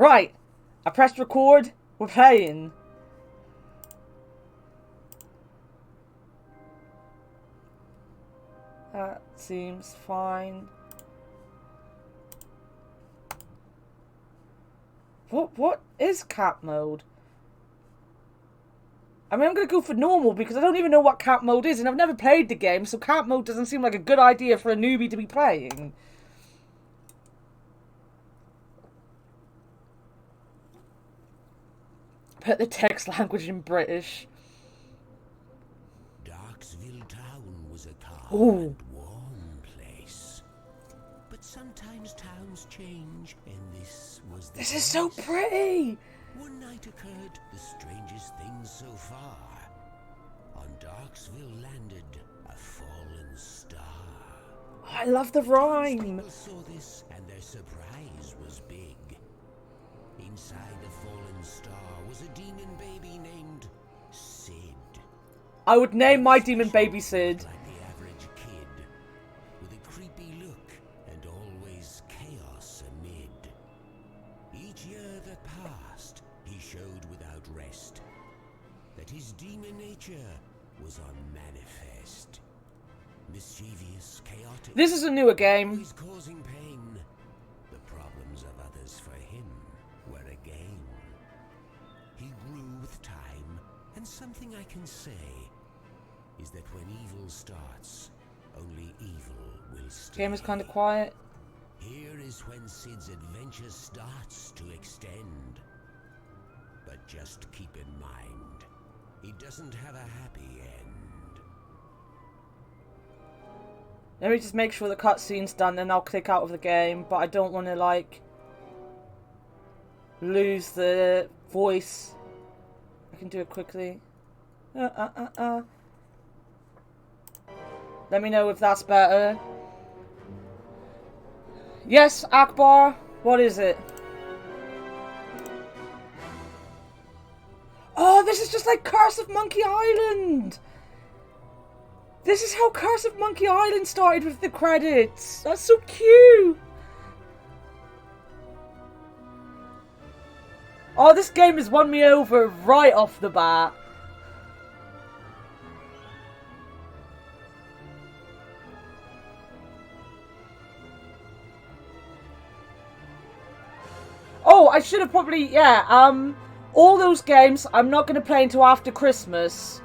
Right. I pressed record. We're playing. That seems fine. What is cat mode? I mean, I'm going to go for normal because I don't even know what cat mode is and I've never played the game, so cat mode doesn't seem like a good idea for a newbie to be playing. Put the text language in British. Darkestville town was a calm and warm place. But sometimes towns change, and this was the This is so pretty! One night occurred the strangest thing so far. On Darkestville landed a fallen star. Oh, I love the rhyme. People saw this, and their surprise was big. Inside the fallen star was a demon baby named Sid. I would name my demon baby Sid. Like the average kid, with a creepy look and always chaos amid. Each year that passed, he showed without rest that his demon nature was on manifest. Mischievous, chaotic. This is a newer game. Always causing pain. The problems of others for him were a game. He grew with time, and something I can say is that when evil starts, only evil will stay. Game is kind of quiet. Here is when Sid's adventure starts to extend. But just keep in mind, he doesn't have a happy end. Let me just make sure the cutscene's done, then I'll click out of the game. But I don't want to, like, lose the voice. I can do it quickly. Let me know if that's better. Yes, Akbar. What is it? Oh, this is just like Curse of Monkey Island. This is how Curse of Monkey Island started with the credits. That's so cute. Oh, this game has won me over right off the bat. Oh, I should have probably, all those games I'm not going to play until after Christmas.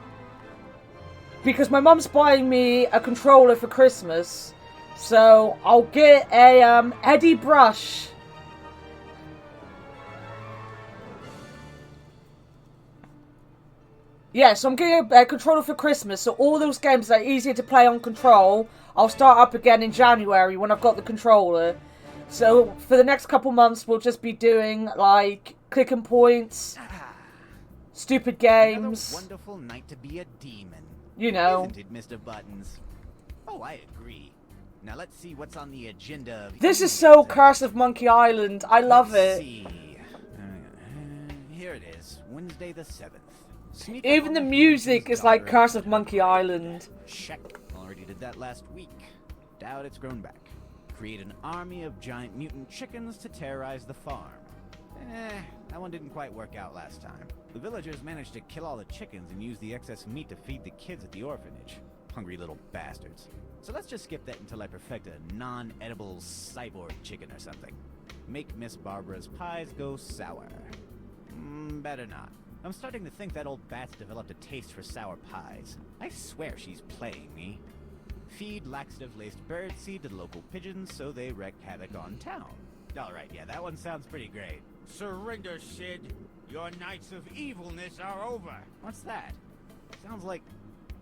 Because my mum's buying me a controller for Christmas. So, I'll get a, Eddie Brush. Yeah, so I'm getting a controller for Christmas. So all those games that are easier to play on control, I'll start up again in January when I've got the controller. So, for the next couple months, we'll just be doing, like, click and points, stupid games. Another wonderful night to be a demon. You know. Isn't it, Mr. Buttons? Oh, I agree. Now let's see what's on the agenda of This is so Curse of Monkey Island. I love Let's it. see. Here it is, Wednesday the 7th. Even the music is like Curse of Monkey Island. Check. Already did that last week. Doubt it's grown back. Create an army of giant mutant chickens to terrorize the farm. That one didn't quite work out last time. The villagers managed to kill all the chickens and use the excess meat to feed the kids at the orphanage. Hungry little bastards. So let's just skip that until I perfect a non-edible cyborg chicken or something. Make Miss Barbara's pies go sour. Better not. I'm starting to think that old bat's developed a taste for sour pies. I swear she's playing me. Feed laxative-laced birdseed to the local pigeons so they wreak havoc on town. Alright, yeah, that one sounds pretty great. Surrender, Sid. Your nights of evilness are over. What's that? Sounds like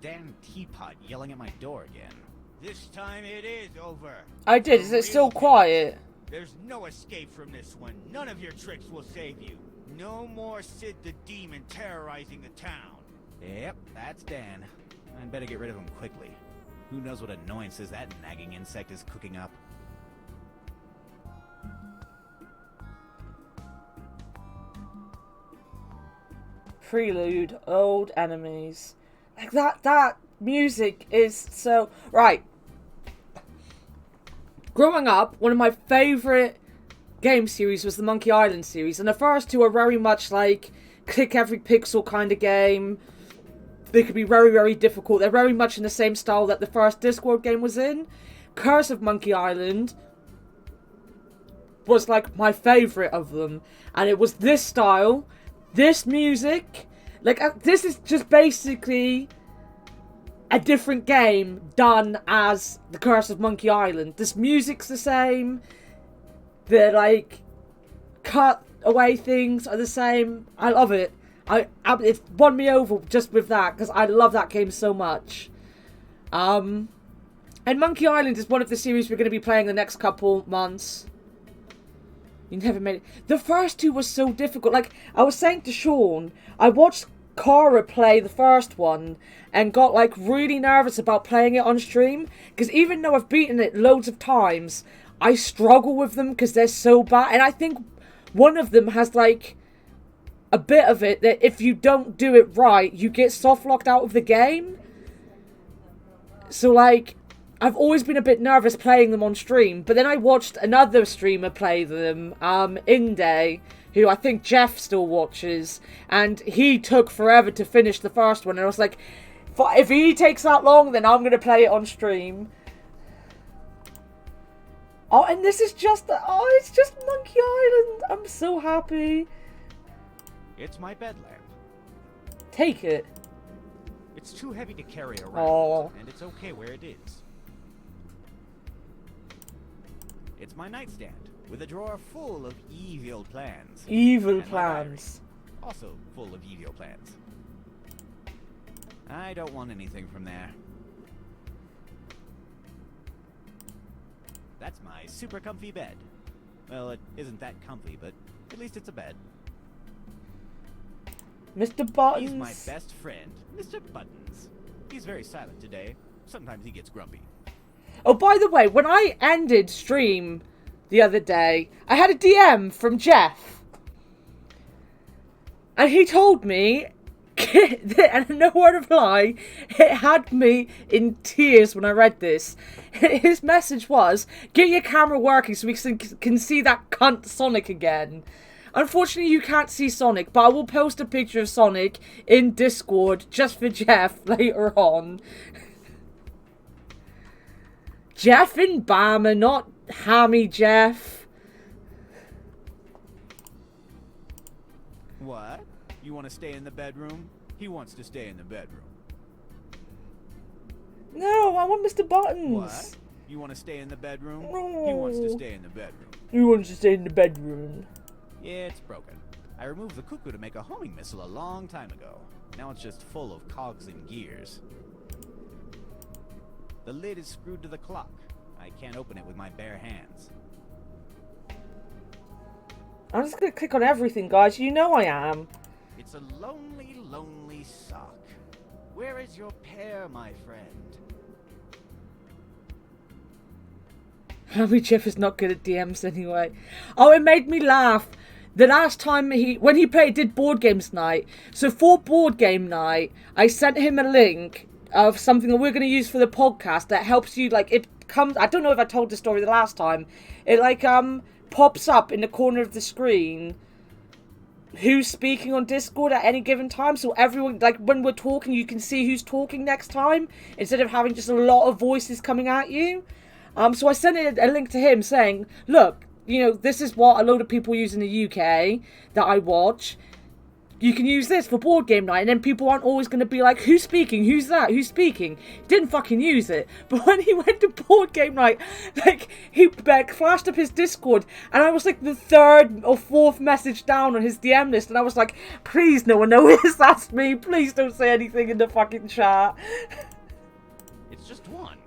Dan Teapot yelling at my door again. This time it is over. I did. Is it still quiet? There's no escape from this one. None of your tricks will save you. No more Sid the Demon terrorizing the town. Yep, that's Dan. I'd better get rid of him quickly. Who knows what annoyances that nagging insect is cooking up. Prelude, old enemies. Like that music is so... Right. Growing up, one of my favourite game series was the Monkey Island series, and the first two are very much like click every pixel kind of game. They could be very, very difficult. They're very much in the same style that the first Discworld game was in. Curse of Monkey Island was like my favourite of them, and it was this style, this music. Like, this is just basically a different game done as the Curse of Monkey Island. This music's the same. The, like, cut away things are the same. I love it. It won me over just with that, because I love that game so much. And Monkey Island is one of the series we're going to be playing the next couple months. You never made it. The first two were so difficult. Like, I was saying to Sean, I watched Cara play the first one and got, like, really nervous about playing it on stream. Because even though I've beaten it loads of times, I struggle with them because they're so bad. And I think one of them has, like, a bit of it that if you don't do it right, you get soft locked out of the game. So, like, I've always been a bit nervous playing them on stream, but then I watched another streamer play them, Inde, who I think Jeff still watches, and he took forever to finish the first one, and I was like, if he takes that long, then I'm going to play it on stream. Oh, and this is just, it's just Monkey Island. I'm so happy. It's my bed lamp. Take it. It's too heavy to carry around, Oh. and it's okay where it is. It's my nightstand, with a drawer full of evil plans. Evil And my diary, plans. also full of evil plans. I don't want anything from there. That's my super comfy bed. Well, it isn't that comfy, but at least it's a bed. Mr. Buttons. He's my best friend, Mr. Buttons. He's very silent today. Sometimes he gets grumpy. Oh, by the way, when I ended stream the other day, I had a DM from Jeff. And he told me, and no word of lie, it had me in tears when I read this. His message was, get your camera working so we can see that cunt Sonic again. Unfortunately, you can't see Sonic, but I will post a picture of Sonic in Discord just for Jeff later on. Jeff and Bama, not Hammy Jeff. What? You want to stay in the bedroom? He wants to stay in the bedroom. No, I want Mr. Buttons. What? You want to stay in the bedroom? No. He wants to stay in the bedroom. He wants to stay in the bedroom. Yeah, it's broken. I removed the cuckoo to make a homing missile a long time ago. Now it's just full of cogs and gears. The lid is screwed to the clock. I can't open it with my bare hands. I'm just going to click on everything, guys. You know I am. It's a lonely, lonely sock. Where is your pair, my friend? Hammy Jeff is not good at DMs anyway. Oh, it made me laugh. The last time when he did board games night. So for board game night, I sent him a link of something that we're going to use for the podcast that helps you, like, it comes, I don't know if I told the story the last time. It, like, pops up in the corner of the screen who's speaking on Discord at any given time. So everyone, like, when we're talking, you can see who's talking next time instead of having just a lot of voices coming at you. So I sent a link to him saying, look, you know, this is what a load of people use in the UK that I watch. You can use this for board game night, and then people aren't always going to be like, who's speaking? Who's that? Who's speaking? Didn't fucking use it. But when he went to board game night, like, he flashed up his Discord, and I was like the third or fourth message down on his DM list, and I was like, please no one knows that's me. Please don't say anything in the fucking chat. It's just one.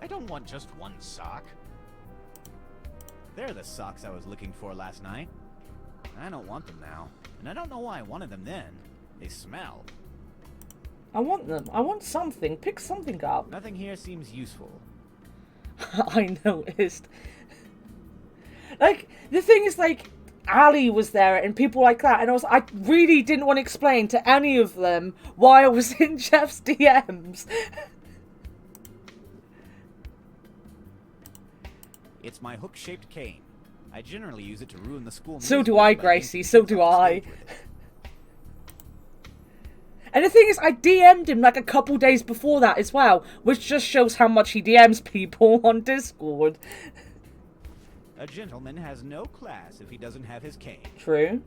I don't want just one sock. They're the socks I was looking for last night. I don't want them now. And I don't know why I wanted them then. They smell. I want them. I want something. Pick something up. Nothing here seems useful. I noticed. Like, the thing is, like, Ali was there and people like that, and I really didn't want to explain to any of them why I was in Jeff's DMs. It's my hook-shaped cane. I generally use it to ruin the school. So do musical I, by Gracie, making so kids do up to I. stage with it. And the thing is, I DM'd him like a couple days before that as well, which just shows how much he DMs people on Discord. A gentleman has no class if he doesn't have his cane. True.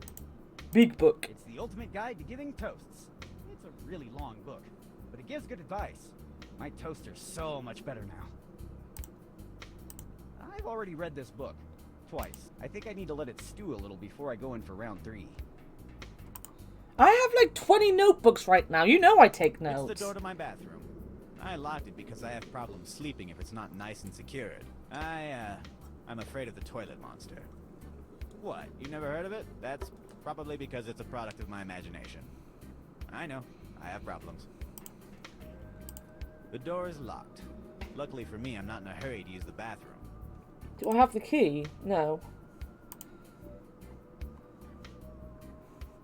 Big book. It's the ultimate guide to giving toasts. It's a really long book, but it gives good advice. My toaster's so much better now. I've already read this book. Twice. I think I need to let it stew a little before I go in for round 3. I have like 20 notebooks right now. You know I take notes. It's the door to my bathroom. I locked it because I have problems sleeping if it's not nice and secured. I'm afraid of the toilet monster. What? You never heard of it? That's probably because it's a product of my imagination. I know. I have problems. The door is locked. Luckily for me, I'm not in a hurry to use the bathroom. Do I have the key? No.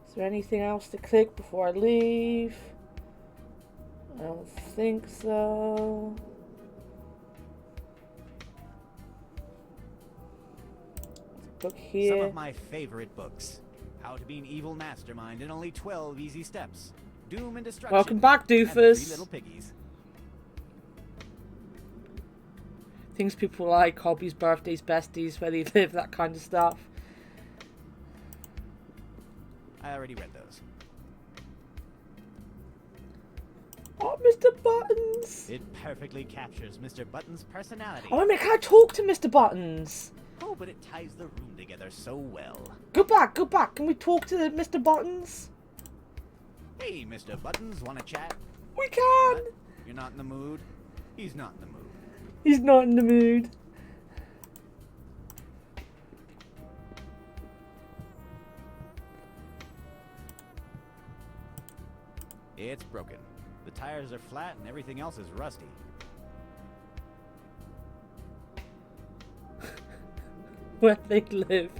Is there anything else to click before I leave? I don't think so. Book here. Some of my favorite books. How to be an evil mastermind in only 12 easy steps. Doom and destruction. Welcome back, And doofus. 3 little piggies. Things people like, hobbies, birthdays, besties, where they live, that kind of stuff. I already read those. Oh, Mr. Buttons! It perfectly captures Mr. Button's personality. Oh, I mean, can I talk to Mr. Buttons? Oh, but it ties the room together so well. Go back, go back. Can we talk to Mr. Buttons? Hey, Mr. Buttons, wanna chat? We can! What? You're not in the mood? He's not in the mood. He's not in the mood. It's broken. The tires are flat and everything else is rusty. Where they live.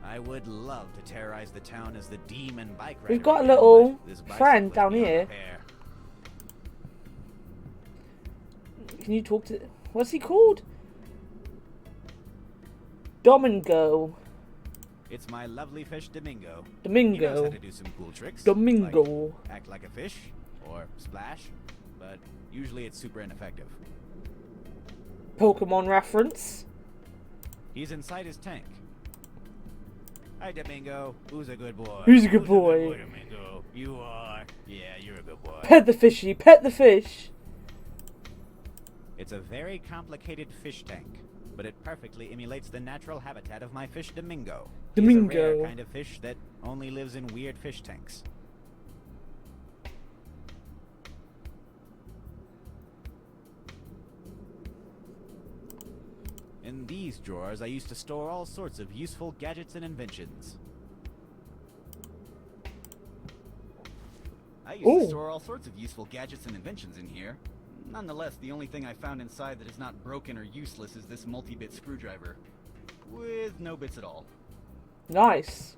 I would love to terrorize the town as the demon bike rider. We've got a again, little but this friend bicycle is down beyond here. repair. Can you talk to... What's he called? Domingo. It's my lovely fish Domingo. He knows Domingo. how to do some cool tricks. Domingo. Like act like a fish or splash, but usually it's super ineffective. Pokemon reference. He's inside his tank. Hi, Domingo. Who's a good boy? Who's a good boy? Domingo? You are. Yeah, you're a good boy. Pet the fishy. Pet the fish. It's a very complicated fish tank, but it perfectly emulates the natural habitat of my fish Domingo. He's a Domingo. rare kind of fish that only lives in weird fish tanks. In these drawers, I used to store all sorts of useful gadgets and inventions. I used Ooh. to store all sorts of useful gadgets and inventions in here. Nonetheless, the only thing I found inside that is not broken or useless is this multi-bit screwdriver. With no bits at all. Nice.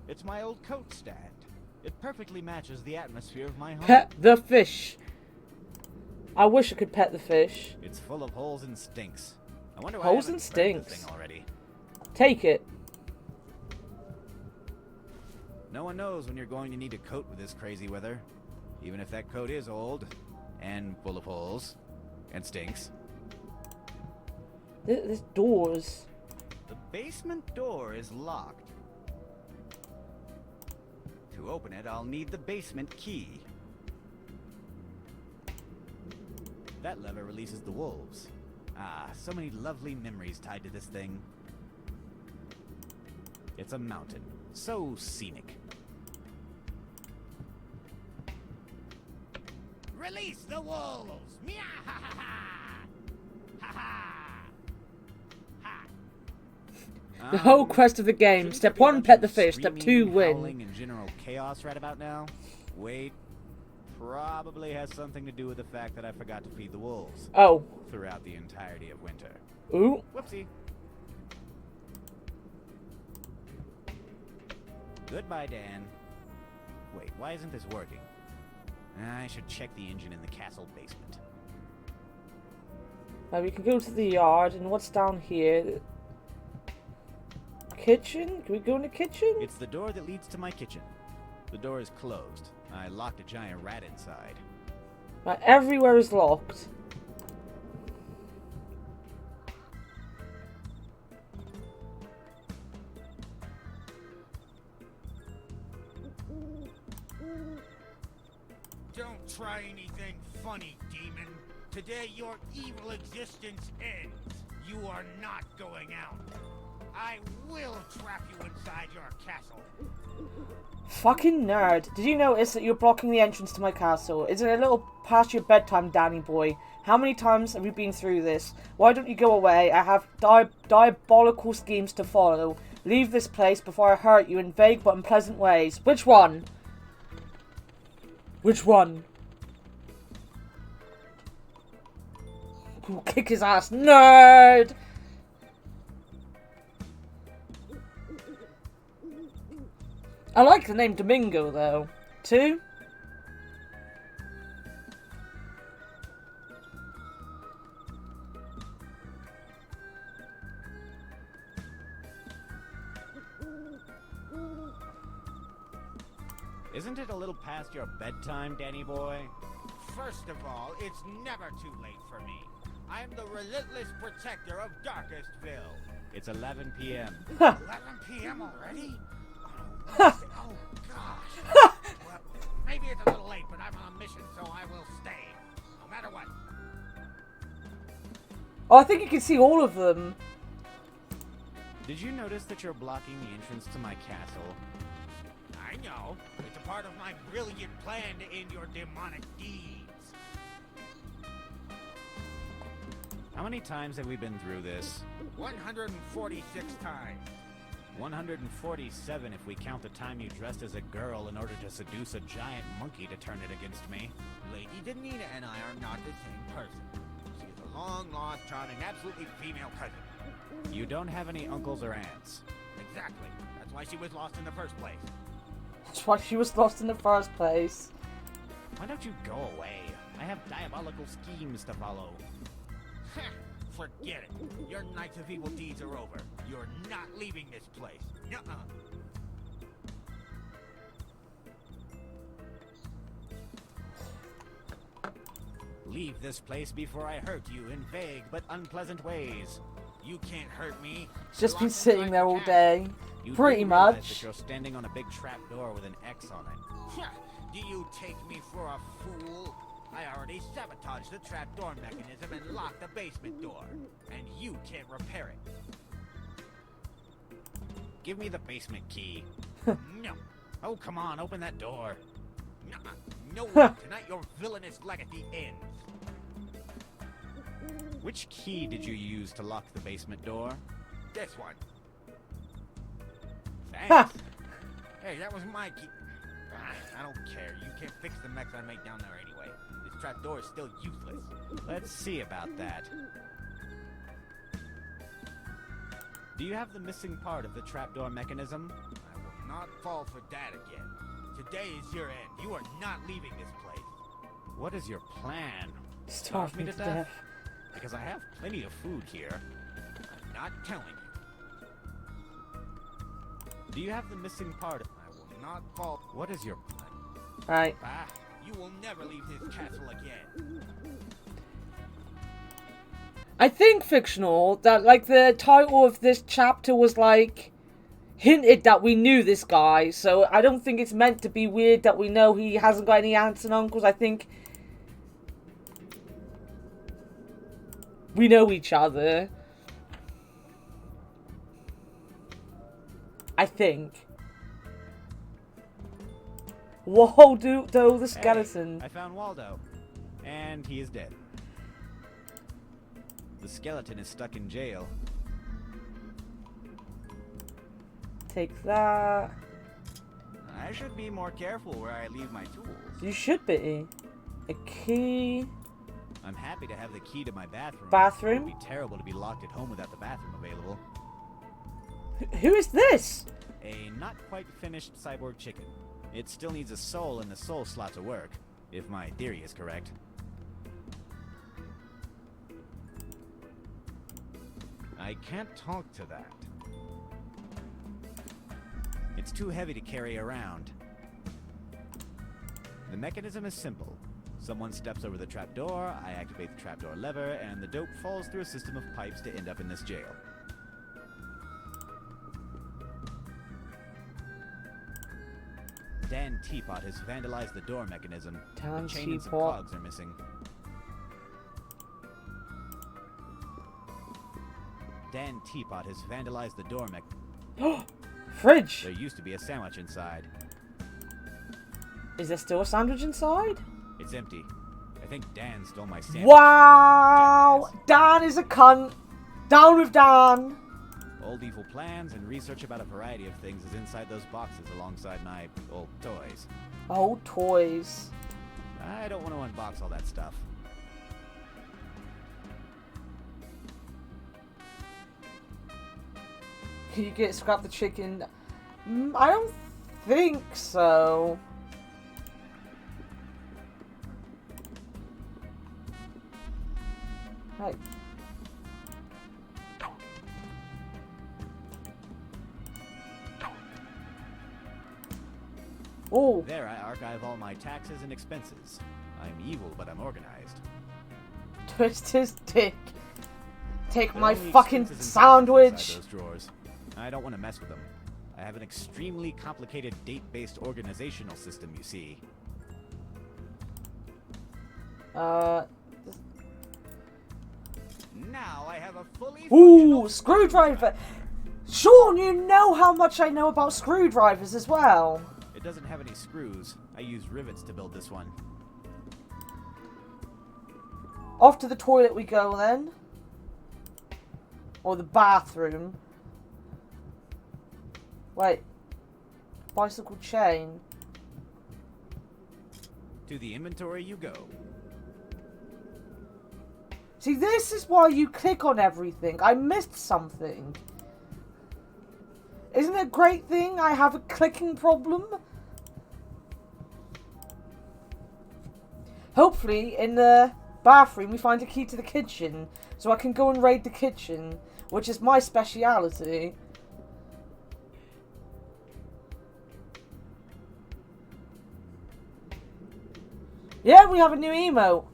It's my old coat stand. It perfectly matches the atmosphere of my home. Pet the fish. I wish I could pet the fish. It's full of holes and stinks. I wonder why Holes I and haven't burned the stinks. thing already. Take it. No one knows when you're going to need a coat with this crazy weather. Even if that coat is old and full of holes and stinks. There's doors. The basement door is locked. To open it, I'll need the basement key. That lever releases the wolves. Ah, so many lovely memories tied to this thing. It's a mountain. So scenic. Release the wolves! Meow! Ha ha ha! Ha ha! Ha! The whole quest of the game. shouldn't Step there be a 1, bunch pet of the fish. Step 2, screaming, win. howling, and general chaos right about now? Wait. Probably has something to do with the fact that I forgot to feed the wolves Oh. throughout the entirety of winter. Ooh. Whoopsie. Goodbye, Dan. Wait, why isn't this working? I should check the engine in the castle basement. Now we can go to the yard, and what's down here? Kitchen? Can we go in the kitchen? It's the door that leads to my kitchen. The door is closed. I locked a giant rat inside. Right, everywhere is locked. Don't try anything funny, demon. Today your evil existence ends. You are not going out. I will trap you inside your castle. Fucking nerd. Did you notice that you're blocking the entrance to my castle? Isn't it a little past your bedtime, Danny boy? How many times have we been through this? Why don't you go away? I have diabolical schemes to follow. Leave this place before I hurt you in vague but unpleasant ways. Which one? Which one? Ooh, kick his ass, nerd! I like the name Domingo, though. 2? Isn't it a little past your bedtime, Danny boy? First of all, it's never too late for me. I am the relentless protector of Darkestville. It's 11 p.m. 11 p.m. already? Oh, oh gosh. Well, maybe it's a little late, but I'm on a mission, so I will stay. No matter what. Oh, I think you can see all of them. Did you notice that you're blocking the entrance to my castle? I know. It's a part of my brilliant plan to end your demonic deeds. How many times have we been through this? 146 times. 147 if we count the time you dressed as a girl in order to seduce a giant monkey to turn it against me. Lady Danita and I are not the same person. She is a long-lost, charming, absolutely female cousin. You don't have any uncles or aunts. Exactly. That's why she was lost in the first place. That's why she was lost in the first place. Why don't you go away? I have diabolical schemes to follow. Forget it. Your nights of evil deeds are over. You're not leaving this place. Nuh-uh. Leave this place before I hurt you in vague but unpleasant ways. You can't hurt me. She's just been Locked sitting inside there the all castle. day. You Pretty do realize much. that you're standing on a big trap door with an X on it. Do you take me for a fool? I already sabotaged the trapdoor mechanism and locked the basement door. And you can't repair it. Give me the basement key. No. Oh, come on, open that door. Nuh-uh. No way. Tonight your villainous legacy ends. Which key did you use to lock the basement door? This one. Ha! Thanks. Hey, that was my key. I don't care. You can't fix the mechs I make down there anyway. This trapdoor is still useless. Let's see about that. Do you have the missing part of the trapdoor mechanism? I will not fall for that again. Today is your end. You are not leaving this place. What is your plan? Starve me to death. Because I have plenty of food here. I'm not telling you. Do you have the missing part? I will not fall. What is your plan? Right. Ah, you will never leave this castle again. I think, Fictional, that, like, the title of this chapter was, like, hinted that we knew this guy. So I don't think it's meant to be weird that we know he hasn't got any aunts and uncles. I think we know each other. I think. Whoa, dude, though, the skeleton. Hey, I found Waldo. And he is dead. The skeleton is stuck in jail. Take that. I should be more careful where I leave my tools. You should be. A key. I'm happy to have the key to my bathroom. Bathroom? It would be terrible to be locked at home without the bathroom available. Who is this? A not quite finished cyborg chicken. It still needs a soul in the soul slot to work, if my theory is correct. I can't talk to that. It's too heavy to carry around. The mechanism is simple. Someone steps over the trapdoor, I activate the trapdoor lever, and the dope falls through a system of pipes to end up in this jail. Dan Teapot has vandalized the door mechanism. Dan The chain and some Teapot. cogs are missing. Dan Teapot has vandalized the door mechanism. Fridge! There used to be a sandwich inside. Is there still a sandwich inside? It's empty. I think Dan stole my sandwich. Wow! Dan is a cunt. Down with Dan. Old evil plans and research about a variety of things is inside those boxes alongside my old toys. Old toys. I don't want to unbox all that stuff. Can you get scrap the chicken? I don't think so. Right. Oh, There I archive all my taxes and expenses. I'm evil, but I'm organized. twist his dick. Take There are my only fucking expenses and taxes sandwich. inside those drawers. I don't want to mess with them. I have an extremely complicated date-based organizational system, you see. Now I have a fully Ooh, functional screwdriver. Sean, you know how much I know about screwdrivers as well. It doesn't have any screws. I used rivets to build this one. Off to the toilet we go then. Or the bathroom. Wait. Bicycle chain. To the inventory you go. See, this is why you click on everything. I missed something. Isn't it a great thing I have a clicking problem? Hopefully, in the bathroom, we find a key to the kitchen. So I can go and raid the kitchen, which is my speciality. Yeah, we have a new emote.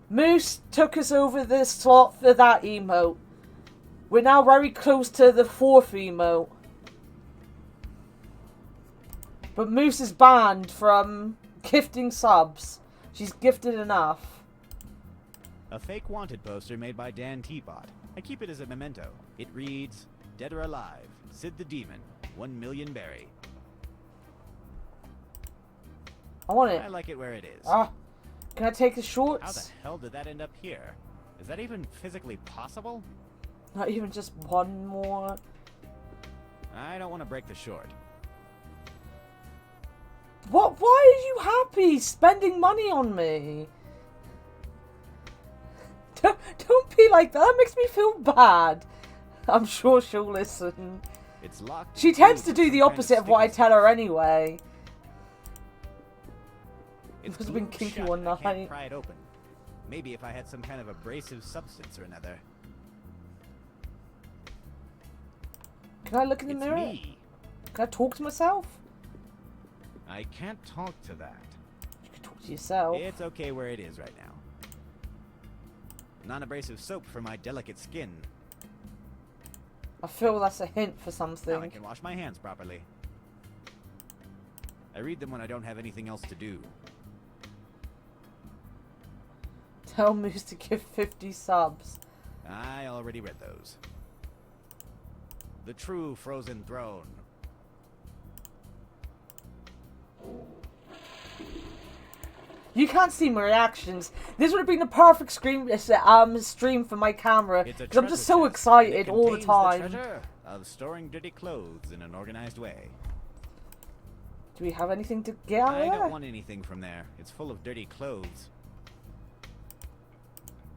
Moose took us over the slot for that emote. We're now very close to the 4th emote. But Moose is banned from gifting subs. She's gifted enough. A fake wanted poster made by Dan Teapot. I keep it as a memento. It reads, Dead or Alive, Sid the Demon, 1 million berry. I want it. I like it where it is. Ah, can I take the How the shorts? hell did that end up here? Is that even physically possible? Not even just one more. I don't want to break the short. What? Why are you happy spending money on me? Don't be like that. That makes me feel bad. I'm sure she'll listen. It's locked. She and tends fused to with do some the kind opposite of what I sticky tell her stuff. anyway. It's must have been glued kinky shut. one I can't night. pry it open. Maybe if I had some kind of abrasive substance or another. Can I look in the It's mirror? me. Can I talk to myself? I can't talk to that. You can talk to yourself. It's okay where it is right now. Non-abrasive soap for my delicate skin. I feel that's a hint for Now I something. can wash my hands properly. I read them when I don't have anything else to do. Tell Moose to give 50 subs. I already read those. The True Frozen Throne. You can't see my reactions. This would have been the perfect stream for my camera. It's a Because I'm just treasure so chest, and it excited all the contains time. treasure of storing dirty clothes in an organized way. Do we have anything to get out I of there? don't want anything from there. It's full of dirty clothes.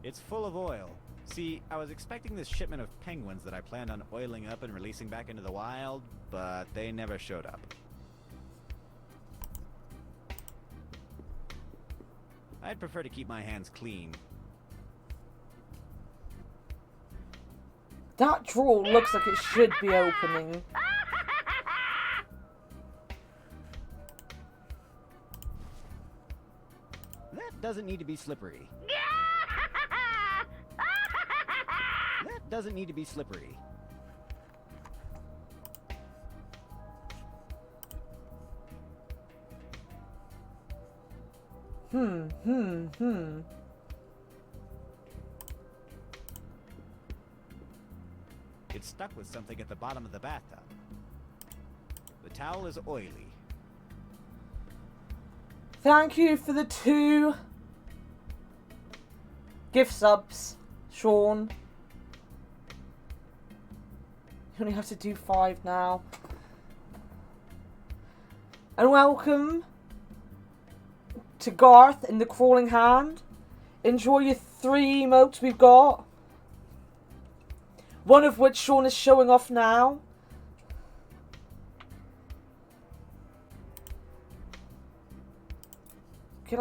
It's full of oil. See, I was expecting this shipment of penguins that I planned on oiling up and releasing back into the wild, but they never showed up. I'd prefer to keep my hands clean. That drawer looks like it should be opening. That doesn't need to be slippery. That doesn't need to be slippery. It's stuck with something at the bottom of the bathtub. The towel is oily. Thank you for the 2 gift subs, Sean. You only have to do 5 now. And welcome to Garth in the Crawling Hand. Enjoy your 3 emotes we've got. One of which Sean is showing off now. Can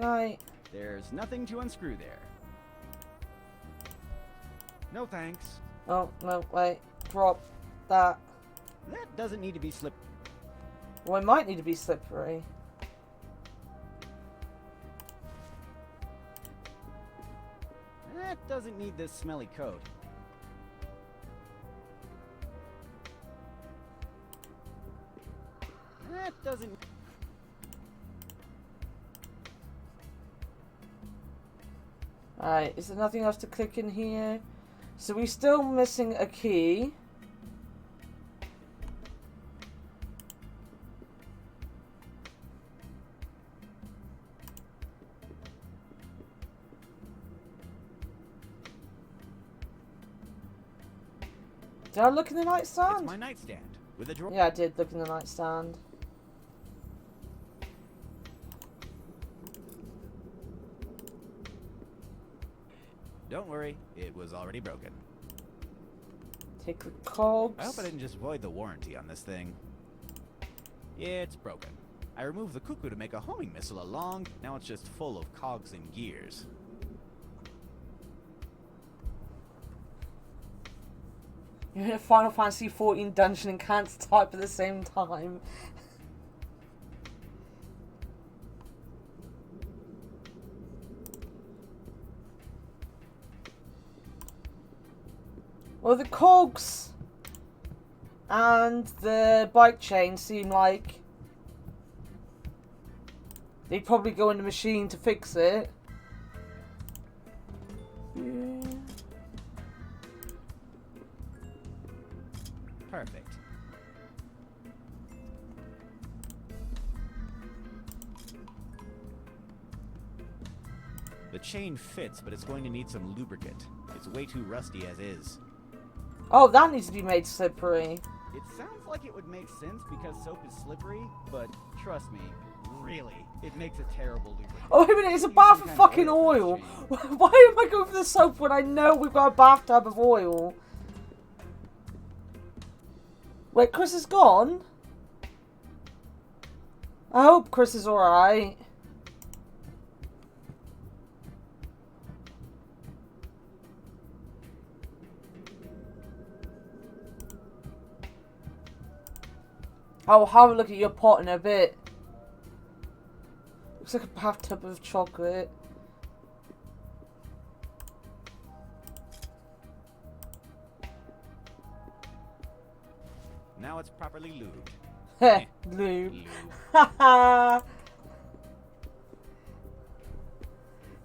I? There's nothing to unscrew there. No thanks. Oh, no, wait. Drop that. That doesn't need to be slippery. Well, it might need to be slippery. That doesn't need this smelly coat. That doesn't... Alright, is there nothing else to click in here? So we're still missing a key. Did I look in the It's nightstand? my nightstand with a drawer. Yeah, I did look in the nightstand. Don't worry, it was already broken. Take the cogs. I hope I didn't just void the warranty on this thing. Yeah, it's broken. I removed the cuckoo to make a homing missile along. Now it's just full of cogs and gears. You're in a Final Fantasy XIV dungeon and can't type at the same time. Well, the cogs and the bike chain seem like they'd probably go in the machine to fix it. Yeah. Perfect. The chain fits, but it's going to need some lubricant. It's way too rusty as is. Oh, that needs to be made slippery. It sounds like it would make sense because soap is slippery, but trust me, really, it makes a terrible lubricant. Oh, wait a minute, it's a Use bath some of kind of fucking oil oil. for this chain. Why am I going for the soap when I know we've got a bathtub of oil? Wait, Chris is gone? I hope Chris is alright. I'll have a look at your pot in a bit. Looks like a bathtub of chocolate. Now it's properly lubed. Heh, lube. Lube. Haha.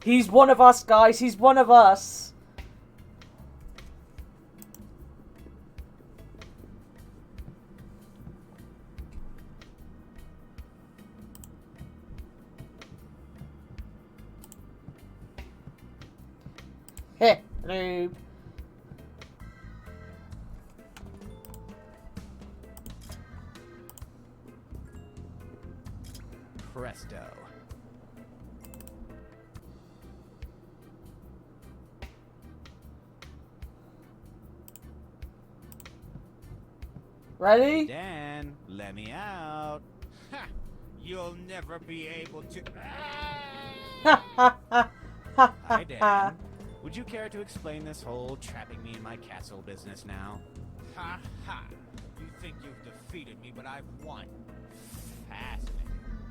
He's one of us, guys. He's one of us. Heh, lube. Presto. Ready? Dan, let me out. Ha! You'll never be able to. Ha ha ha ha Hi, Dan. Would you care to explain this whole trapping me in my castle business now? Ha ha! You think you've defeated me, but I've won. Fascinating.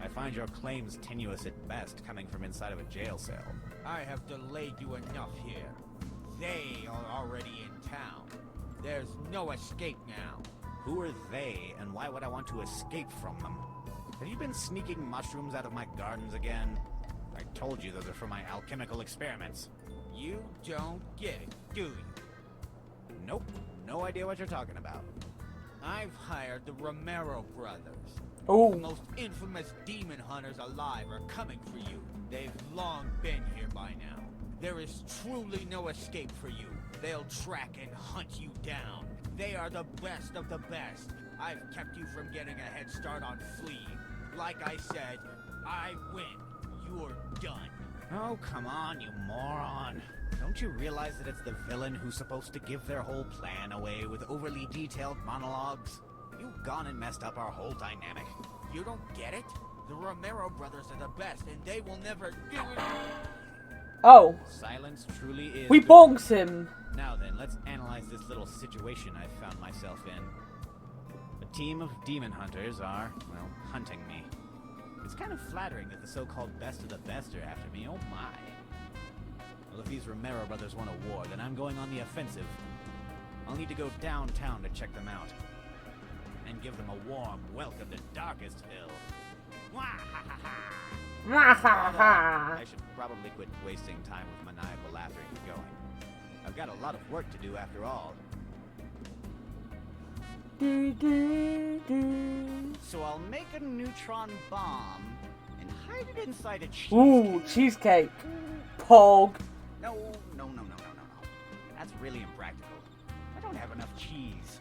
I find your claims tenuous at best, coming from inside of a jail cell. I have delayed you enough here. They are already in town. There's no escape now. Who are they, and why would I want to escape from them? Have you been sneaking mushrooms out of my gardens again? I told you those are for my alchemical experiments. You don't get it, do you? Nope, no idea what you're talking about. I've hired the Romero brothers. Oh. The most infamous demon hunters alive are coming for you. They've long been here by now. There is truly no escape for you. They'll track and hunt you down. They are the best of the best. I've kept you from getting a head start on fleeing. Like I said, I win. You're done. Oh, come on, you moron. Don't you realize that it's the villain who's supposed to give their whole plan away with overly detailed monologues? You've gone and messed up our whole dynamic. You don't get it? The Romero brothers are the best, and they will never do it. Oh. Silence truly is... We bongs him. Now then, let's analyze this little situation I've found myself in. A team of demon hunters are, well, hunting me. It's kind of flattering that the so-called best of the best are after me, oh my. Well, if these Romero brothers want a war, then I'm going on the offensive. I'll need to go downtown to check them out. And give them a warm welcome to Darkestville. I should probably quit wasting time with maniacal laughter and get going. I've got a lot of work to do after all. So I'll make a neutron bomb and hide it inside a cheesecake. Ooh, cheesecake. Pog. No. That's really impractical. I don't have enough cheese.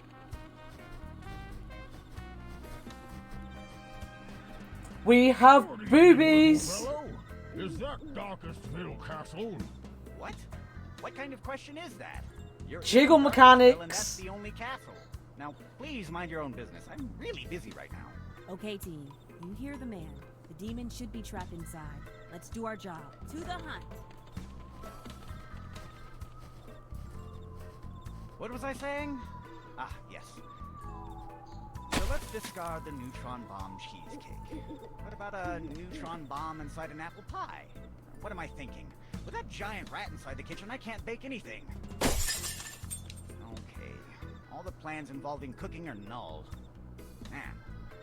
We have boobies. Hello? Is that Darkestville Castle? What? What kind of question is that? You're Jiggle in Darkestville, mechanics. and that's the only castle. Now, please mind your own business. I'm really busy right now. Okay, team. You hear the man. The demon should be trapped inside. Let's do our job. To the hunt. What was I saying? Ah, yes. So let's discard the neutron bomb cheesecake. What about a neutron bomb inside an apple pie? What am I thinking? With that giant rat inside the kitchen, I can't bake anything. Okay. All the plans involving cooking are null. Man,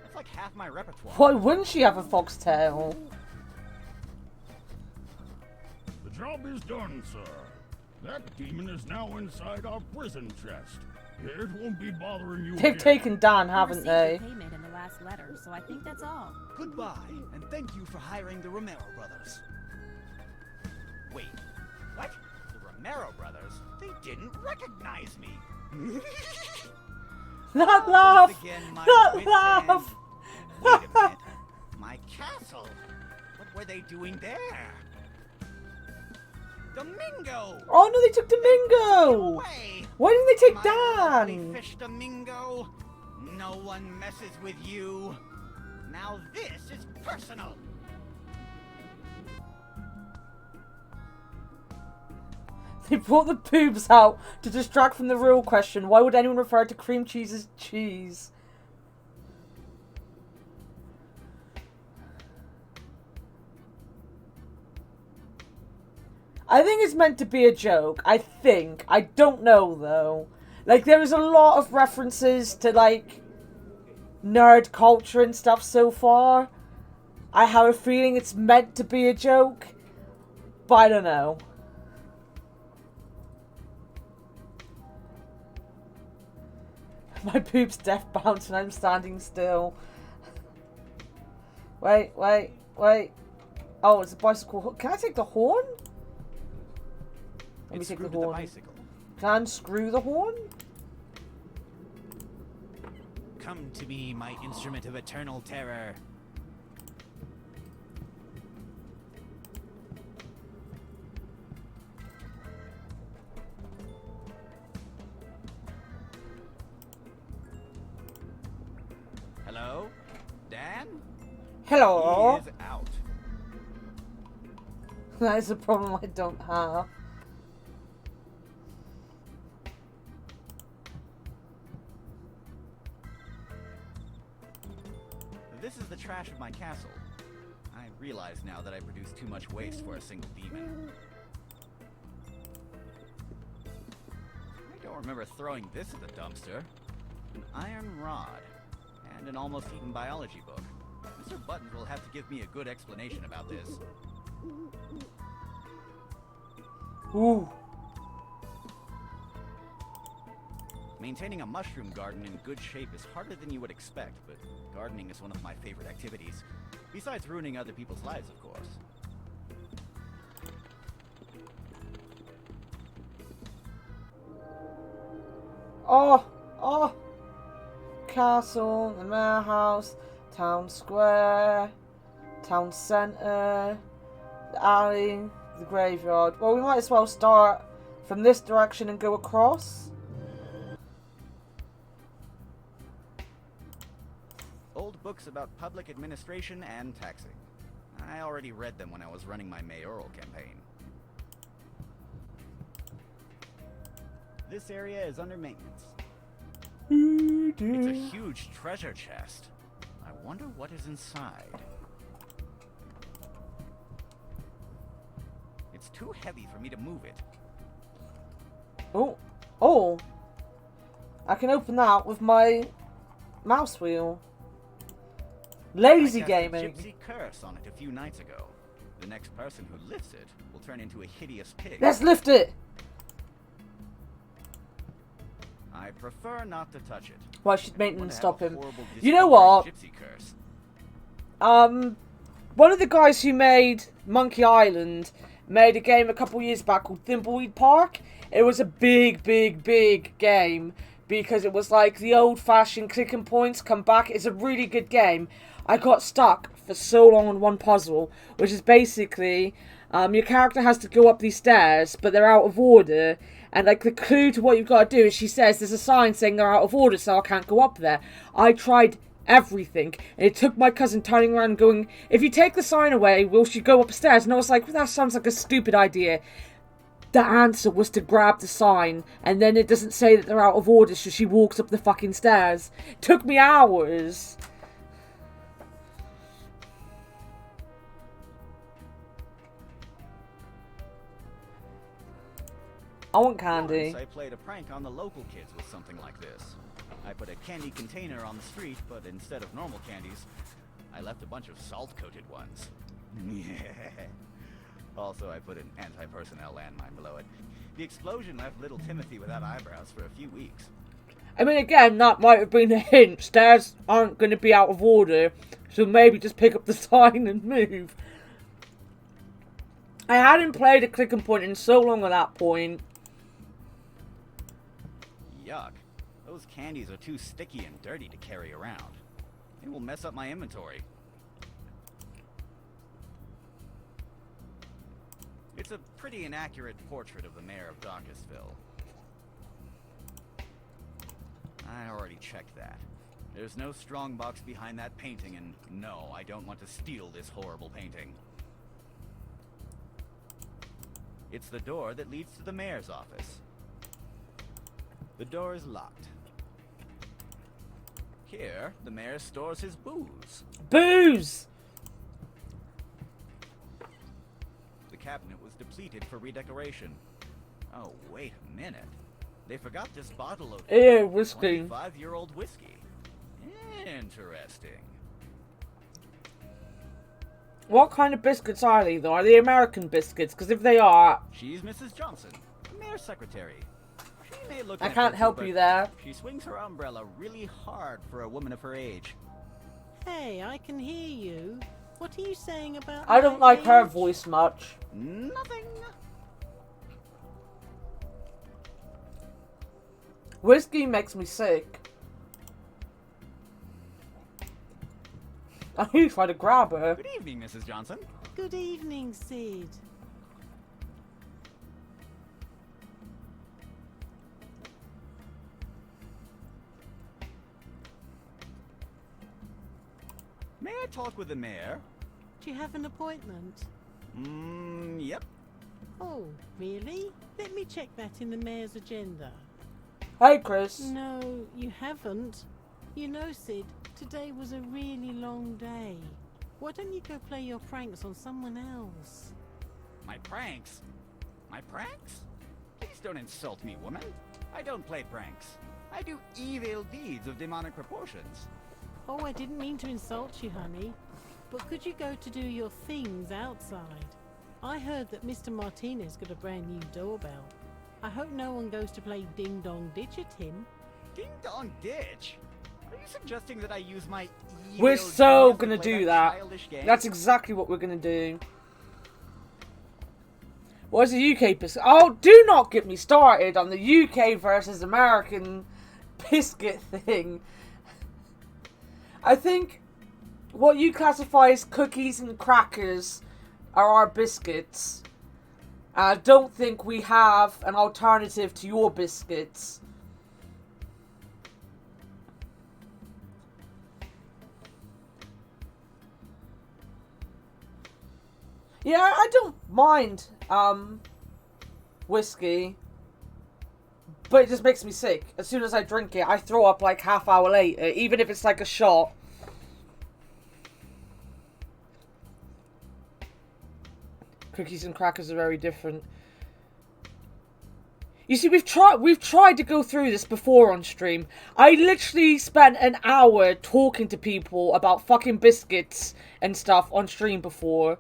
that's like half my repertoire. Why wouldn't she have a foxtail? The job is done, sir. That demon is now inside our prison chest. It won't be bothering you They've again. taken Dan, We haven't received they? your payment in the last letter, so I think that's all. Goodbye, and thank you for hiring the Romero brothers. Wait, what? The Romero brothers? They didn't recognize me. Not laugh! Again, my Not wits laugh! end. Wait a minute. My castle. What were they doing there? Domingo! Oh no, they took Domingo! Away! Why didn't they take My lovely Dan? fish Domingo. No one messes with you. Now this is personal. They brought the boobs out to distract from the real question. Why would anyone refer to cream cheese as cheese? I think it's meant to be a joke. I think. I don't know, though. Like, there is a lot of references to, like, nerd culture and stuff so far. I have a feeling it's meant to be a joke. But I don't know. My boob's deaf bounce and I'm standing still. Wait. Oh, it's a bicycle. Can I take the horn? Let me It's take the screwed to the horn. bicycle. Can I unscrew the horn? Come to me, my instrument of eternal terror. Hello? Dan? Hello? He is out. That is a problem I don't have. this is the trash of my castle. I realize now that I produce too much waste for a single demon. I don't remember throwing this at the dumpster. An iron rod. And an almost eaten biology book. Mr. Buttons will have to give me a good explanation about this. Ooh. Maintaining a mushroom garden in good shape is harder than you would expect, but gardening is one of my favorite activities. Besides ruining other people's lives, of course. Oh. Castle, the mayor house, town square, town centre, the alley, the graveyard. Well, we might as well start from this direction and go across. Old books about public administration and taxing. I already read them when I was running my mayoral campaign. This area is under maintenance. It's a huge treasure chest. I wonder what is inside. It's too heavy for me to move it. Oh. I can open that with my mouse wheel. Lazy gaming. I cast a gypsy curse on it a few nights ago. The next person who lifts it will turn into a hideous pig. Let's lift it. I prefer not to touch it. Why should maintenance stop him? Horrible You know what? Gypsy curse. One of the guys who made Monkey Island made a game a couple years back called Thimbleweed Park. It was a big game because it was like the old-fashioned clicking points come back. It's a really good game. I got stuck for so long on one puzzle, which is basically your character has to go up these stairs, but they're out of order. And like the clue to what you've got to do is she says there's a sign saying they're out of order, so I can't go up there. I tried everything, and it took my cousin turning around and going, if you take the sign away, will she go upstairs? And I was like, well, that sounds like a stupid idea. The answer was to grab the sign, and then it doesn't say that they're out of order, so she walks up the fucking stairs. It took me hours. I want candy. Once I played a prank on the local kids with something like this. I put a candy container on the street, but instead of normal candies, I left a bunch of salt-coated ones. Also, I put an anti-personnel landmine below it. The explosion left little Timothy without eyebrows for a few weeks. I mean, again, that might have been a hint. Stairs aren't going to be out of order, so maybe just pick up the sign and move. I hadn't played a click and point in so long at that point. Yuck. Those candies are too sticky and dirty to carry around. It will mess up my inventory. It's a pretty inaccurate portrait of the mayor of Darkestville. I already checked that. There's no strongbox behind that painting, and no, I don't want to steal this horrible painting. It's the door that leads to the mayor's office. The door is locked. Here, the mayor stores his booze. Booze! The cabinet was depleted for redecoration. Oh, wait a minute. They forgot this bottle of Ew, whiskey. 25-year-old whiskey. Interesting. What kind of biscuits are they, though? Are they American biscuits? Because if they are... She's Mrs. Johnson, the mayor's secretary. She may look I can't offensive, help but you there. She swings her umbrella really hard for a woman of her age. Hey, I can hear you. What are you saying about I don't my like her age? voice much. Nothing. Whiskey makes me sick. I need to try to grab her. Good evening, Mrs. Johnson. Good evening, Sid. May I talk with the mayor? Do you have an appointment? Yep. Oh, really? Let me check that in the mayor's agenda. Hey, Chris. No, you haven't. You know, Sid, today was a really long day. Why don't you go play your pranks on someone else? My pranks? My pranks? Please don't insult me, woman. I don't play pranks. I do evil deeds of demonic proportions. Oh, I didn't mean to insult you, honey. But could you go to do your things outside? I heard that Mr. Martinez got a brand new doorbell. I hope no one goes to play Ding Dong Ditch at him. Ding Dong Ditch? Are you suggesting that I use my evil We're so genius to gonna play do that. childish game? That's exactly what we're gonna do. What is the UK biscuit? Oh, do not get me started on the UK versus American biscuit thing. I think what you classify as cookies and crackers are our biscuits. I don't think we have an alternative to your biscuits. Yeah, I don't mind whiskey, but it just makes me sick. As soon as I drink it, I throw up like half hour later, even if it's like a shot. Cookies and crackers are very different. You see, we've tried to go through this before on stream. I literally spent an hour talking to people about fucking biscuits and stuff on stream before.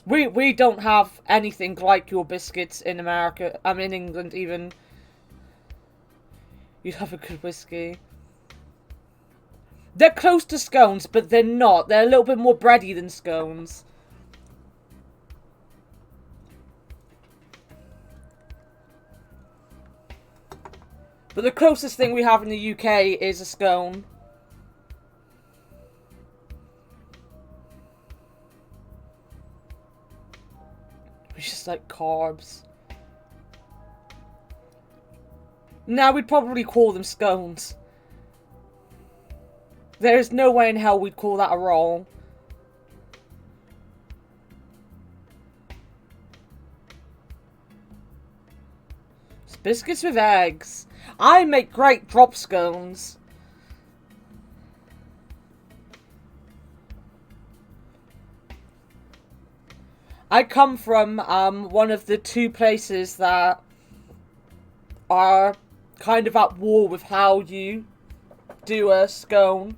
We don't have anything like your biscuits in America. I'm in England even. You'd have a good whiskey. They're close to scones, but they're not. They're a little bit more bready than scones. But the closest thing we have in the UK is a scone. It's just like carbs. Now we'd probably call them scones. There is no way in hell we'd call that a roll. It's biscuits with eggs. I make great drop scones. I come from one of the two places that are kind of at war with how you do a scone.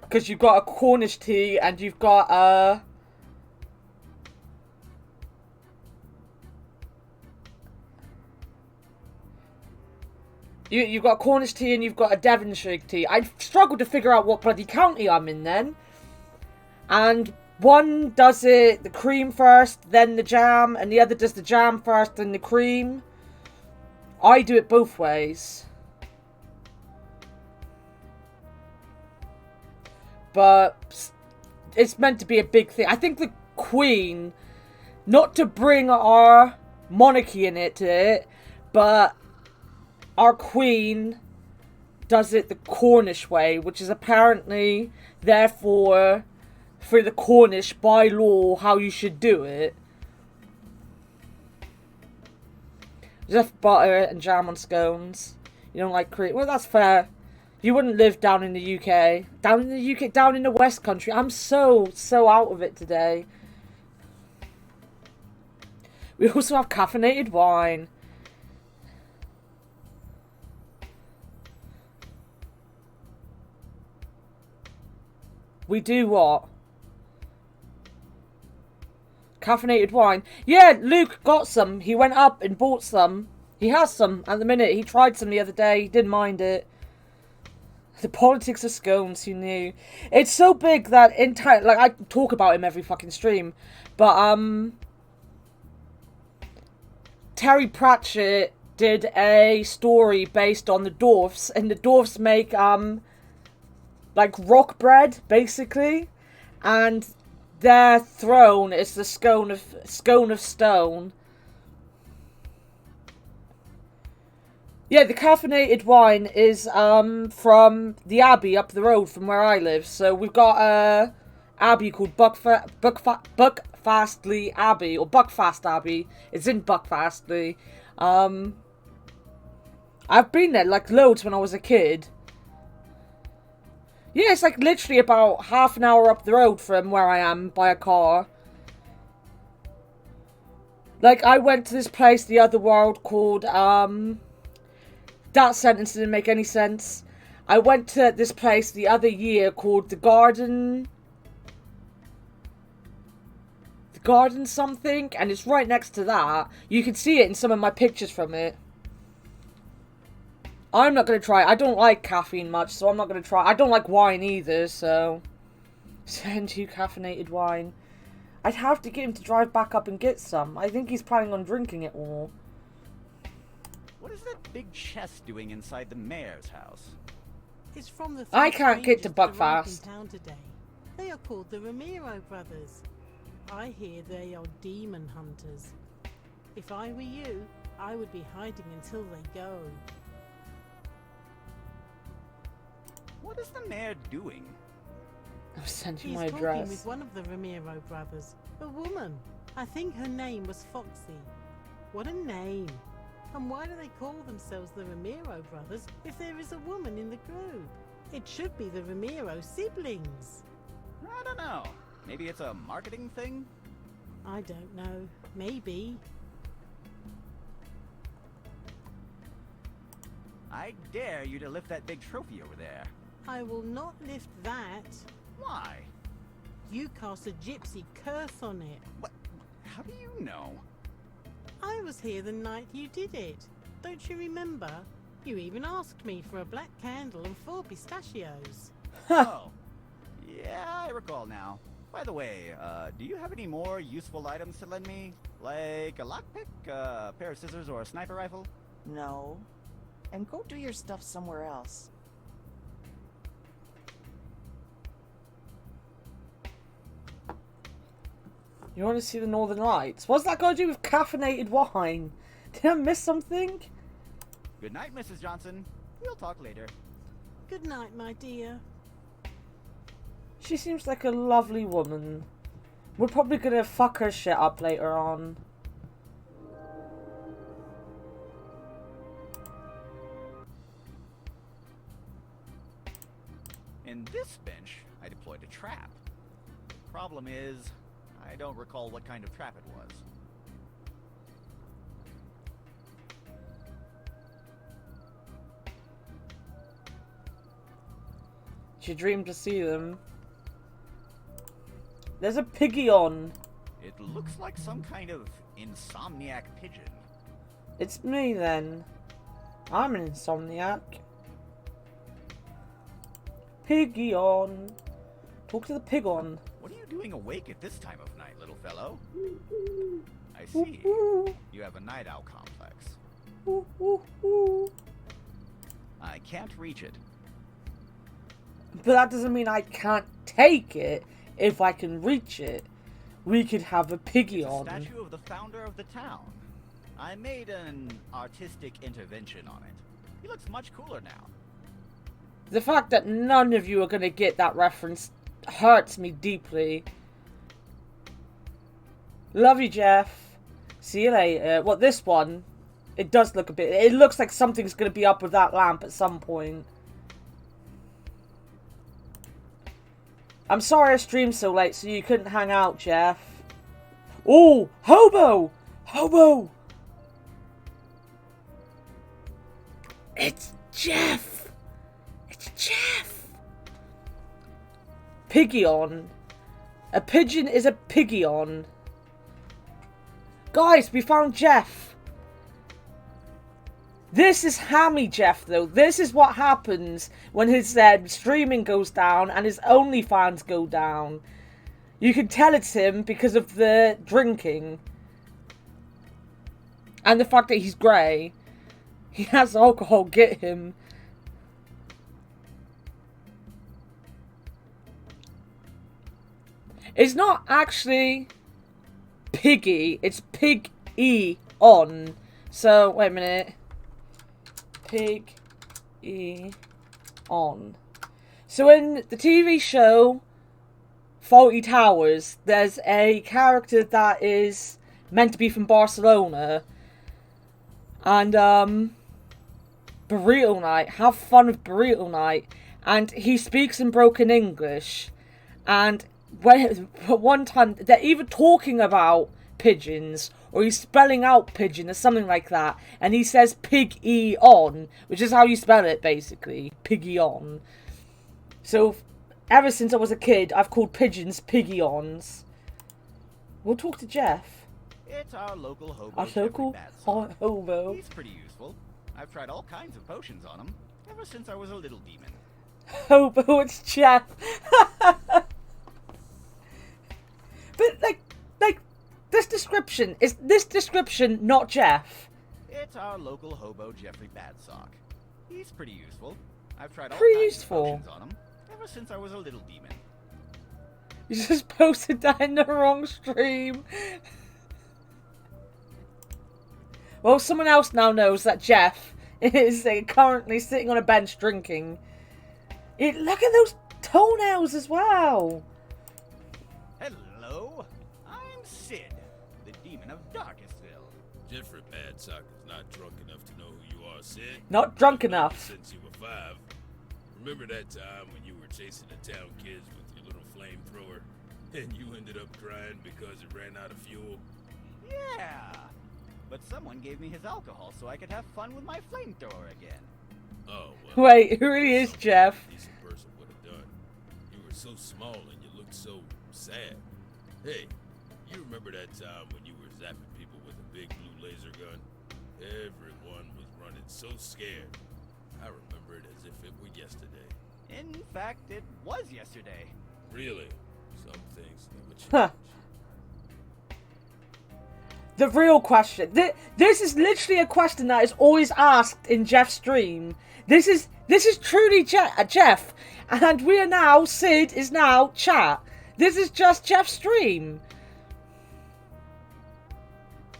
Because you've got a Cornish tea and you've got a... You've got a Cornish tea and you've got a Devonshire tea. I struggled to figure out what bloody county I'm in then. And one does it the cream first, then the jam, and the other does the jam first, then the cream. I do it both ways. But it's meant to be a big thing. I think the Queen, not to bring our monarchy into it, but our Queen does it the Cornish way, which is apparently, therefore, for the Cornish, by law, how you should do it. Just butter and jam on scones. You don't like cream. Well, that's fair. You wouldn't live down in the UK. Down in the UK, down in the West Country. I'm so out of it today. We also have caffeinated wine. We do what? Caffeinated wine. Yeah, Luke got some. He went up and bought some. He has some at the minute. He tried some the other day. He didn't mind it. The politics of scones, who knew? It's so big that like, I talk about him every fucking stream. But, Terry Pratchett did a story based on the dwarfs. And the dwarfs make, like, rock bread, basically. And their throne is the scone of stone. Yeah, the caffeinated wine is from the Abbey up the road from where I live. So we've got a abbey called Buckfastleigh Abbey, or Buckfast Abbey. It's in Buckfastleigh. I've been there like loads when I was a kid. Yeah, it's like literally about half an hour up the road from where I am by a car. Like, I went to this place, the other world, called, that sentence didn't make any sense. I went to this place the other year called the Garden something, and it's right next to that. You can see it in some of my pictures from it. I'm not going to try it. I don't like caffeine much, so I'm not going to try. I don't like wine either, so... Send you caffeinated wine. I'd have to get him to drive back up and get some. I think he's planning on drinking it all. What is that big chest doing inside the mayor's house? It's from the I three can't get to strangers that arrived Buckfast. in town today. They are called the Ramiro brothers. I hear they are demon hunters. If I were you, I would be hiding until they go. What is the mayor doing? I'll send you He's my talking address. with one of the Ramiro brothers, a woman. I think her name was Foxy. What a name! And why do they call themselves the Ramiro brothers if there is a woman in the group? It should be the Ramiro siblings. I don't know. Maybe it's a marketing thing? I don't know. Maybe. I dare you to lift that big trophy over there. I will not lift that. Why? You cast a gypsy curse on it. What? How do you know? I was here the night you did it. Don't you remember? You even asked me for a black candle and 4 pistachios. Oh. Yeah, I recall now. By the way, do you have any more useful items to lend me? Like a lockpick, a pair of scissors, or a sniper rifle? No. And go do your stuff somewhere else. You want to see the Northern Lights? What's that got to do with caffeinated wine? Did I miss something? Good night, Mrs. Johnson. We'll talk later. Good night, my dear. She seems like a lovely woman. We're probably gonna fuck her shit up later on. In this bench, I deployed a trap. Problem is, I don't recall what kind of trap it was. She dreamed to see them. There's a piggy on. It looks like some kind of insomniac pigeon. It's me then. I'm an insomniac. Piggy on. Talk to the pig on. What are you doing awake at this time of night, little fellow? I see. You have a night owl complex. I can't reach it. But that doesn't mean I can't take it if I can reach it. We could have a piggy It's a on. statue of the founder of the town. I made an artistic intervention on it. He looks much cooler now. The fact that none of you are going to get that reference hurts me deeply. Love you, Jeff. See you later. Well, this one, it does look a bit... It looks like something's going to be up with that lamp at some point. I'm sorry I streamed so late so you couldn't hang out, Jeff. Oh, hobo! Hobo! It's Jeff! It's Jeff! Piggy on. A pigeon is a piggy on. Guys, we found Jeff. This is hammy Jeff, though. This is what happens when his streaming goes down and his OnlyFans go down. You can tell it's him because of the drinking. And the fact that he's grey. He has alcohol, get him. It's not actually Piggy, it's Pig-E on. So, wait a minute. Pig-E on. So in the TV show Fawlty Towers, there's a character that is meant to be from Barcelona. And, burrito night. Have fun with burrito night. And he speaks in broken English. And one time, they're either talking about pigeons, or he's spelling out pigeon, or something like that. And he says pig-e on, which is how you spell it, basically. Piggy on. So, ever since I was a kid, I've called pigeons piggy-ons. We'll talk to Jeff. It's our local hobo. Our local hobo. He's pretty useful. I've tried all kinds of potions on him ever since I was a little demon. Hobo, it's Jeff. But like this description not Jeff? It's our local hobo, Jeffrey Badsock. He's pretty useful. I've tried all Pretty kinds useful. of potions on him ever since I was a little demon. You just posted that in the wrong stream. Well, someone else now knows that Jeff is currently sitting on a bench drinking. Look at those toenails as well. Hello, I'm Sid, the demon of Darkestville. Jeffrey Badsock is not drunk enough to know who you are, Sid. Not drunk I've known you enough. Since you were 5. Remember that time when you were chasing the town kids with your little flamethrower, and you ended up crying because it ran out of fuel? Yeah, but someone gave me his alcohol so I could have fun with my flamethrower again. Oh, well. Wait, who really is Jeff? A decent person would have done. You were so small and you looked so sad. Hey, you remember that time when you were zapping people with a big blue laser gun? Everyone was running so scared. I remember it as if it were yesterday. In fact, it was yesterday. Really? Some things never change. Huh. The real question. This is literally a question that is always asked in Jeff's stream. This is truly Jeff, and we are now. Sid is now chat. This is just Jeff's stream.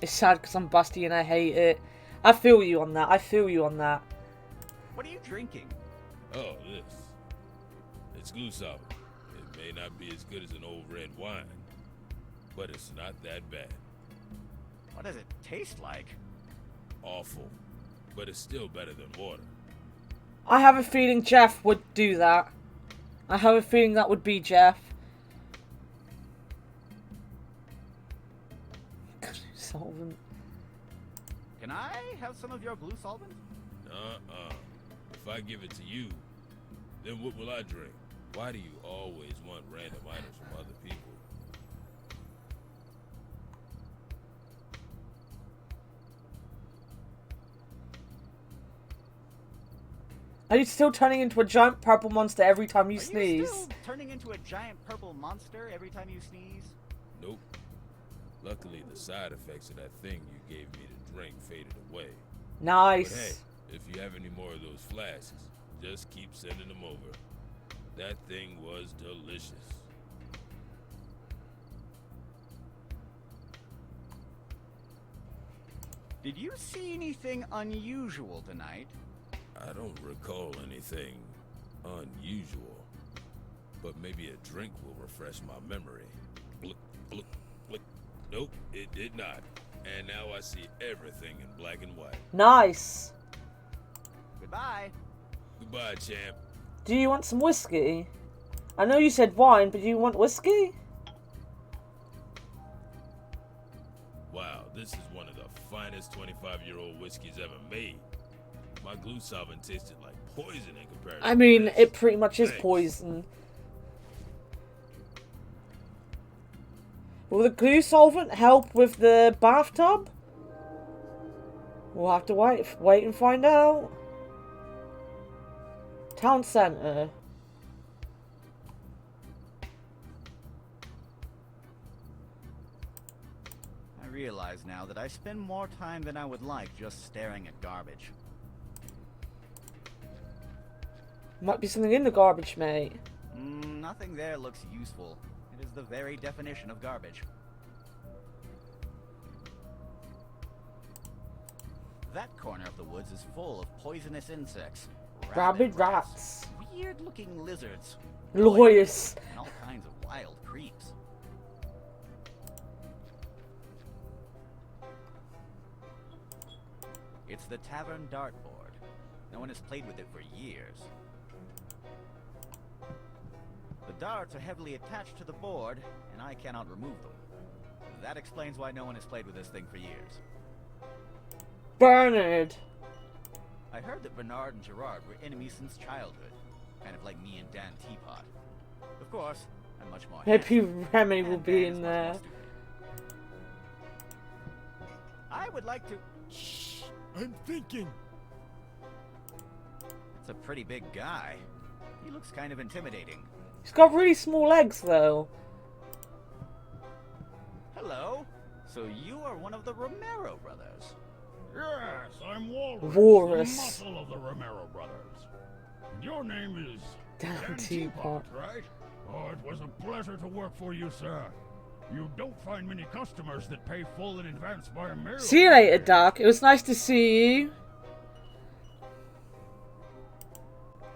It's sad because I'm busty and I hate it. I feel you on that. What are you drinking? Oh, this. It's glue solid. It may not be as good as an old red wine, but it's not that bad. What does it taste like? Awful, but it's still better than water. I have a feeling Jeff would do that. I have a feeling that would be Jeff. Solvent. Can I have some of your blue solvent? If I give it to you, then what will I drink? Why do you always want random items from other people? Are you still turning into a giant purple monster every time you sneeze? Are you still turning into a giant purple monster every time you sneeze? Nope. Luckily, the side effects of that thing you gave me to drink faded away. Nice. But hey, if you have any more of those flasks, just keep sending them over. That thing was delicious. Did you see anything unusual tonight? I don't recall anything unusual, but maybe a drink will refresh my memory. Look, look, look. Nope, it did not. And now I see everything in black and white. Nice. Goodbye. Goodbye, champ. Do you want some whiskey? I know you said wine, but do you want whiskey? Wow, this is one of the finest 25-year-old whiskeys ever made. My glue solvent tasted like poison in comparison. I mean, to this. it pretty much is Thanks. poison. Will the glue solvent help with the bathtub? We'll have to wait and find out. Town centre. I realize now that I spend more time than I would like just staring at garbage. Might be something in the garbage, mate. Nothing there looks useful. It is the very definition of garbage. That corner of the woods is full of poisonous insects. Rabid rats. Weird-looking lizards. Lawyers. And all kinds of wild creeps. It's the Tavern Dartboard. No one has played with it for years. The darts are heavily attached to the board, and I cannot remove them. That explains why no one has played with this thing for years. Bernard. I heard that Bernard and Gerard were enemies since childhood. Kind of like me and Dan Teapot. Of course, I'm much more Maybe handsome, Remy and will Dan be is in much more there. stupid. I would like to... Shh! I'm thinking. It's a pretty big guy. He looks kind of intimidating. He's got really small legs, though. Hello. So you are one of the Romero brothers. Yes, I'm Walrus, Walrus. the muscle of the Romero brothers. And your name is Dan Teapot, right? Oh, it was a pleasure to work for you, sir. You don't find many customers that pay full in advance by a mail. See you later, Doc. It was nice to see you.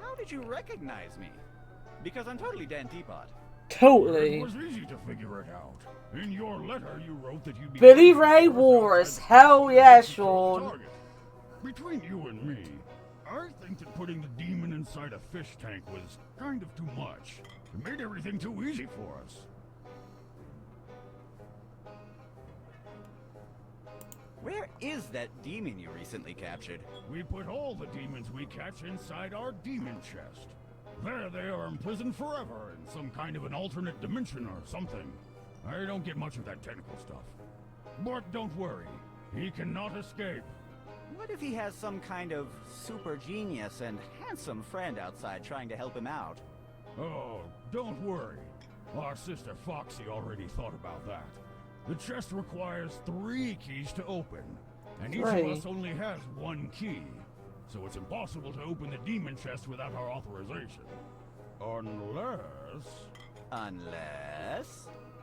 How did you recognize me? Because I'm totally Dan Teapot. Totally. It was easy to figure it out. In your letter, you wrote that you Billy Ray Walrus. Hell yeah, Sean. Between you and me, I think that putting the demon inside a fish tank was kind of too much. It made everything too easy for us. Where is that demon you recently captured? We put all the demons we catch inside our demon chest. There they are imprisoned forever in some kind of an alternate dimension or something. I don't get much of that technical stuff. But don't worry, he cannot escape. What if he has some kind of super genius and handsome friend outside trying to help him out? Oh, don't worry. Our sister Foxy already thought about that. The chest requires 3 keys to open, and each of us only has 1 key. So it's impossible to open the demon chest without our authorization.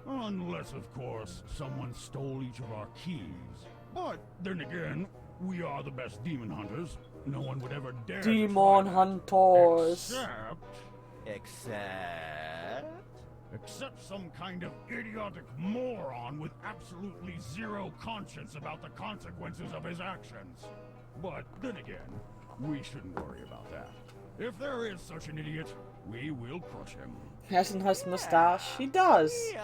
Unless, of course, someone stole each of our keys. But then again, we are the best demon hunters. No one would ever dare to Demon try that. hunters. Except some kind of idiotic moron with absolutely zero conscience about the consequences of his actions. But then again, we shouldn't worry about that. If there is such an idiot, we will crush him. He has a nice mustache. He does. We,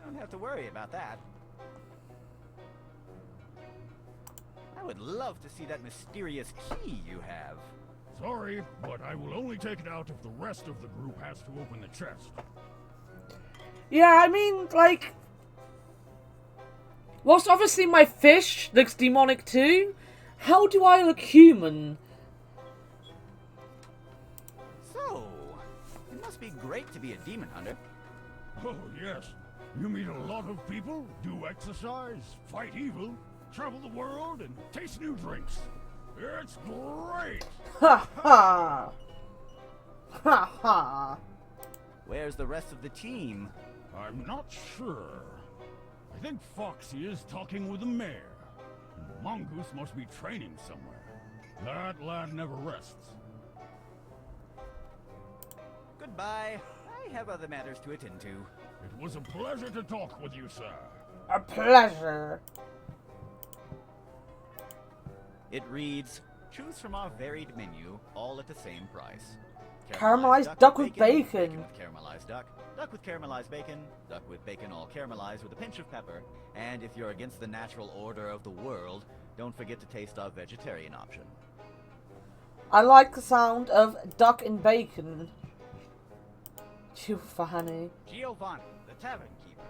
don't have to worry about that. I would love to see that mysterious key you have. Sorry, but I will only take it out if the rest of the group has to open the chest. Yeah, I mean, like... whilst obviously my fish looks demonic too, how do I look human? So, it must be great to be a demon hunter. Oh, yes. You meet a lot of people, do exercise, fight evil, travel the world, and taste new drinks. It's great! Ha ha! Ha ha! Where's the rest of the team? I'm not sure. I think Foxy is talking with the mayor. And Mongoose must be training somewhere. That lad never rests. Goodbye. I have other matters to attend to. It was a pleasure to talk with you, sir. A pleasure. It reads, choose from our varied menu, all at the same price. Caramelized duck with bacon. Bacon with caramelized duck, duck with caramelized bacon, duck with bacon all caramelized with a pinch of pepper, and if you're against the natural order of the world, don't forget to taste our vegetarian option. I like the sound of duck and bacon. Too funny. Giovanni, the tavern keeper.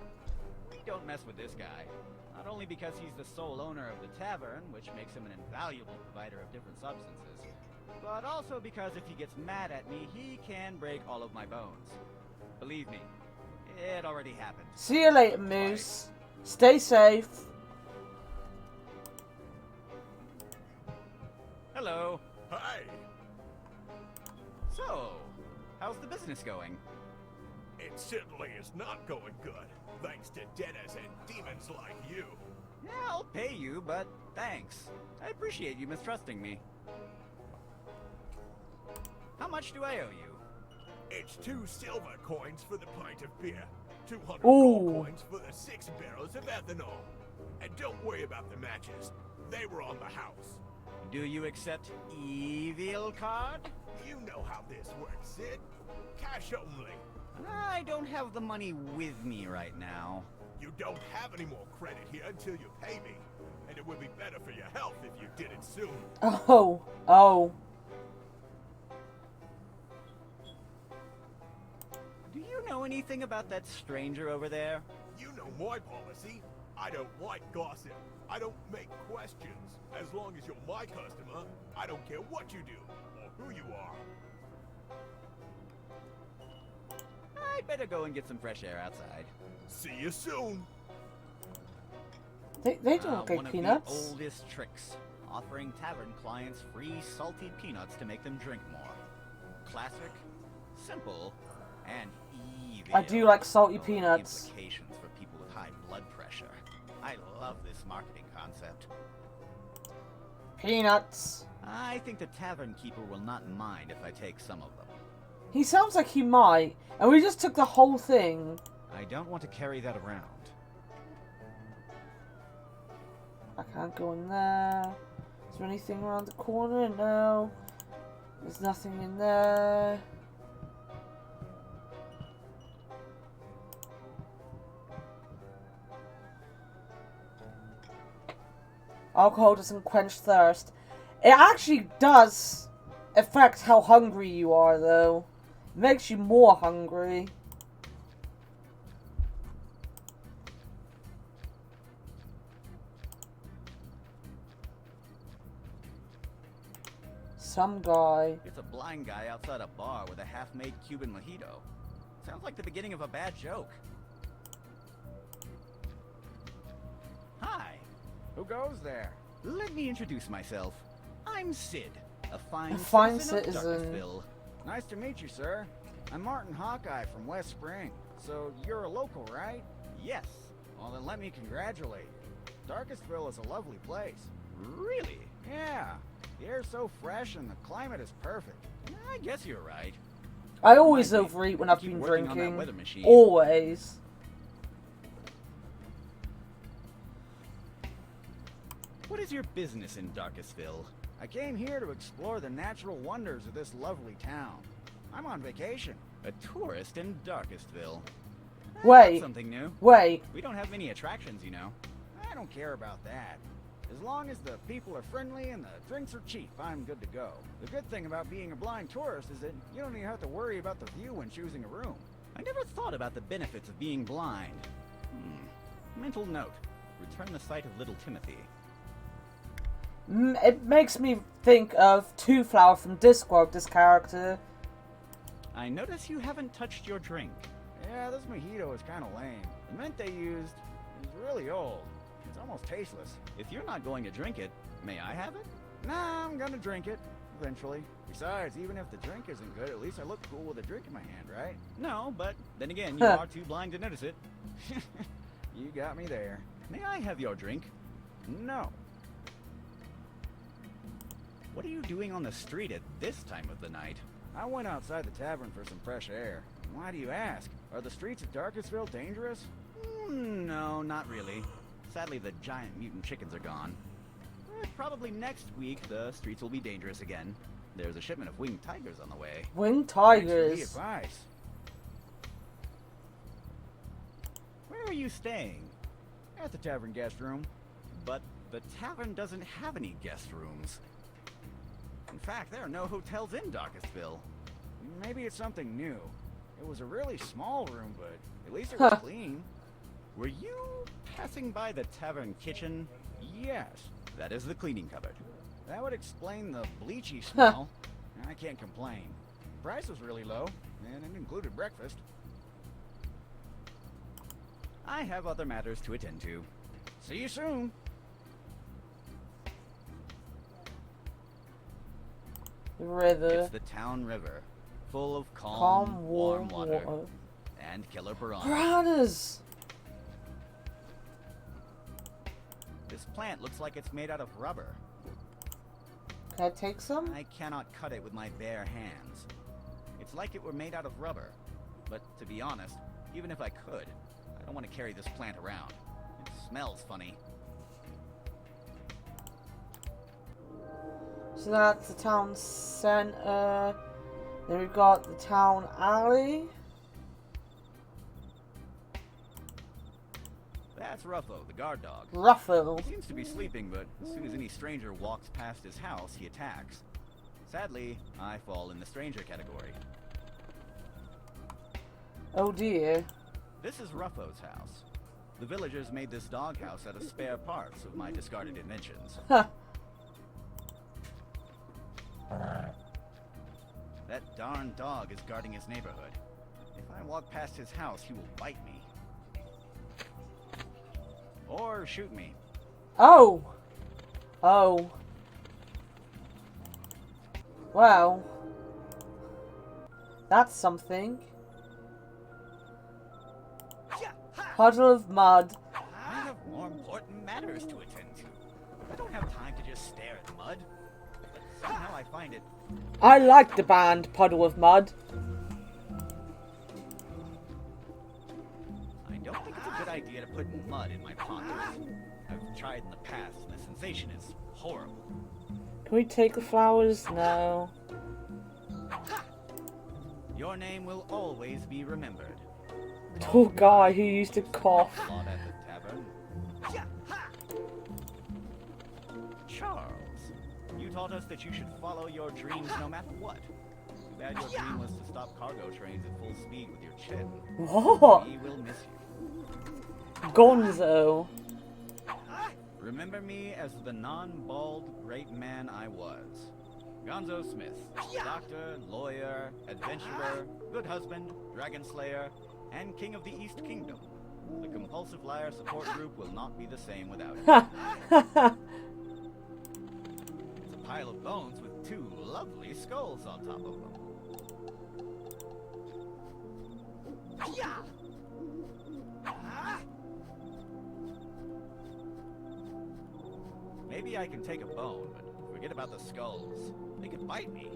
We don't mess with this guy. Not only because he's the sole owner of the tavern, which makes him an invaluable provider of different substances, but also because if he gets mad at me, he can break all of my bones. Believe me, it already happened. See you later, Moose. Stay safe. Hello. Hi! So, how's the business going? It certainly is not going good, thanks to debtors and demons like you. Yeah, I'll pay you, but thanks. I appreciate you mistrusting me. How much do I owe you? It's 2 silver coins for the pint of beer, 200 Ooh. gold coins for the 6 barrels of ethanol. And don't worry about the matches. They were on the house. Do you accept evil card? You know how this works, Sid. Cash only. I don't have the money with me right now. You don't have any more credit here until you pay me. And it would be better for your health if you did it soon. Oh. Oh. Do you know anything about that stranger over there? You know my policy. I don't like gossip. I don't make questions. As long as you're my customer, I don't care what you do or who you are. I'd better go and get some fresh air outside. See you soon. They don't get one peanuts. Of the oldest tricks, offering tavern clients free salty peanuts to make them drink more. Classic, simple, and evil. I do like salty No peanuts. Implications for people with high blood pressure. I love this marketing concept. Peanuts. I think the tavern keeper will not mind if I take some of them. He sounds like he might. And we just took the whole thing. I don't want to carry that around. I can't go in there. Is there anything around the corner? No. There's nothing in there. Alcohol doesn't quench thirst. It actually does affect how hungry you are, though. It makes you more hungry. Some guy. It's a blind guy outside a bar with a half-made Cuban mojito. Sounds like the beginning of a bad joke. Hi. Who goes there? Let me introduce myself. I'm Sid, a fine citizen of citizen. Darkestville. Nice to meet you, sir. I'm Martin Hawkeye from West Spring. So you're a local, right? Yes. Well, then let me congratulate you. Darkestville is a lovely place. Really? Yeah. The air's so fresh and the climate is perfect. I guess you're right. I always Might be. overeat when I've Keep been working on that drinking. weather machine. Always. What is your business in Darkestville? I came here to explore the natural wonders of this lovely town. I'm on vacation. A tourist in Darkestville. Wait. That's something new. Wait. We don't have many attractions, you know. I don't care about that. As long as the people are friendly and the drinks are cheap, I'm good to go. The good thing about being a blind tourist is that you don't even have to worry about the view when choosing a room. I never thought about the benefits of being blind. Mental note. Return the sight of little Timothy. It makes me think of Two Flower from Discord, this character. I notice you haven't touched your drink. Yeah, this mojito is kind of lame. The mint they used is really old. It's almost tasteless. If you're not going to drink it, may I have it? Nah, I'm gonna drink it. Eventually. Besides, even if the drink isn't good, at least I look cool with a drink in my hand, right? No, but then again, you are too blind to notice it. You got me there. May I have your drink? No. What are you doing on the street at this time of the night? I went outside the tavern for some fresh air. Why do you ask? Are the streets of Darkestville dangerous? No, not really. Sadly, the giant mutant chickens are gone. Probably next week, the streets will be dangerous again. There's a shipment of winged tigers on the way. Winged Thanks for the tigers. advice. Where are you staying? At the tavern guest room. But the tavern doesn't have any guest rooms. In fact, there are no hotels in Darkestville. Maybe it's something new. It was a really small room, but at least it was clean. Were you passing by the tavern kitchen? Yes, That is the cleaning cupboard. that would explain the bleachy smell. I can't complain. Price was really low, and it included breakfast. I have other matters to attend to. See you soon. The river. It's the town river, full of Calm, warm warm water, water. and killer piranhas. Piranhas! This plant looks like it's made out of rubber. Can I take some? I cannot cut it with my bare hands. It's like it were made out of rubber. But to be honest, even if I could, I don't want to carry this plant around. It smells funny. So that's the town centre. Then we've got the town alley. That's Ruffo, the guard dog. Ruffo. He seems to be sleeping, but as soon as any stranger walks past his house, he attacks. Sadly, I fall in the stranger category. Oh dear. This is Ruffo's house. The villagers made this doghouse out of spare parts of my discarded inventions. Huh. That darn dog is guarding his neighborhood. If I walk past his house, he will bite me. Or shoot me. Oh. Oh. Well. That's something. Puddle of mud. I have more important matters to attend to. I don't have time to just stare at mud. But somehow I find it. I like the band Puddle of Mud. I don't think it's a good idea to put mud in my pockets. I've tried in the past, and the sensation is horrible. Can we take the flowers? No. Your name will always be remembered. Tall guy who used to cough. Lot at the tavern. Charles, you taught us that you should follow your dreams no matter what. Too bad your dream was to stop cargo trains at full speed with your chin. What? We will miss you. Gonzo. Remember me as the non-bald great man I was. Gonzo Smith, doctor, lawyer, adventurer, good husband, dragon slayer, and king of the East Kingdom. The compulsive liar support group will not be the same without him. It's a pile of bones with two lovely skulls on top of them. Maybe I can take a bone, but forget about the skulls. They could bite me.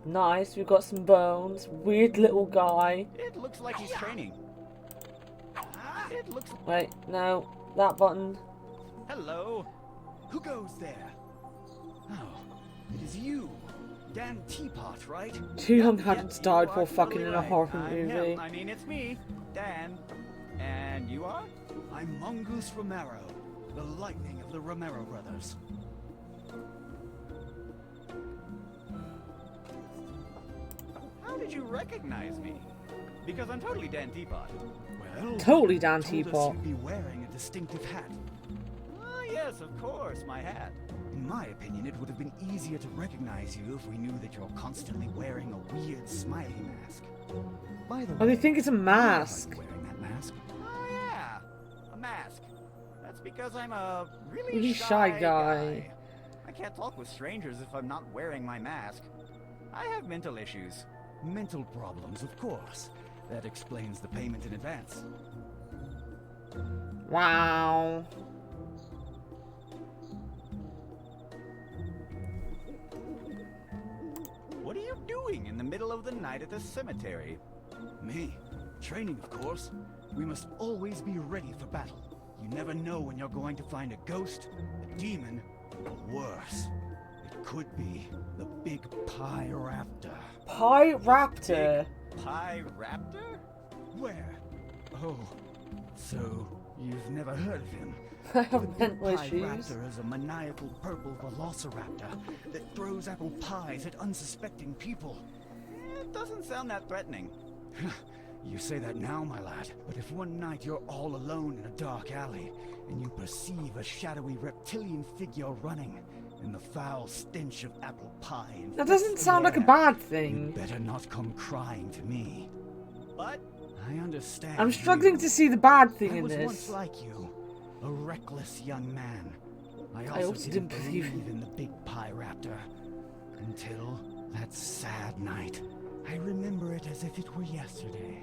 Nice, we've got some bones. Weird little guy. It looks like he's training. It looks... Wait, no. That button. Hello. Who goes there? Oh, it is you. Dan Teapot, right? Two young Yep, adults you died are for fucking totally in a right. horror I'm movie. him. I mean, it's me, Dan. And you are? I'm Mongoose Romero, the lightning of the Romero brothers. How did you recognize me? Because I'm totally Dan Teapot. Well, Totally Dan told us Teapot. you'd be wearing a distinctive hat. Ah, yes, of course, my hat. In my opinion, it would have been easier to recognize you if we knew that you're constantly wearing a weird smiley mask. By the way, Oh, they think it's a mask. why are you wearing that mask? Oh, yeah. A mask. That's because I'm a Really shy guy. I can't talk with strangers if I'm not wearing my mask. I have mental issues. Mental problems, of course. That explains the payment in advance. Wow. What are you doing in the middle of the night at the cemetery? Me? Training, of course. We must always be ready for battle. You never know when you're going to find a ghost, a demon, or worse. It could be the Big Pie Raptor. Pie Raptor. Pie Raptor? Where? Oh, so you've never heard of him? I have The Big mental Pie issues. Raptor is a maniacal purple velociraptor that throws apple pies at unsuspecting people. It doesn't sound that threatening. You say that now, my lad, but if one night you're all alone in a dark alley and you perceive a shadowy reptilian figure running and the foul stench of apple pie That doesn't sound like a bad thing. you better not come crying to me. But I understand. I'm struggling to see the bad thing I in was once this. like you, a reckless young man. I I also, also didn't didn't believe believe in the Big Pie Raptor until that sad night. I remember it as if it were yesterday.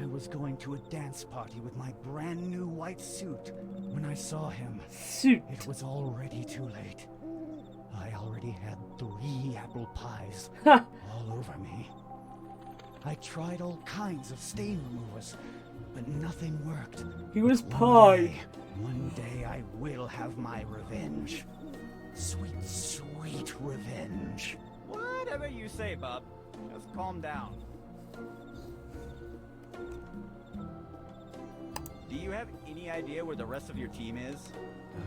I was going to a dance party with my brand new white suit when I saw him. Suit. It was already too late. I already had 3 apple pies Ha! all over me. I tried all kinds of stain removers, but nothing worked. He was pie. One day I will have my revenge. Sweet revenge. Whatever you say, bub. Just calm down. Do you have any idea where the rest of your team is?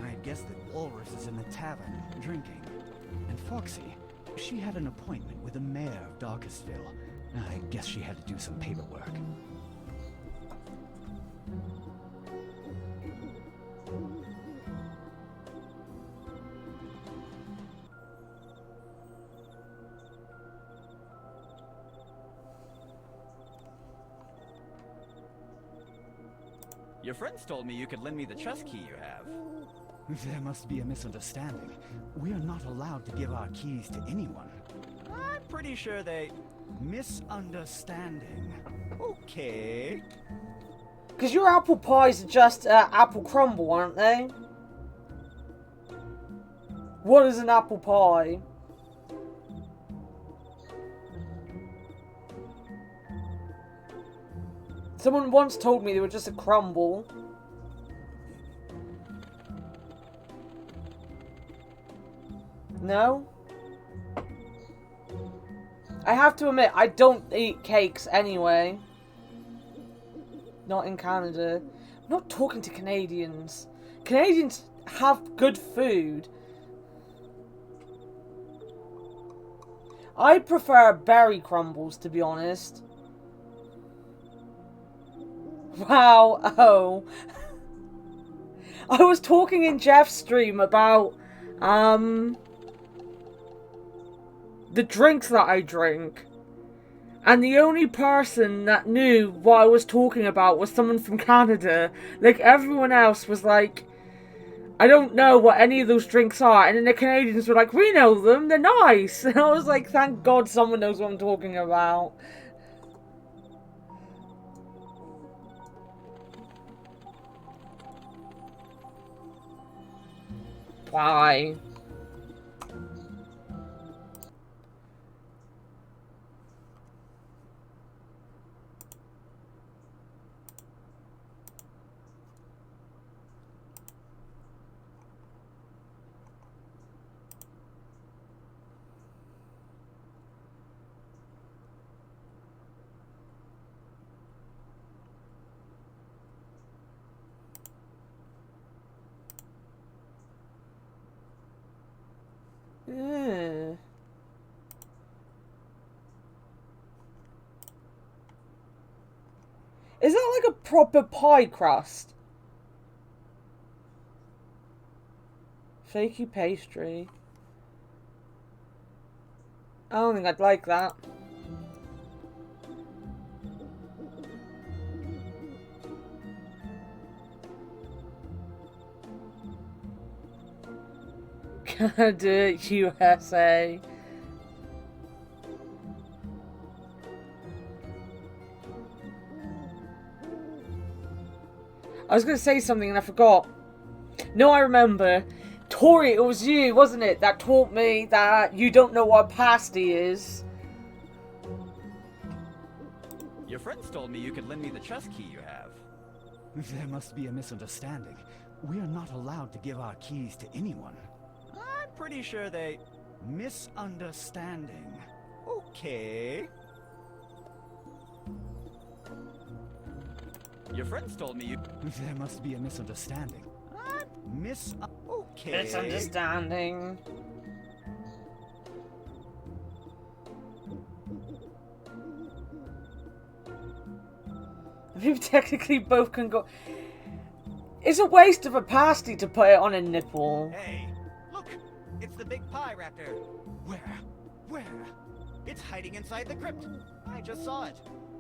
I guess that Walrus is in the tavern, drinking. And Foxy, she had an appointment with the mayor of Darkestville. I guess she had to do some paperwork. Your friends told me you could lend me the chest key you have. There must be a misunderstanding. We are not allowed to give our keys to anyone. I'm pretty sure they... Misunderstanding. Okay. Because your apple pies are just apple crumble, aren't they? What is an apple pie? Someone once told me they were just a crumble. No? I have to admit, I don't eat cakes anyway. Not in Canada. I'm not talking to Canadians. Canadians have good food. I prefer berry crumbles, to be honest. Wow, oh. I was talking in Jeff's stream about, the drinks that I drink. And the only person that knew what I was talking about was someone from Canada. Like, everyone else was like, I don't know what any of those drinks are. And then the Canadians were like, we know them, they're nice. And I was like, thank God someone knows what I'm talking about. Why? Is that like a proper pie crust? Flaky pastry. I don't think I'd like that. Canada, USA. I was going to say something and I forgot. No, I remember. Tori, it was you, wasn't it, that taught me that you don't know what a pasty is. Your friends told me you could lend me the chest key you have. There must be a misunderstanding. We are not allowed to give our keys to anyone. I'm pretty sure they... Misunderstanding. Okay. Your friends told me you... There must be a misunderstanding. Okay. Misunderstanding. I mean, technically both can go... It's a waste of a pasty to put it on a nipple. Hey, look! It's the big pie raptor. Where? It's hiding inside the crypt. I just saw it.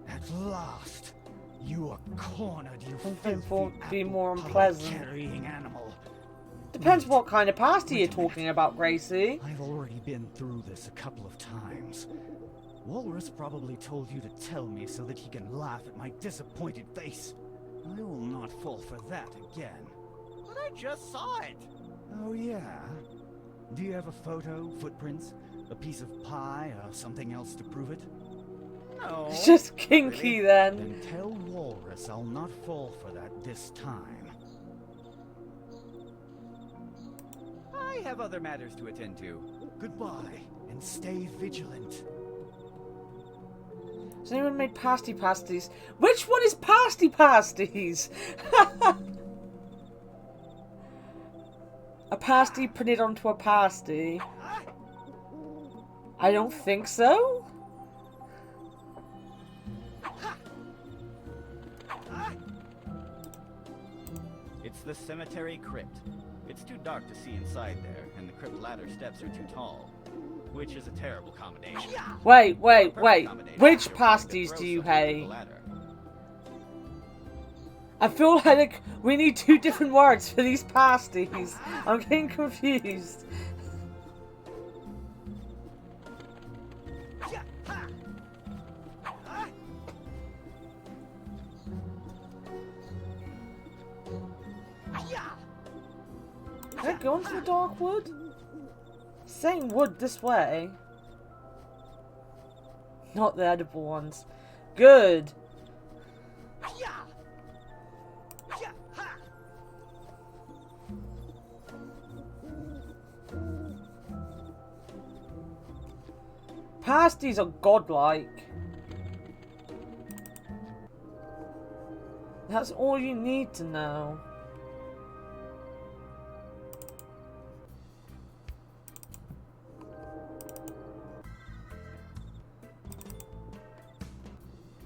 At last! You are cornered, you Something filthy won't be more apple unpleasant. carrying animal. Depends Wait. what kind of pasty Wait you're a minute. talking about, Gracie. I've already been through this a couple of times. Walrus probably told you to tell me so that he can laugh at my disappointed face. I will not fall for that again. But I just saw it. Oh yeah? Do you have a photo, footprints, a piece of pie, or something else to prove it? No. It's just kinky then. Then tell Walrus I'll not fall for that this time. I have other matters to attend to. Goodbye, and stay vigilant. Has anyone made pasty pasties? Which one is pasty pasties? A pasty printed onto a pasty. I don't think so. It's the cemetery crypt. It's too dark to see inside there, and the crypt ladder steps are too tall. Which is a terrible combination. Wait. Perfect combination Which if you're willing to pasties throw do you something through hate? the ladder. I feel like we need two different words for these pasties. I'm getting confused. Can I go into the dark wood? Saying wood this way. Not the edible ones. Good. Pasties are godlike. That's all you need to know.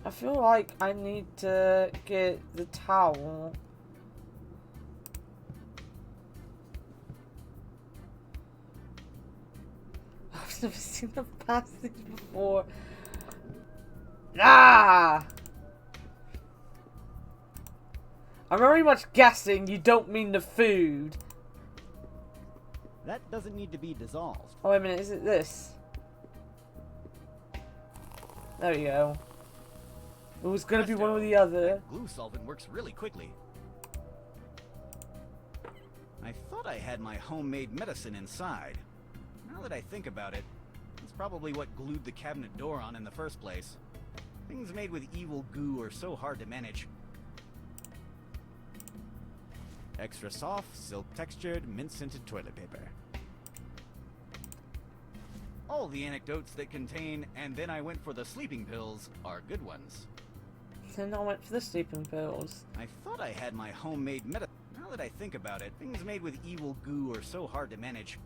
I feel like I need to get the towel. I've never seen the pasties before. Ah! I'm very much guessing you don't mean the food. That doesn't need to be dissolved. Oh, wait a minute, is it this? There we go. It was gonna be one or the other. Glue solvent works really quickly. I thought I had my homemade medicine inside. Now that I think about it, it's probably what glued the cabinet door on in the first place. Things made with evil goo are so hard to manage. Extra soft, silk textured, mint scented toilet paper. All the anecdotes that contain "and then I went for the sleeping pills" are good ones. Then I went for the sleeping pills. I thought I had my homemade medicine. Now that I think about it, things made with evil goo are so hard to manage.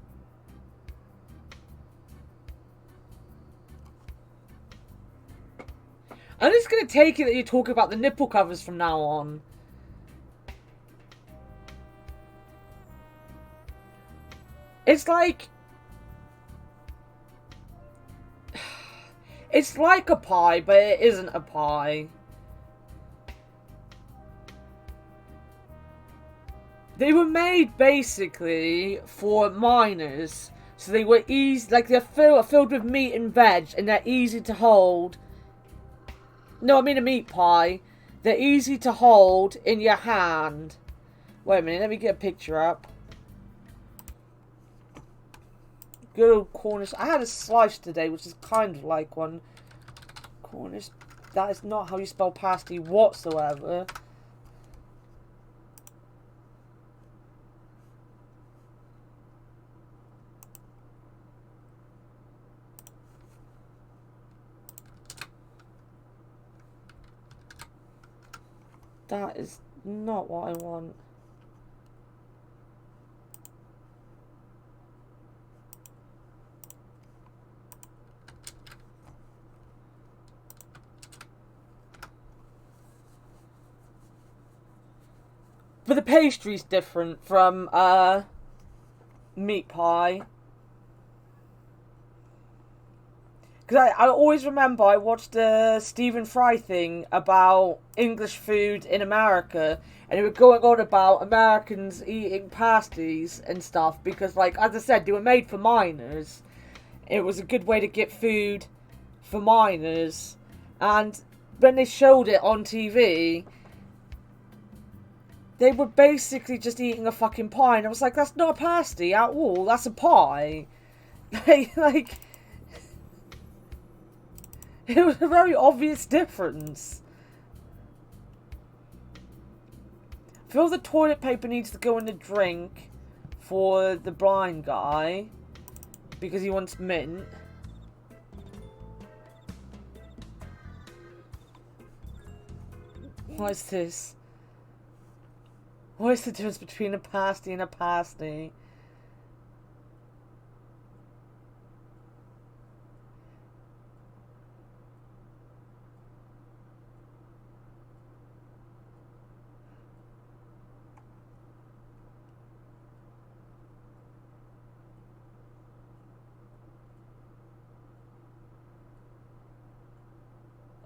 I'm just gonna take it that you're talking about the nipple covers from now on. It's like... It's like a pie, but it isn't a pie. They were made basically for miners, so they were easy, like they're filled with meat and veg, and they're easy to hold. No, I mean a meat pie. They're easy to hold in your hand. Wait a minute, let me get a picture up. Good old Cornish. I had a slice today, which is kind of like one. Cornish. That is not how you spell pasty whatsoever. That is not what I want. But the pastry's different from meat pie. Because I always remember I watched the Stephen Fry thing about English food in America, and they were going on about Americans eating pasties and stuff because, like, as I said, they were made for miners. It was a good way to get food for miners. And when they showed it on TV, they were basically just eating a fucking pie, and I was like, that's not a pasty at all, that's a pie. like... It was a very obvious difference. I feel the toilet paper needs to go in the drink for the blind guy because he wants mint. What is this? What is the difference between a pasty and a pasty?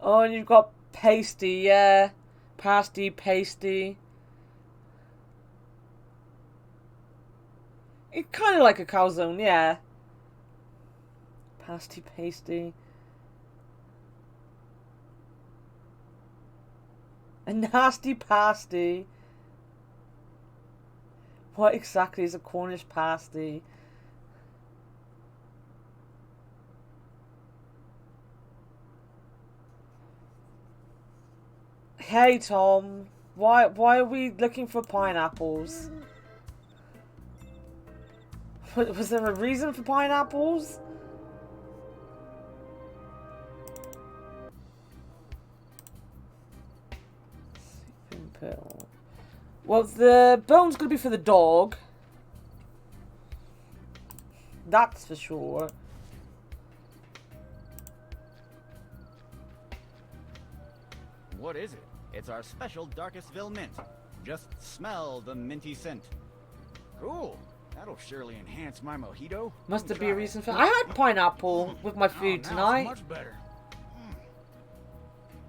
Oh, and you've got pasty, yeah. Pasty, pasty. It's kind of like a calzone, yeah. Pasty, pasty. A nasty pasty. What exactly is a Cornish pasty? Hey Tom, why are we looking for pineapples? Was there a reason for pineapples? Sleeping pill. Well, the bone's gonna be for the dog. That's for sure. What is it? It's our special Darkestville mint. Just smell the minty scent. Cool. That'll surely enhance my mojito. Must there be a reason for... I had pineapple with my food tonight. Much better.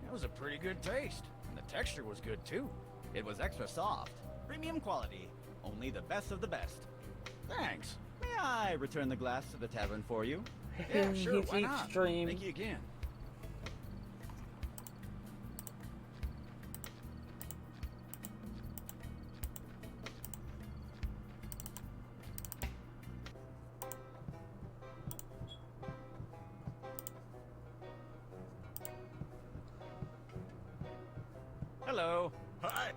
It was a pretty good taste. And the texture was good too. It was extra soft. Premium quality. Only the best of the best. Thanks. May I return the glass to the tavern for you? Yeah, sure, He's why not? extreme. Thank you again. Hello. Hi.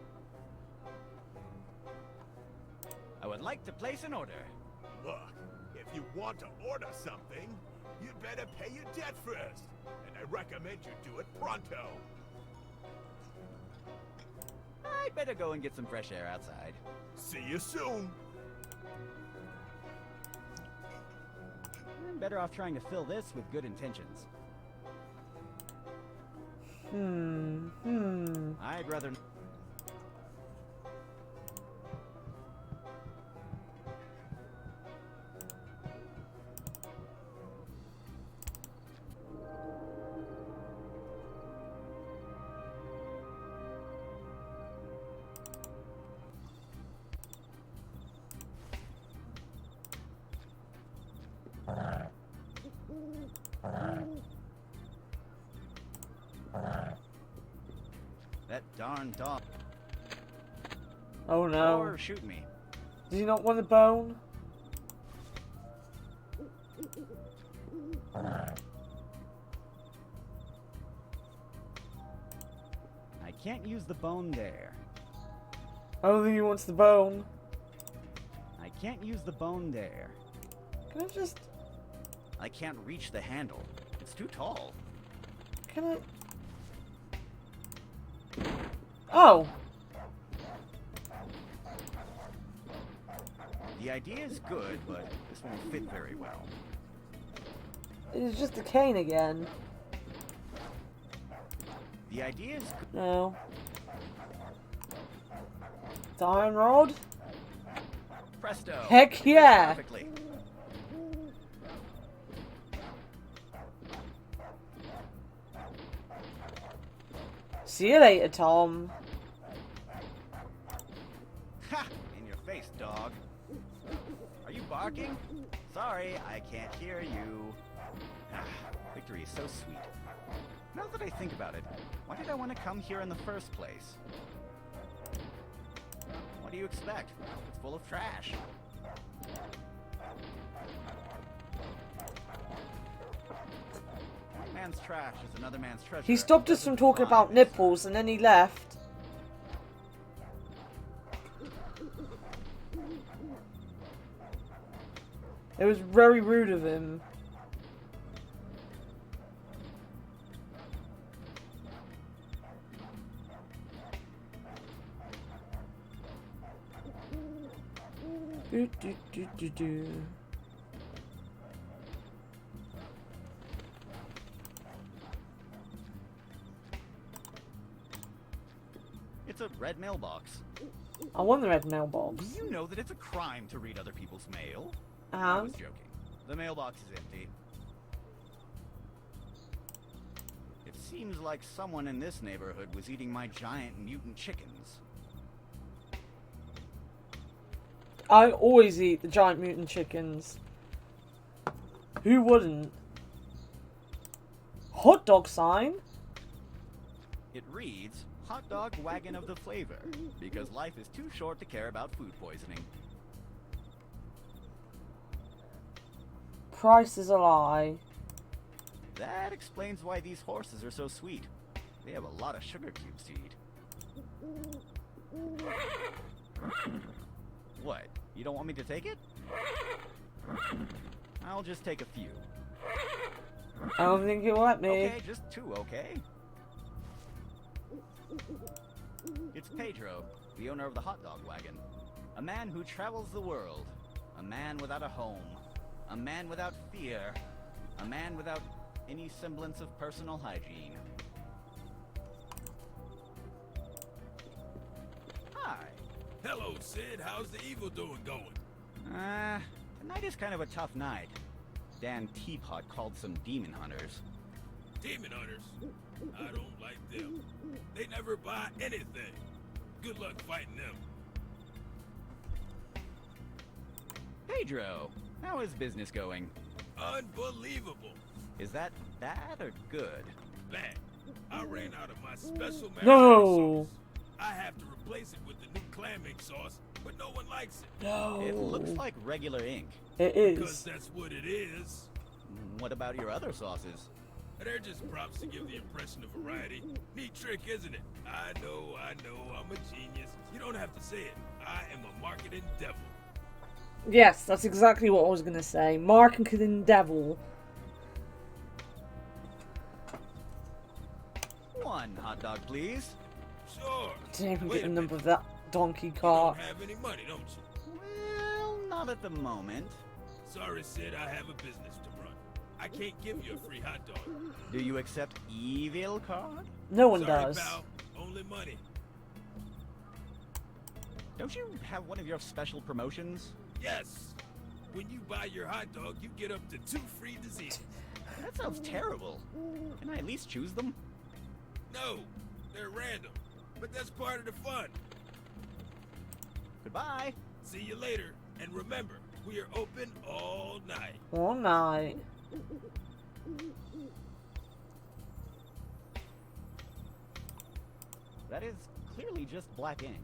I would like to place an order. Look, if you want to order something, you'd better pay your debt first. And I recommend you do it pronto. I'd better go and get some fresh air outside. See you soon. I'm better off trying to fill this with good intentions. I'd rather... That darn dog. Oh no. Or shoot me. Does he not want the bone? I can't use the bone there. Only he wants the bone. I can't use the bone there. Can I just... I can't reach the handle. It's too tall. Can I... Oh! The idea is good, but this won't fit very well. It's just a cane again. The idea is good. No. The iron rod? Presto! Heck yeah! Perfectly. See you later, Tom. Ha! In your face, dog. Are you barking? Sorry, I can't hear you. Ah, victory is so sweet. Now that I think about it, why did I want to come here in the first place? What do you expect? It's full of trash. One man's trash is another man's treasure. He stopped us from talking about nipples and then he left. It was very rude of him. Do, do, do, do, do. It's a red mailbox. I want the red mailbox. Do you know that it's a crime to read other people's mail? I was And joking. The mailbox is empty. It seems like someone in this neighborhood was eating my giant mutant chickens. I always eat the giant mutant chickens. Who wouldn't? Hot dog sign? It reads, Hot Dog Wagon of the Flavor, because life is too short to care about food poisoning. Price is a lie. That explains why these horses are so sweet. They have a lot of sugar cubes to eat. What? You don't want me to take it? I'll just take a few. I don't think you'll let me. Okay, just 2, okay? It's Pedro, the owner of the hot dog wagon. A man who travels the world. A man without a home. A man without fear. A man without any semblance of personal hygiene. Hi. Hello, Sid. How's the evil doing going? Tonight is kind of a tough night. Dan Teapot called some demon hunters. Demon hunters? I don't like them. They never buy anything. Good luck fighting them. Pedro, how is business going? Unbelievable. Is that bad or good? Bad. I ran out of my special marinara No. sauce. I have to replace it with the new clam ink sauce, but no one likes it. No. It looks like regular ink. It Because is. that's what it is. What about your other sauces? They're just props to give the impression of variety. Neat trick, isn't it? I know, I'm a genius. You don't have to say it. I am a marketing devil. Yes, that's exactly what I was gonna say. Marketing devil. One hot dog, please. Sure. Didn't even Wait get a the number minute. of that donkey You cart. don't have any money, don't you? Well, not at the moment. Sorry, Sid, I have a business to run. I can't give you a free hot dog. Do you accept evil card? No one Sorry, does. pal. Only money. Don't you have one of your special promotions? Yes. When you buy your hot dog, you get up to 2 free diseases. That sounds terrible. Can I at least choose them? No, they're random. But that's part of the fun. Goodbye. See you later. And remember, we are open all night. All night. That is clearly just black ink.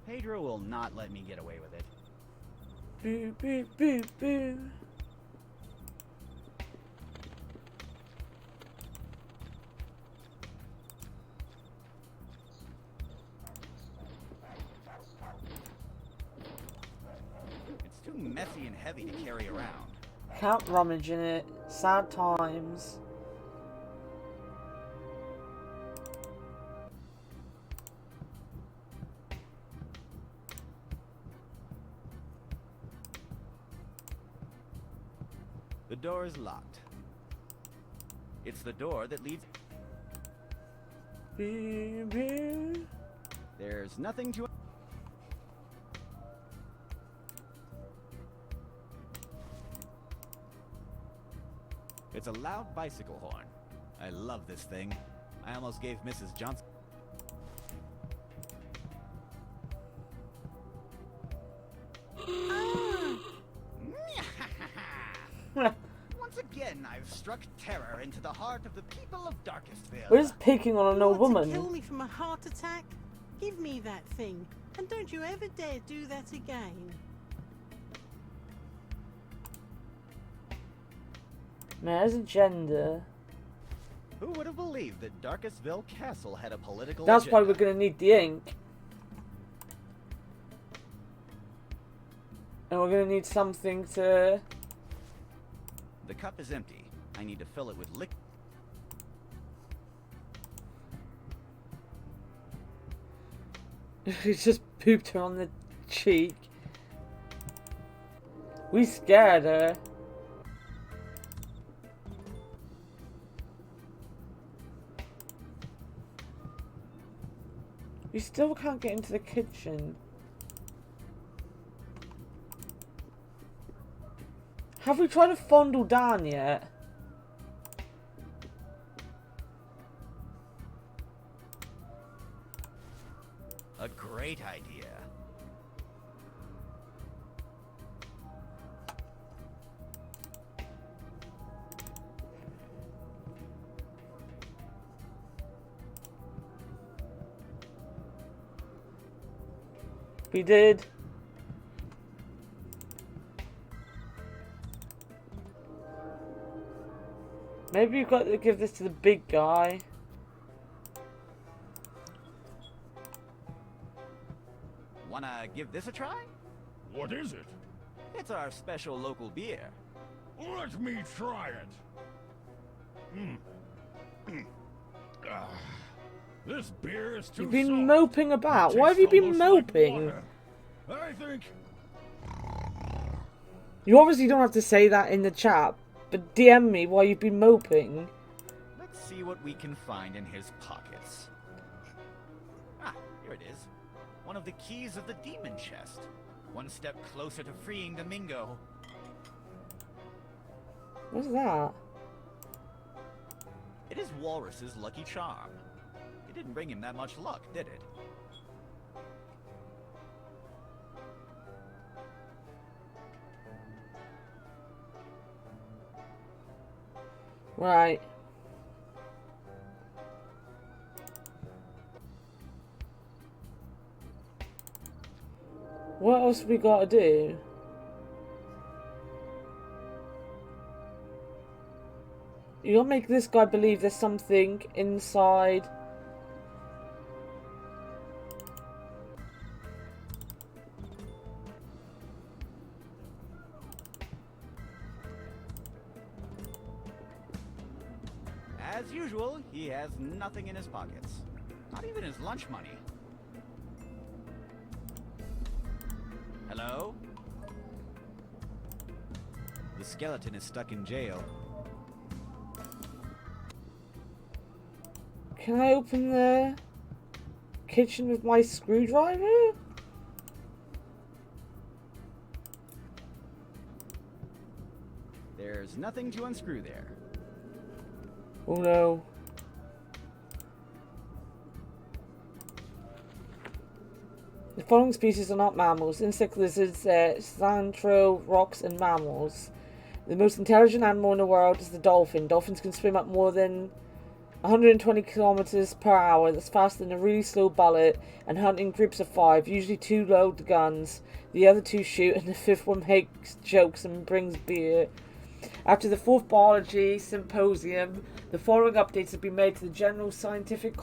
Pedro will not let me get away with it. Boo, boo, boo, boo. It's too messy and heavy to carry around. Can't rummage in it. Sad times. The door is locked. It's the door that leads... Boo, boo. There's nothing to... It's a loud bicycle horn. I love this thing. I almost gave Mrs. Johnson... Once again, I've struck terror into the heart of the people of Darkestville. We're just picking on an old You want to woman. kill me from a heart attack? Give me that thing, and don't you ever dare do that again. Mayor's agenda. Who would have believed that Darkestville Castle had a political That's why agenda? we're gonna need the ink. And we're gonna need something to... The cup is empty. I need to fill it with liquid. He just pooped her on the cheek. We scared her. We still can't get into the kitchen. Have we tried to fondle Dan yet? A great idea. We did. Maybe you've got to give this to the big guy. Wanna give this a try? What is it? It's our special local beer. Let me try it. This beer is too You've been soft. moping about. It Why have you tastes been almost like moping? water. I think You obviously don't have to say that in the chat, but DM me why you've been moping. Let's see what we can find in his pockets. Ah, here it is. One of the keys of the demon chest. One step closer to freeing the Mingo. What's that? It is Walrus's lucky charm. It didn't bring him that much luck, did it? Right. What else have we got to do? You gotta make this guy believe there's something inside. As usual, he has nothing in his pockets. Not even his lunch money. Hello? The skeleton is stuck in jail. Can I open the kitchen with my screwdriver? There's nothing to unscrew there. Oh no. The following species are not mammals. Insect lizards, rocks, and mammals. The most intelligent animal in the world is the dolphin. Dolphins can swim at more than 120 kilometers per hour. That's faster than a really slow bullet, and hunt in groups of 5. Usually 2 load the guns. The other 2 shoot, and the 5th one makes jokes and brings beer. After the 4th biology symposium, the following updates have been made to the general scientific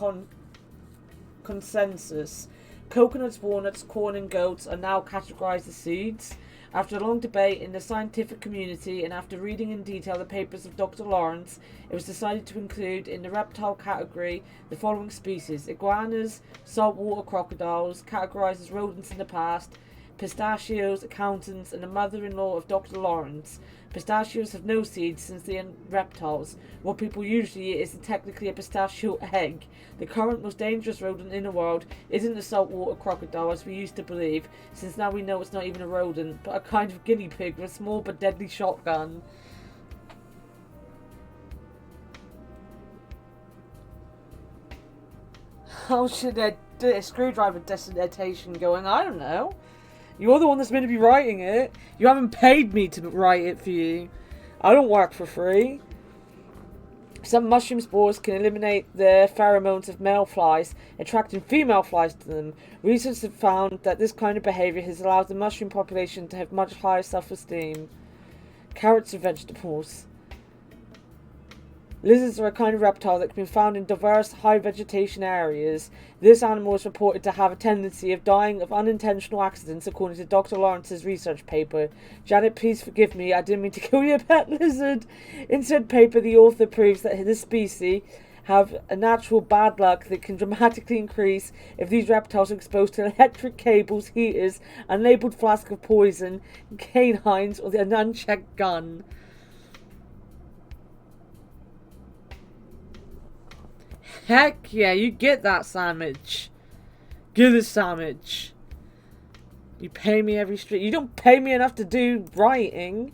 consensus. Coconuts, walnuts, corn, and goats are now categorized as seeds. After a long debate in the scientific community and after reading in detail the papers of Dr. Lawrence, it was decided to include in the reptile category the following species: iguanas, saltwater crocodiles, categorized as rodents in the past, pistachios, accountants, and the mother-in-law of Dr. Lawrence. Pistachios have no seeds since they are reptiles. What people usually eat is technically a pistachio egg. The current most dangerous rodent in the world isn't the saltwater crocodile as we used to believe, since now we know it's not even a rodent, but a kind of guinea pig with a small but deadly shotgun. How should a screwdriver dissertation going? I don't know. You're the one that's meant to be writing it. You haven't paid me to write it for you. I don't work for free. Some mushroom spores can eliminate the pheromones of male flies, attracting female flies to them. Researchers have found that this kind of behavior has allowed the mushroom population to have much higher self-esteem. Carrots are vegetables. Lizards are a kind of reptile that can be found in diverse high vegetation areas. This animal is reported to have a tendency of dying of unintentional accidents, according to Dr. Lawrence's research paper. Janet, please forgive me, I didn't mean to kill your pet lizard. In said paper, the author proves that this species have a natural bad luck that can dramatically increase if these reptiles are exposed to electric cables, heaters, unlabeled flask of poison, canines, or an unchecked gun. Heck yeah, you get that sandwich. Get the sandwich. You pay me every street. You don't pay me enough to do writing.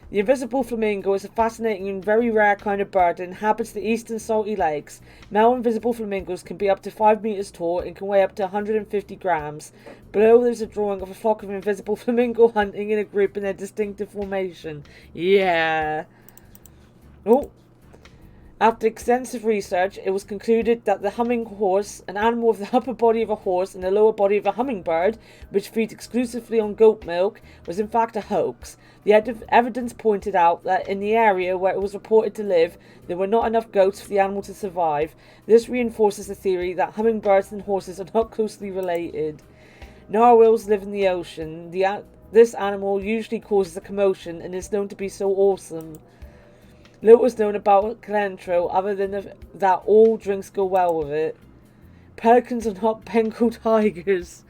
The invisible flamingo is a fascinating and very rare kind of bird that inhabits the eastern salty lakes. Male invisible flamingos can be up to 5 meters tall and can weigh up to 150 grams. Below there's a drawing of a flock of invisible flamingo hunting in a group in their distinctive formation. Yeah. Oh. After extensive research, it was concluded that the humming horse, an animal with the upper body of a horse and the lower body of a hummingbird, which feeds exclusively on goat milk, was in fact a hoax. The evidence pointed out that in the area where it was reported to live, there were not enough goats for the animal to survive. This reinforces the theory that hummingbirds and horses are not closely related. Narwhals live in the ocean. This animal usually causes a commotion and is known to be so awesome. Little is known about Calentro other than that all drinks go well with it. Pelicans are not Bengal tigers.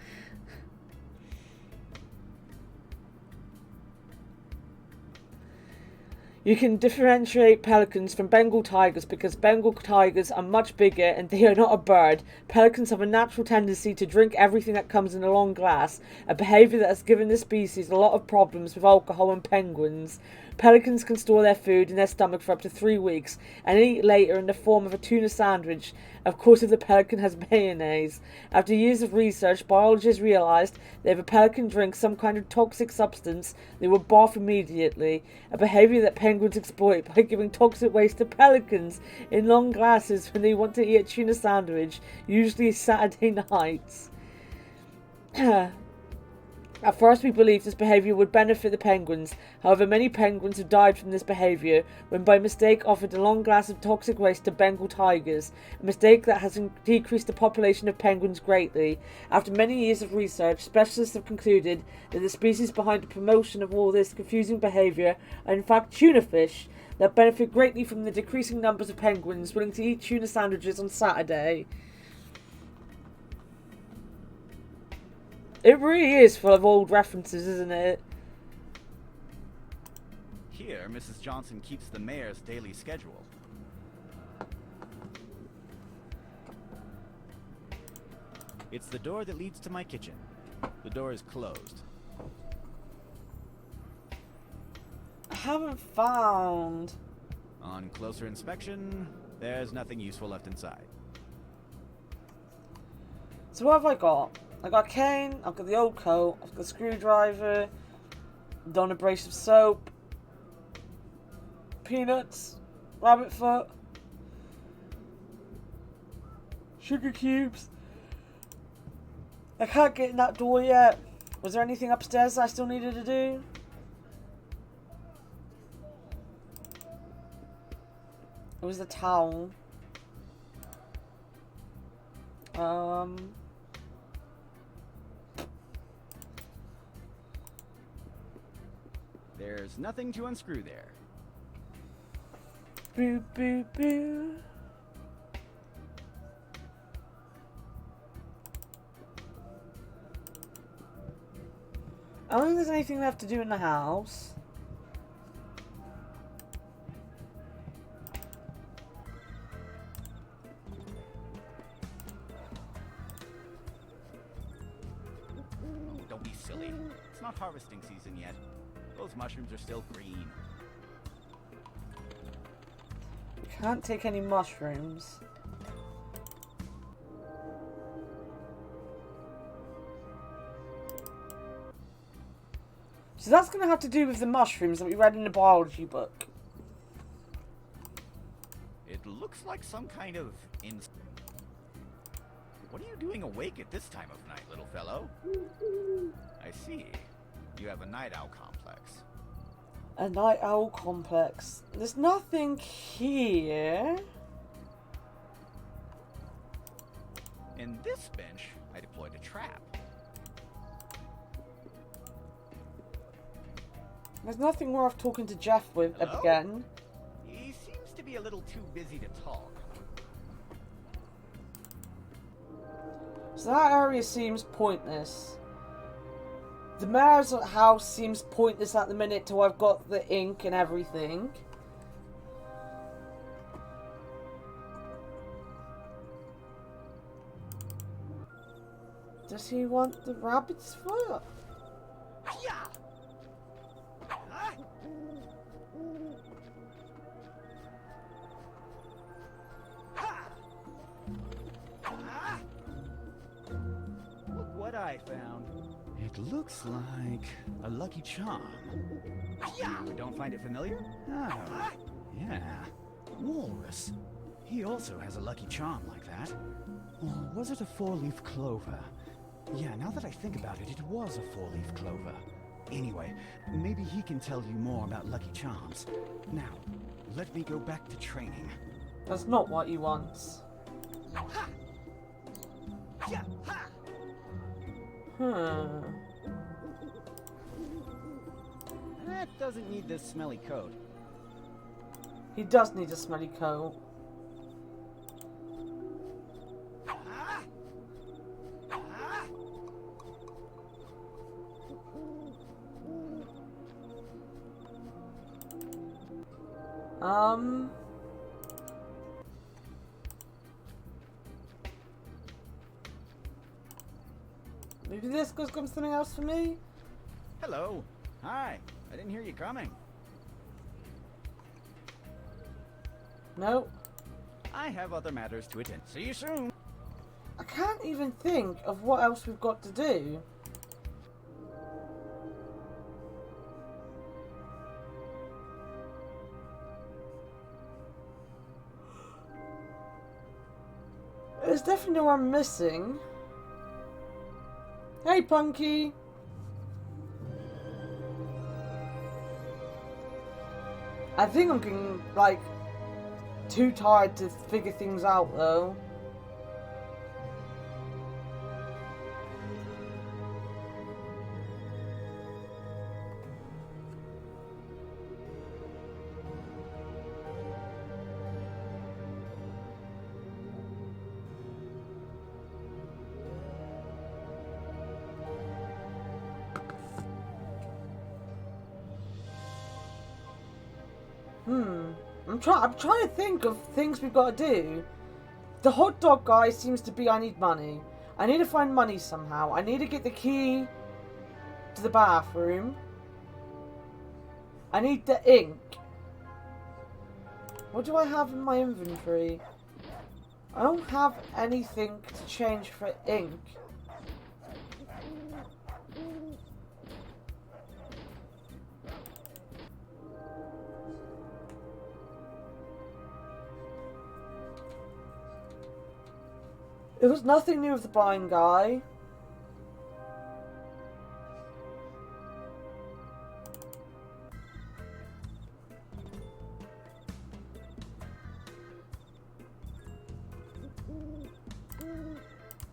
You can differentiate pelicans from Bengal tigers because Bengal tigers are much bigger and they are not a bird. Pelicans have a natural tendency to drink everything that comes in a long glass, a behaviour that has given this species a lot of problems with alcohol and penguins. Pelicans can store their food in their stomach for up to 3 weeks and eat later in the form of a tuna sandwich, of course if the pelican has mayonnaise. After years of research, biologists realised that if a pelican drinks some kind of toxic substance, they will barf immediately, a behaviour that penguins exploit by giving toxic waste to pelicans in long glasses when they want to eat a tuna sandwich, usually Saturday nights. At first we believed this behaviour would benefit the penguins, however many penguins have died from this behaviour when by mistake offered a long glass of toxic waste to Bengal tigers, a mistake that has decreased the population of penguins greatly. After many years of research, specialists have concluded that the species behind the promotion of all this confusing behaviour are in fact tuna fish that benefit greatly from the decreasing numbers of penguins willing to eat tuna sandwiches on Saturday. It really is full of old references, isn't it? Here, Mrs. Johnson keeps the mayor's daily schedule. It's the door that leads to my kitchen. The door is closed. I haven't found. On closer inspection, there's nothing useful left inside. So what have I got? I got a cane, I've got the old coat, I've got a screwdriver, done a brace of soap, peanuts, rabbit foot, sugar cubes. I can't get in that door yet. Was there anything upstairs that I still needed to do? It was the towel. There's nothing to unscrew there. Boo, boo, boo. I don't think there's anything left to do in the house. Don't be silly. It's not harvesting season yet. Those mushrooms are still green. Can't take any mushrooms. So that's going to have to do with the mushrooms that we read in the biology book. It looks like some kind of What are you doing awake at this time of night, little fellow? I see. You have a night owl complex. A night owl complex. There's nothing here. In this bench, I deployed a trap. There's nothing worth talking to Jeff with Hello? again. He seems to be a little too busy to talk. So that area seems pointless. The mayor's house seems pointless at the minute till I've got the ink and everything. Does he want the rabbit's foot? Look what I found. It looks like a lucky charm. Don't find it familiar? Oh, yeah. Walrus. He also has a lucky charm like that. Or was it a four-leaf clover? Yeah, now that I think about it, it was a four-leaf clover. Anyway, maybe he can tell you more about lucky charms. Now, let me go back to training. That's not what he wants. That doesn't need this smelly coat. He does need a smelly coat. Maybe this goes got something else for me? Hello. Hi. I didn't hear you coming. No. I have other matters to attend. See you soon. I can't even think of what else we've got to do. There's definitely no one missing. Hey, Punky! I think I'm getting, like, too tired to figure things out, though. I'm trying to think of things we've got to do. The hot dog guy seems to be I need money. I need to find money somehow. I need to get the key to the bathroom. I need the ink. What do I have in my inventory? I don't have anything to change for ink. There was nothing new with the blind guy.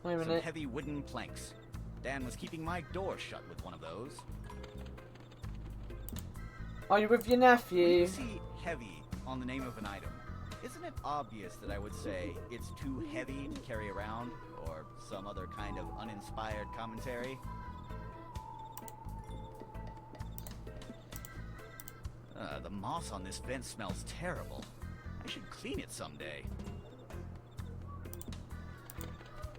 Wait a Some minute. heavy wooden planks. Dan was keeping my door shut with one of those. Are you with your When nephew? you see heavy on the name of an item, isn't it obvious that I would say it's too heavy to carry around, or some other kind of uninspired commentary? The moss on this vent smells terrible. I should clean it someday.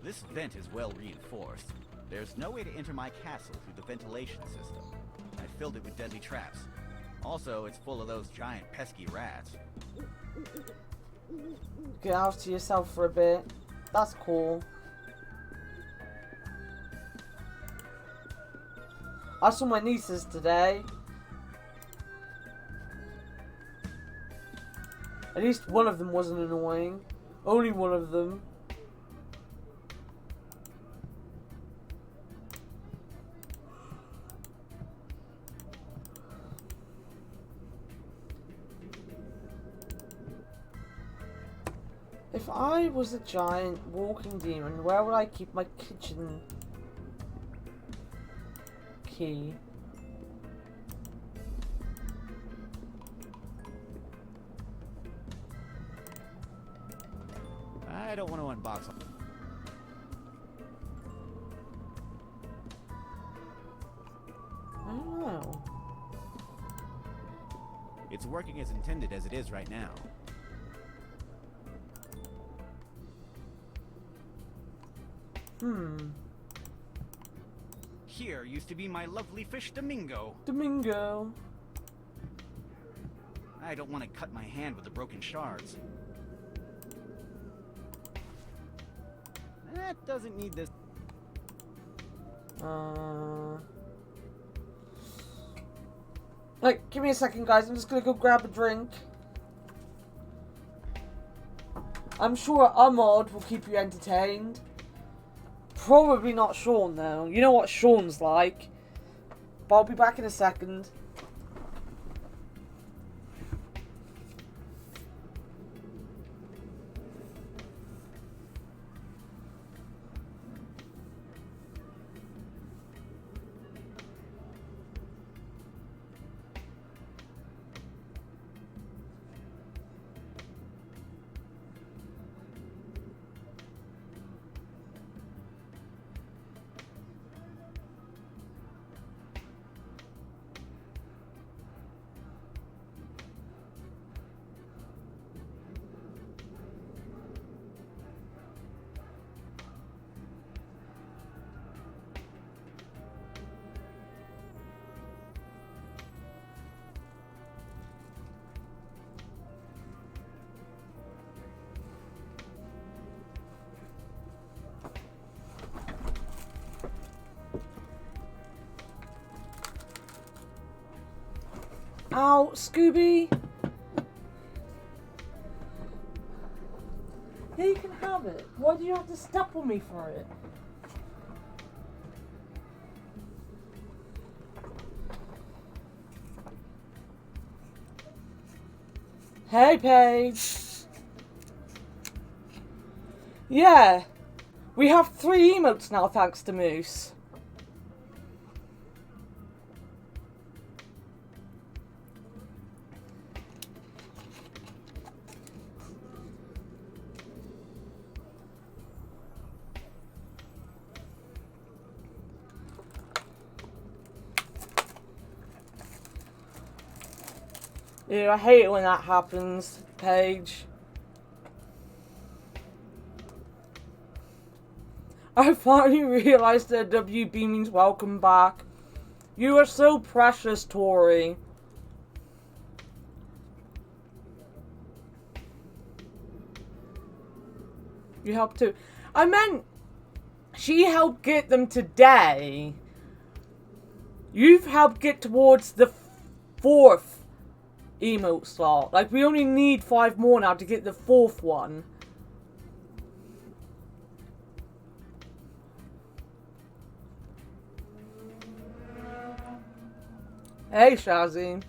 This vent is well reinforced. There's no way to enter my castle through the ventilation system. I filled it with deadly traps. Also, it's full of those giant pesky rats. Get out to yourself for a bit. That's cool. I saw my nieces today. At least one of them wasn't annoying. Only one of them. If I was a giant walking demon, where would I keep my kitchen key? I don't want to unbox them. I don't know. It's working as intended as it is right now. Here used to be my lovely fish Domingo. Domingo. I don't want to cut my hand with the broken shards. That doesn't need this. Like, give me a second, guys. I'm just gonna go grab a drink. I'm sure a mod will keep you entertained. Probably not Sean, though. You know what Sean's like. But I'll be back in a second. Ow, Scooby! Yeah, you can have it. Why do you have to step on me for it? Hey, Paige! Yeah! We have 3 emotes now thanks to Moose. Ew, I hate it when that happens, Paige. I finally realized that WB means welcome back. You are so precious, Tori. You helped too. I meant, she helped get them today. You've helped get towards the 4th emote slot. Like, we only need 5 more now to get the 4th one. Hey, Shazzy.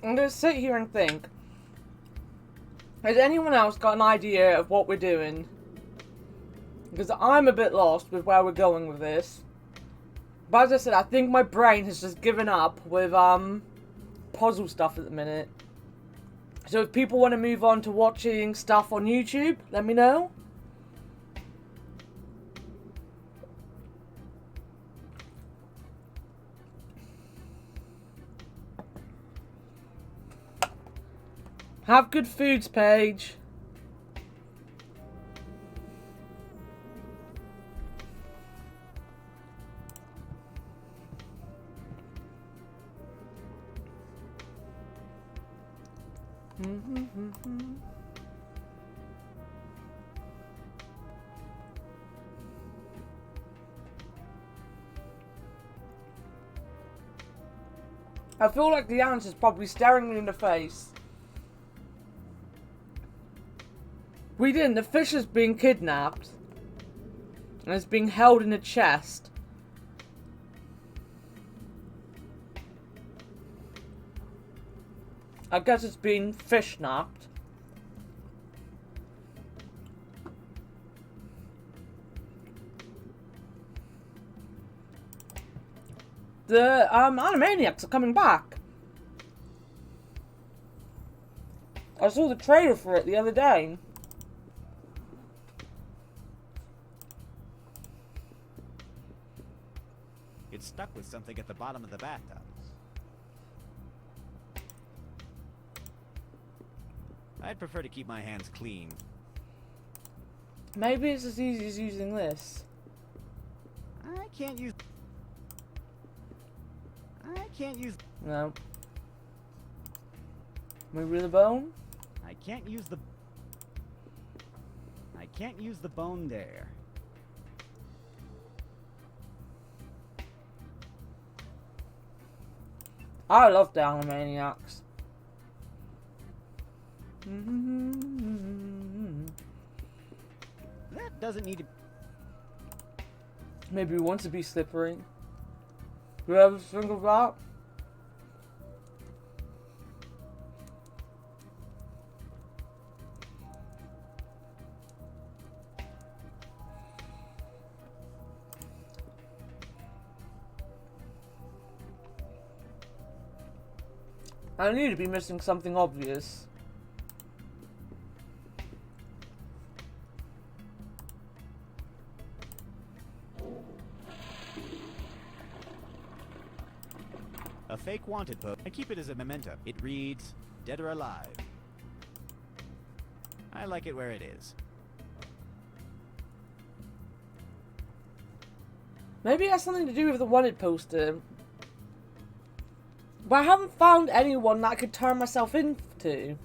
I'm gonna sit here and think. Has anyone else got an idea of what we're doing? Because I'm a bit lost with where we're going with this. But as I said, I think my brain has just given up with puzzle stuff at the minute. So if people want to move on to watching stuff on YouTube, let me know. Have good foods, Paige. I feel like the answer's probably staring me in the face. We didn't. The fish is being kidnapped. And it's being held in a chest. I guess it's been fish napped. The Animaniacs are coming back. I saw the trailer for it the other day. It's stuck with something at the bottom of the bathtub. I'd prefer to keep my hands clean. Maybe it's as easy as using this. I can't use... No. Maybe the bone? I can't use the bone there. I love the Animaniacs. That doesn't need to... Maybe we want to be slippery. You ever think of that? I need to be missing something obvious. A fake wanted post. I keep it as a memento. It reads, dead or alive. I like it where it is. Maybe it has something to do with the wanted poster. But I haven't found anyone that I could turn myself into.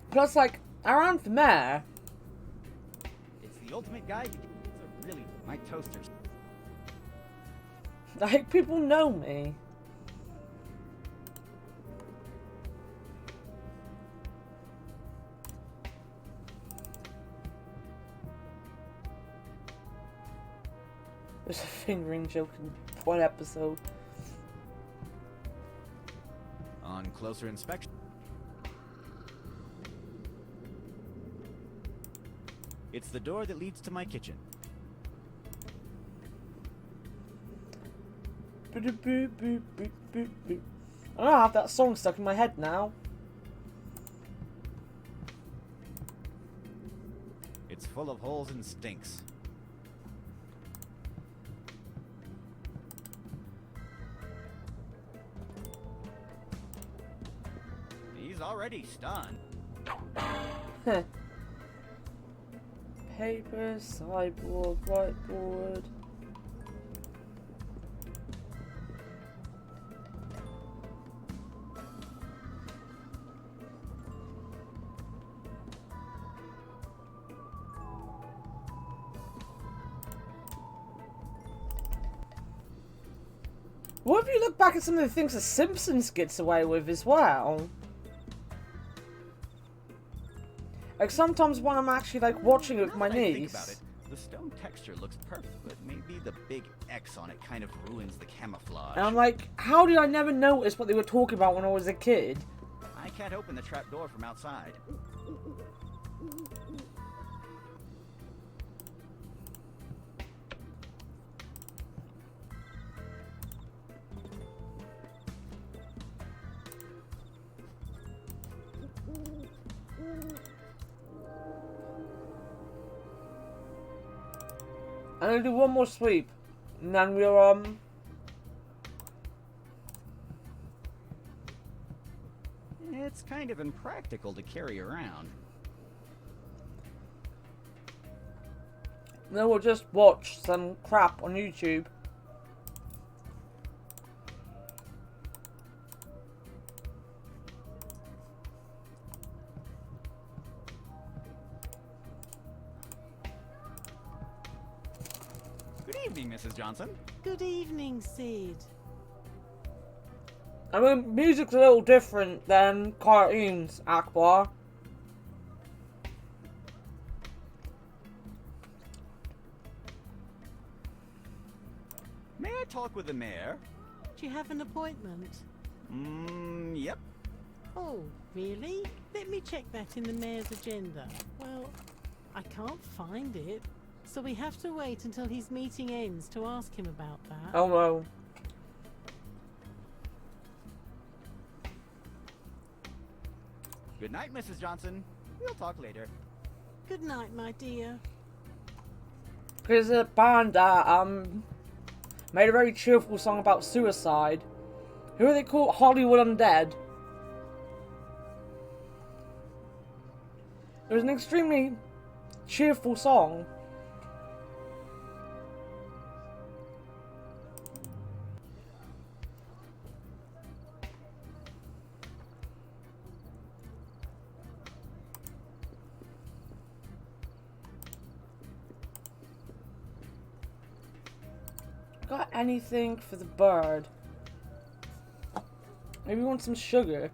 Plus, like, I ran for mayor. It's the ultimate guide. It's a really... My toasters. Like, people know me. There's a fingering joke in one episode. On closer inspection. It's the door that leads to my kitchen. I don't have that song stuck in my head now. It's full of holes and stinks. He's already stunned. Paper, sideboard, whiteboard. What if you look back at some of the things the Simpsons gets away with as well? Like, sometimes when I'm actually, like, watching it with my niece... Think about it, the stone texture looks perfect, but maybe the big X on it kind of ruins the camouflage. And I'm like, how did I never notice what they were talking about when I was a kid? I can't open the trap door from outside. I'm gonna do one more sweep, and then we'll, It's kind of impractical to carry around. then we'll just watch some crap on YouTube. evening, Mrs. Johnson. Good evening, Sid. I mean, music's a little different than cartoons, Akbar. May I talk with the mayor? Do you have an appointment? Yep. Oh, really? Let me check that in the mayor's agenda. Well, I can't find it, so we have to wait until his meeting ends to ask him about that. Oh no. Good night, Mrs. Johnson. We'll talk later. Good night, my dear. There's a band that made a very cheerful song about suicide. Who are they called? Hollywood Undead. It was an extremely cheerful song. Got anything for the bird? Maybe we want some sugar.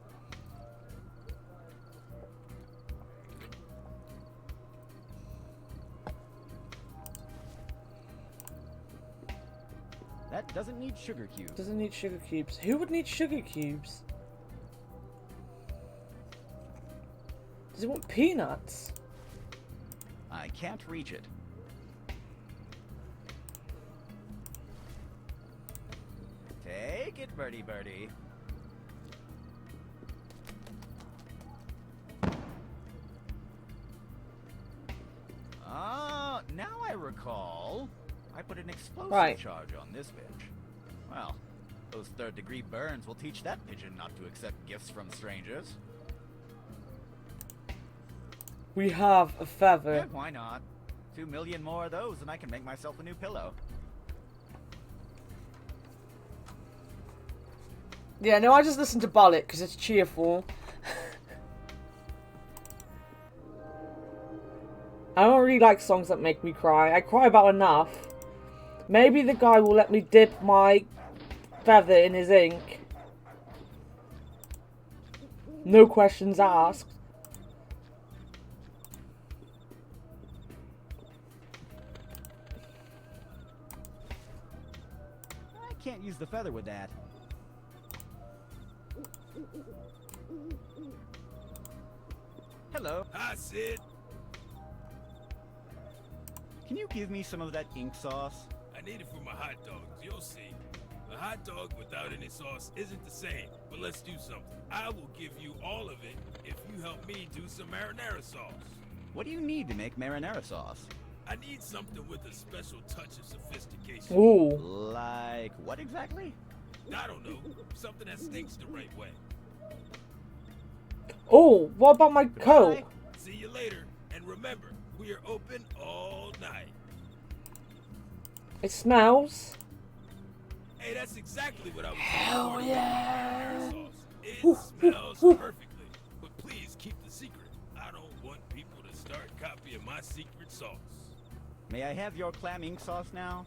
That doesn't need sugar cubes. Doesn't need sugar cubes. Who would need sugar cubes? Does it want peanuts? I can't reach it. Take it, birdie birdie. Now I recall. I put an explosive charge on this bitch. Well, those third-degree burns will teach that pigeon not to accept gifts from strangers. We have a feather. Yeah, why not? 2 million more of those and I can make myself a new pillow. Yeah, no, I just listen to Bollock because it's cheerful. I don't really like songs that make me cry. I cry about enough. Maybe the guy will let me dip my feather in his ink. No questions asked. I can't use the feather with that. Hello. Hi, Sid. Can you give me some of that ink sauce? I need it for my hot dogs. You'll see. A hot dog without any sauce isn't the same. But let's do something. I will give you all of it if you help me do some marinara sauce. What do you need to make marinara sauce? I need something with a special touch of sophistication. Ooh. Like what exactly? I don't know. Something that stinks the right way. Oh, what about my coat? See you later. And remember, we are open all night. It smells. Hey, that's exactly what I was Hell looking for. yeah. Sauce. It smells perfectly. But please keep the secret. I don't want people to start copying my secret sauce. May I have your clam ink sauce now?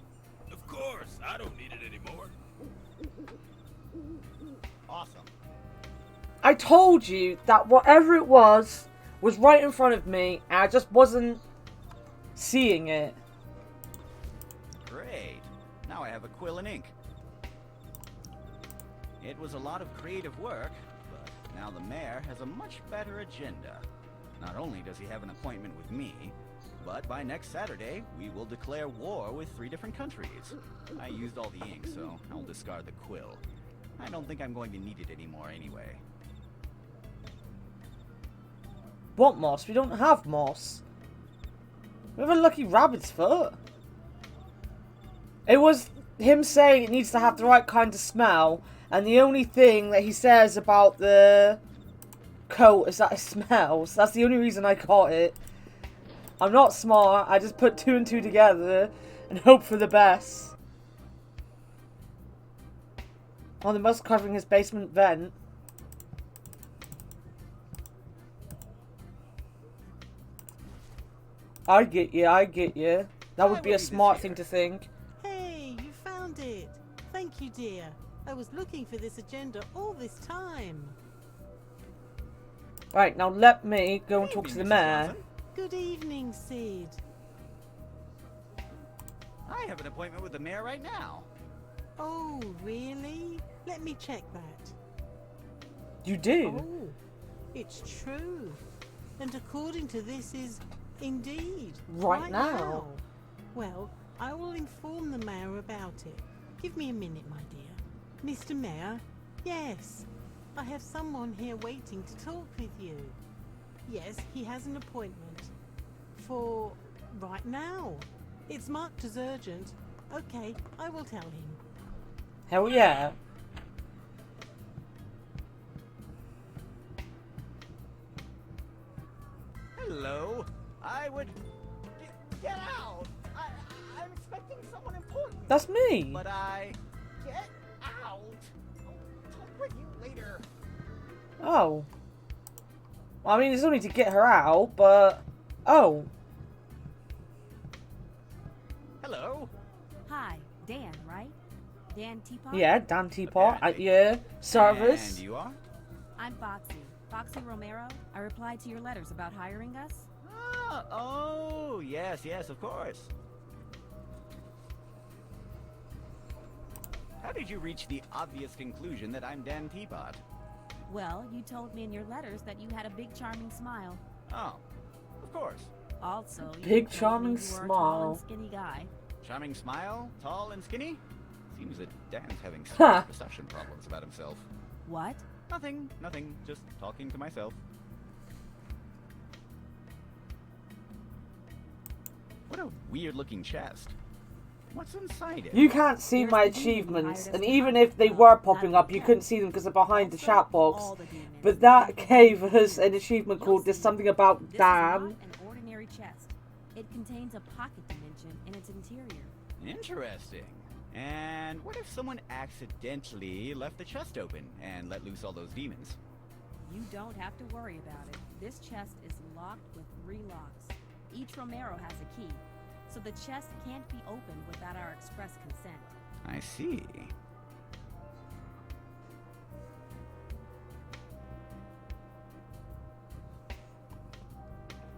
Of course. I don't need it anymore. Awesome. I told you that whatever it was right in front of me, and I just wasn't seeing it. Great. Now I have a quill and ink. It was a lot of creative work, but now the mayor has a much better agenda. Not only does he have an appointment with me, but by next Saturday, we will declare war with 3 different countries. I used all the ink, so I'll discard the quill. I don't think I'm going to need it anymore anyway. What moss? We don't have moss. We have a lucky rabbit's foot. It was him saying it needs to have the right kind of smell, and the only thing that he says about the coat is that it smells. That's the only reason I got it. I'm not smart, I just put 2 and 2 together and hope for the best. Oh, the moss covering his basement vent. I get you, I get you. That would be a smart thing to think. Hey, you, dear. I was looking for this agenda all this time. Right, now let me go and talk to the mayor. Good evening, Sid. I have an appointment with the mayor right now. Oh, really? Let me check that. You do? Oh, it's true. And according to this is indeed Right now. Well, I will inform the mayor about it. Give me a minute, my dear. Mr. Mayor? Yes. I have someone here waiting to talk with you. Yes, he has an appointment. For right now. It's marked as urgent. Okay, I will tell him. Hell yeah. Hello. I would... Get out! I'm expecting someone important. That's me. But Get out! I'll talk with you later. Oh. Well, I mean, it's only to get her out, but... Oh. Hello. Hi, Dan, right? Dan Teapot? Yeah, Dan Teapot. Yeah. Service. And you are? I'm Foxy. Foxy Romero. I replied to your letters about hiring us. Ah, oh, yes, of course. How did you reach the obvious conclusion that I'm Dan Teapot? Well, you told me in your letters that you had a big charming smile. Oh, of course. Also, you Big told charming me you were a tall and smile. skinny guy. Charming smile, tall and skinny? Seems that Dan's having Huh. some perception problems about himself. What? Nothing, just talking to myself. What a weird looking chest. What's inside it? You can't see There's my the demon you achievements, hired us and to even hunt. if they Well, were not popping up, you yet. couldn't see them because they're behind the Also, chat box. all the demons. But that gave us an achievement You'll called There's see. Something About This is Dan. not an ordinary chest. It contains a pocket dimension in its interior. Interesting. And what if someone accidentally left the chest open and let loose all those demons? You don't have to worry about it. This chest is locked with 3 locks. Each Romero has a key, so the chest can't be opened without our express consent. I see.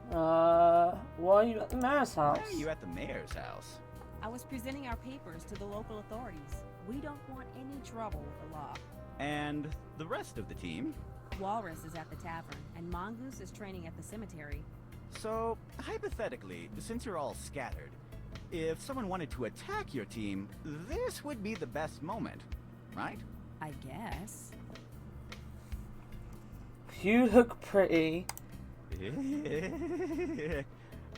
Why are you at the mayor's house? Why are you at the mayor's house? I was presenting our papers to the local authorities. We don't want any trouble with the law. And the rest of the team? Walrus is at the tavern, and Mongoose is training at the cemetery. So, hypothetically, since you're all scattered, if someone wanted to attack your team, this would be the best moment, right? I guess. You look pretty.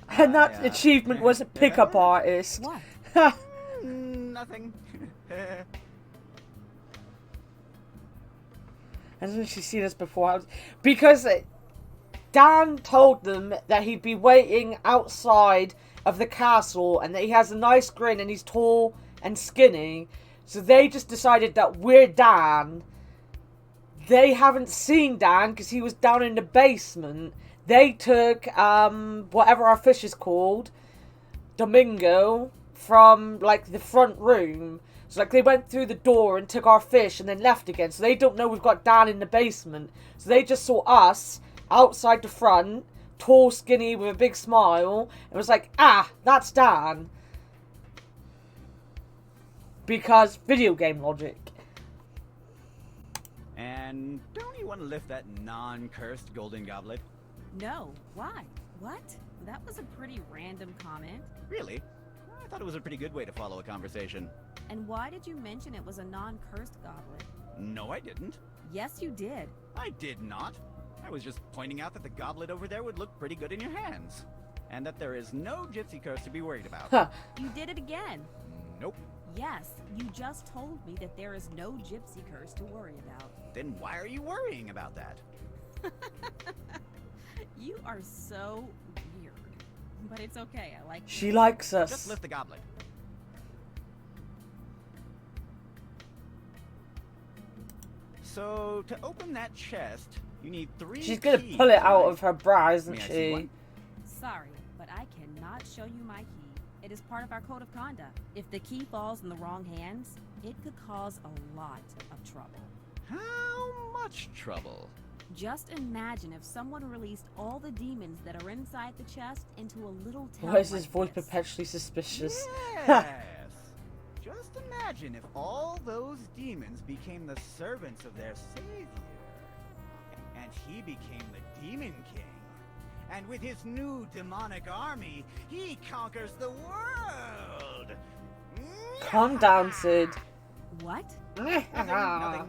And And that achievement was a pickup artist. What? Nothing. Hasn't she seen us before? Because Dan told them that he'd be waiting outside of the castle and that he has a nice grin and he's tall and skinny. So they just decided that we're Dan. They haven't seen Dan because he was down in the basement. They took whatever our fish is called, Domingo, from like the front room. So like they went through the door and took our fish and then left again. So they don't know we've got Dan in the basement. So they just saw us outside the front, tall, skinny, with a big smile. And was like, ah, that's Dan. Because video game logic. And don't you want to lift that non-cursed golden goblet? No. Why? What? That was a pretty random comment. Really? I thought it was a pretty good way to follow a conversation. And why did you mention it was a non-cursed goblet? No, I didn't. Yes, you did. I did not. I was just pointing out that the goblet over there would look pretty good in your hands. And that there is no gypsy curse to be worried about. Huh. You did it again. Nope. Yes, you just told me that there is no gypsy curse to worry about. Then why are you worrying about that? You are so weird. But it's okay, I like She likes us. Just lift the goblet. So, to open that chest, you need 3 She's gonna keys, pull it out right? of her bra, isn't May I see she? one? Sorry, but I cannot show you my key. It is part of our code of conduct. If the key falls in the wrong hands, it could cause a lot of trouble. How much trouble? Just imagine if someone released all the demons that are inside the chest into a little town. Why is his like voice this. perpetually suspicious? Yes! Just imagine if all those demons became the servants of their savior. And he became the Demon King. And with his new demonic army, he conquers the world! Calm down, Sid. What? Nothing.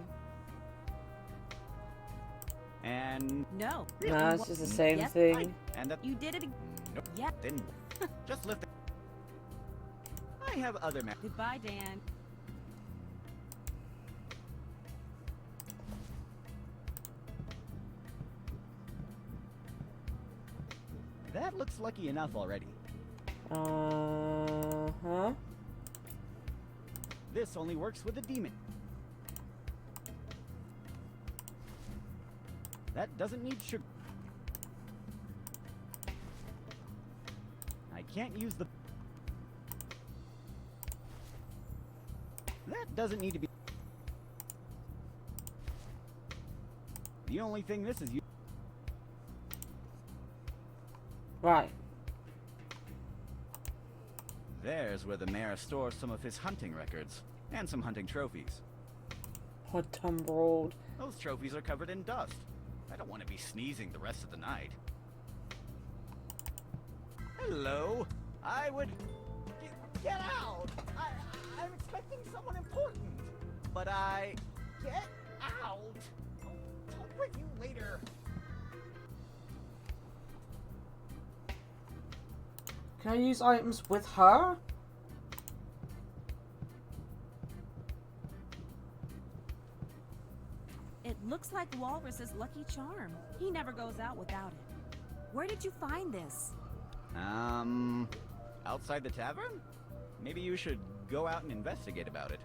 And No. Nah, it's just the same Yes, thing. and that You did it. nope, Yeah. didn't. Just lift it. I have other Goodbye, Dan. That looks lucky enough already. Uh-huh. This only works with a demon. That doesn't need sugar. I can't use the... That doesn't need to be... The only thing this is... Right. There's where the mayor stores some of his hunting records, and some hunting trophies. What tumbled. Those trophies are covered in dust. I don't want to be sneezing the rest of the night. Hello? I would... Get out! I'm expecting someone important. But I... Get out! I'll bring you later. Can I use items with her? It looks like Walrus's lucky charm. He never goes out without it. Where did you find this? Outside the tavern? Maybe you should go out and investigate about it.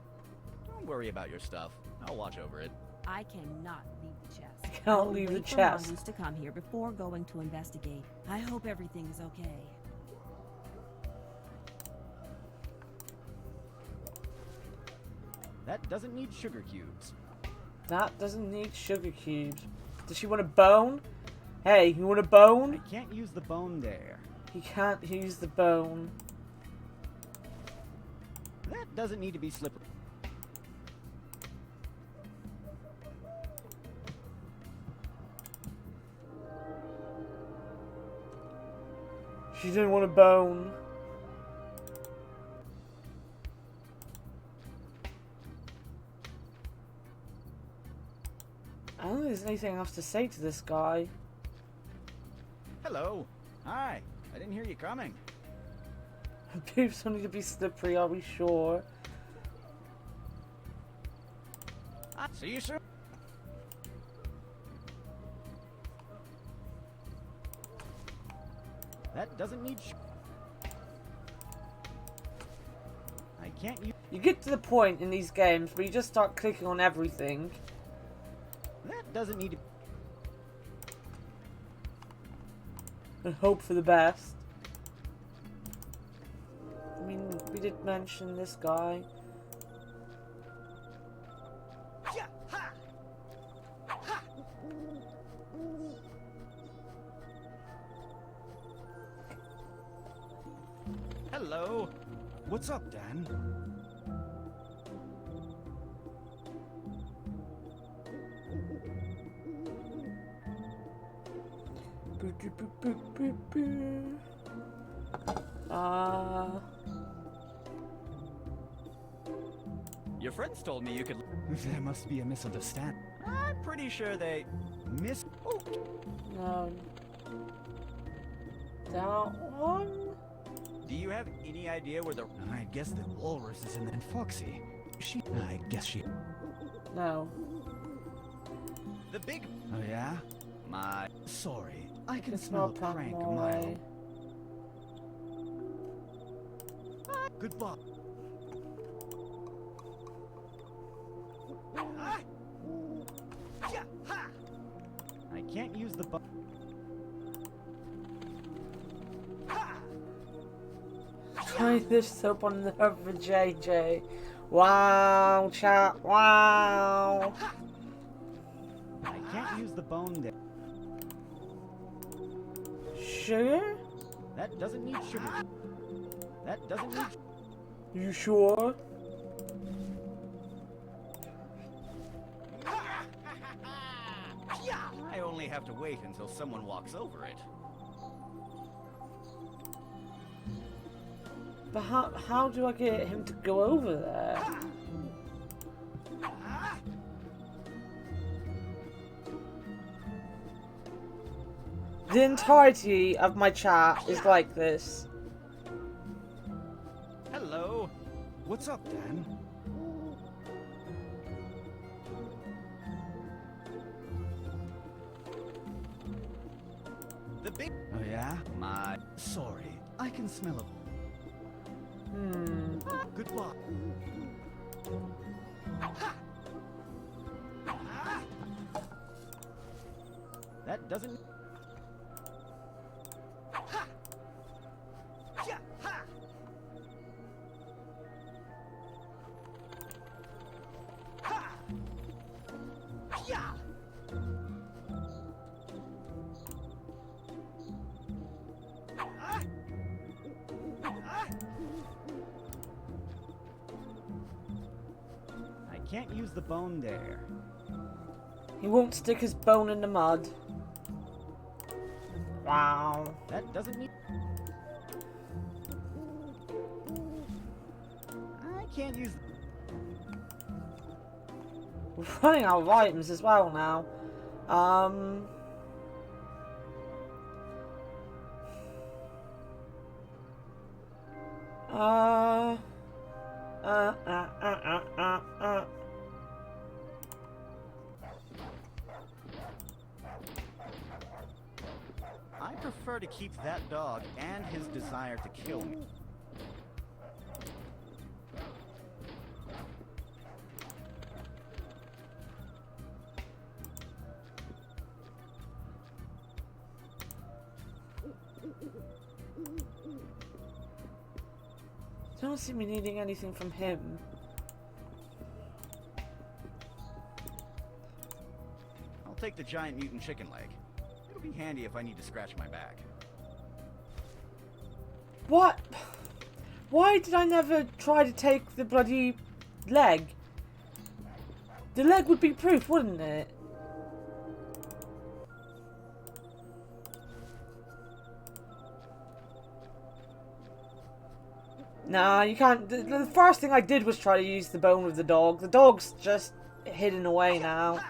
Don't worry about your stuff. I'll watch over it. I cannot leave the chest. Can't I'll leave the wait for chest. Mongoose to come here before going to investigate. I hope everything's okay. That doesn't need sugar cubes. That doesn't need sugar cubes. Does she want a bone? Hey, you want a bone? I can't use the bone there. He can't use the bone. That doesn't need to be slippery. She didn't want a bone. I don't think there's anything else to say to this guy. Hello. Hi. I didn't hear you coming. Boobs don't need to be slippery, are we sure? See you soon. That doesn't need I can't use... You get to the point in these games where you just start clicking on everything. That doesn't need to... And hope for the best. I mean, we did mention this guy. Hello. What's up, Dan? Boo, boo, boo, boo, boo, boo. Your friends told me you could... There must be a misunderstanding. I'm pretty sure they... Oh, No. That one? do you have any idea where the... I guess the walrus is in the... And Foxy. I guess she... No. The big... Oh, yeah? My... Sorry. I can It's smell not a prank a Prank mile. Boy. Goodbye. I can't use the bu... Trying Try this soap on the for JJ. Wow, chat. Wow. I can't use the bone there. Sugar? That doesn't need sugar. That doesn't need. You sure? I only have to wait until someone walks over it. But how do I get him to go over there? The entirety of my chat is like this. Hello. What's up, Dan? The big. Oh yeah? My. Sorry, I can smell a... Goodbye. That doesn't. I can't use the bone there. He won't stick his bone in the mud. Wow. That doesn't need. I can't use. We're running out of items as well now. I prefer to keep that dog and his desire to kill me. Don't see me needing anything from him. I'll take the giant mutant chicken leg. It'll be handy if I need to scratch my back. What? Why did I never try to take the bloody leg? The leg would be proof, wouldn't it? Nah, you can't. The first thing I did was try to use the bone of the dog. The dog's just hidden away now.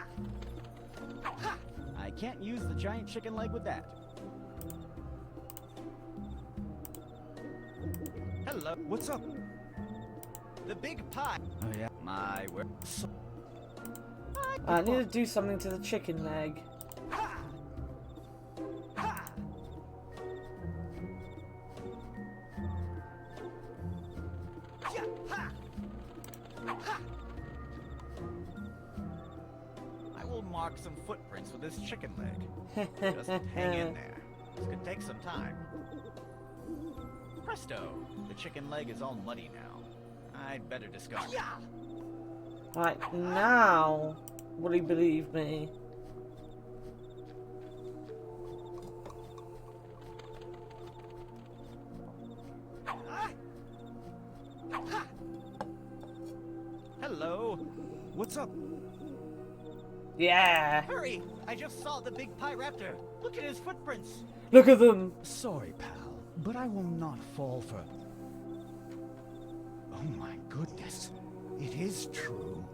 I can't use the giant chicken leg with that. Hello. What's up? The big pie. Oh yeah? My word. I need to do something to the chicken leg. I will mark some footprints with this chicken leg. Just hang in there. This could take some time. Presto! The chicken leg is all muddy now. I'd better discard it. Right, now will he believe me? Hello. What's up? Yeah. Hurry! I just saw the big pie raptor. Look at his footprints. Look at them. Sorry, pal, but I will not fall for... Oh my goodness. It is true.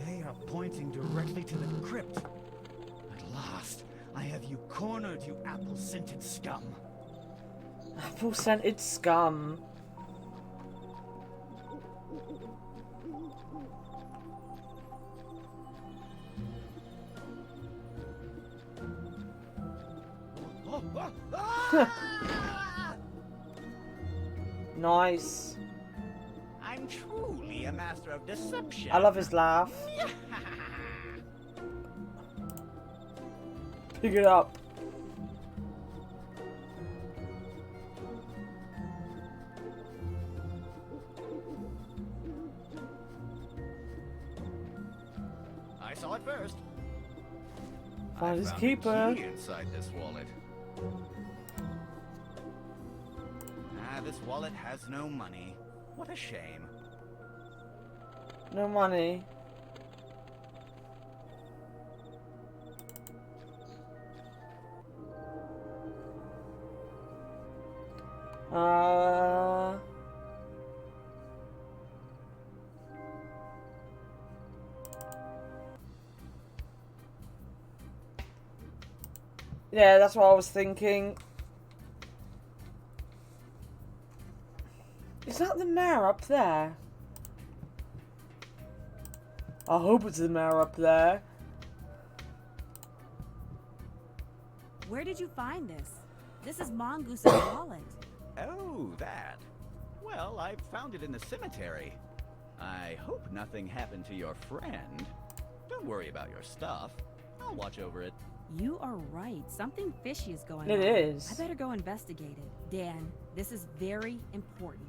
They are pointing directly to the crypt. At last, I have you cornered, you apple-scented scum. Apple-scented scum. Nice. I'm truly a master of deception. I love his laugh. Pick it up. I saw it first. Find his I found keeper. a key inside this wallet. This wallet has no money. What a shame. No money. Yeah, that's what I was thinking. Is that the mayor up there? I hope it's the mayor up there. Where did you find this? This is Mongoose's wallet. Oh, that. Well, I found it in the cemetery. I hope nothing happened to your friend. Don't worry about your stuff. I'll watch over it. You are right. Something fishy is going on. It is. I better go investigate it. Dan, this is very important.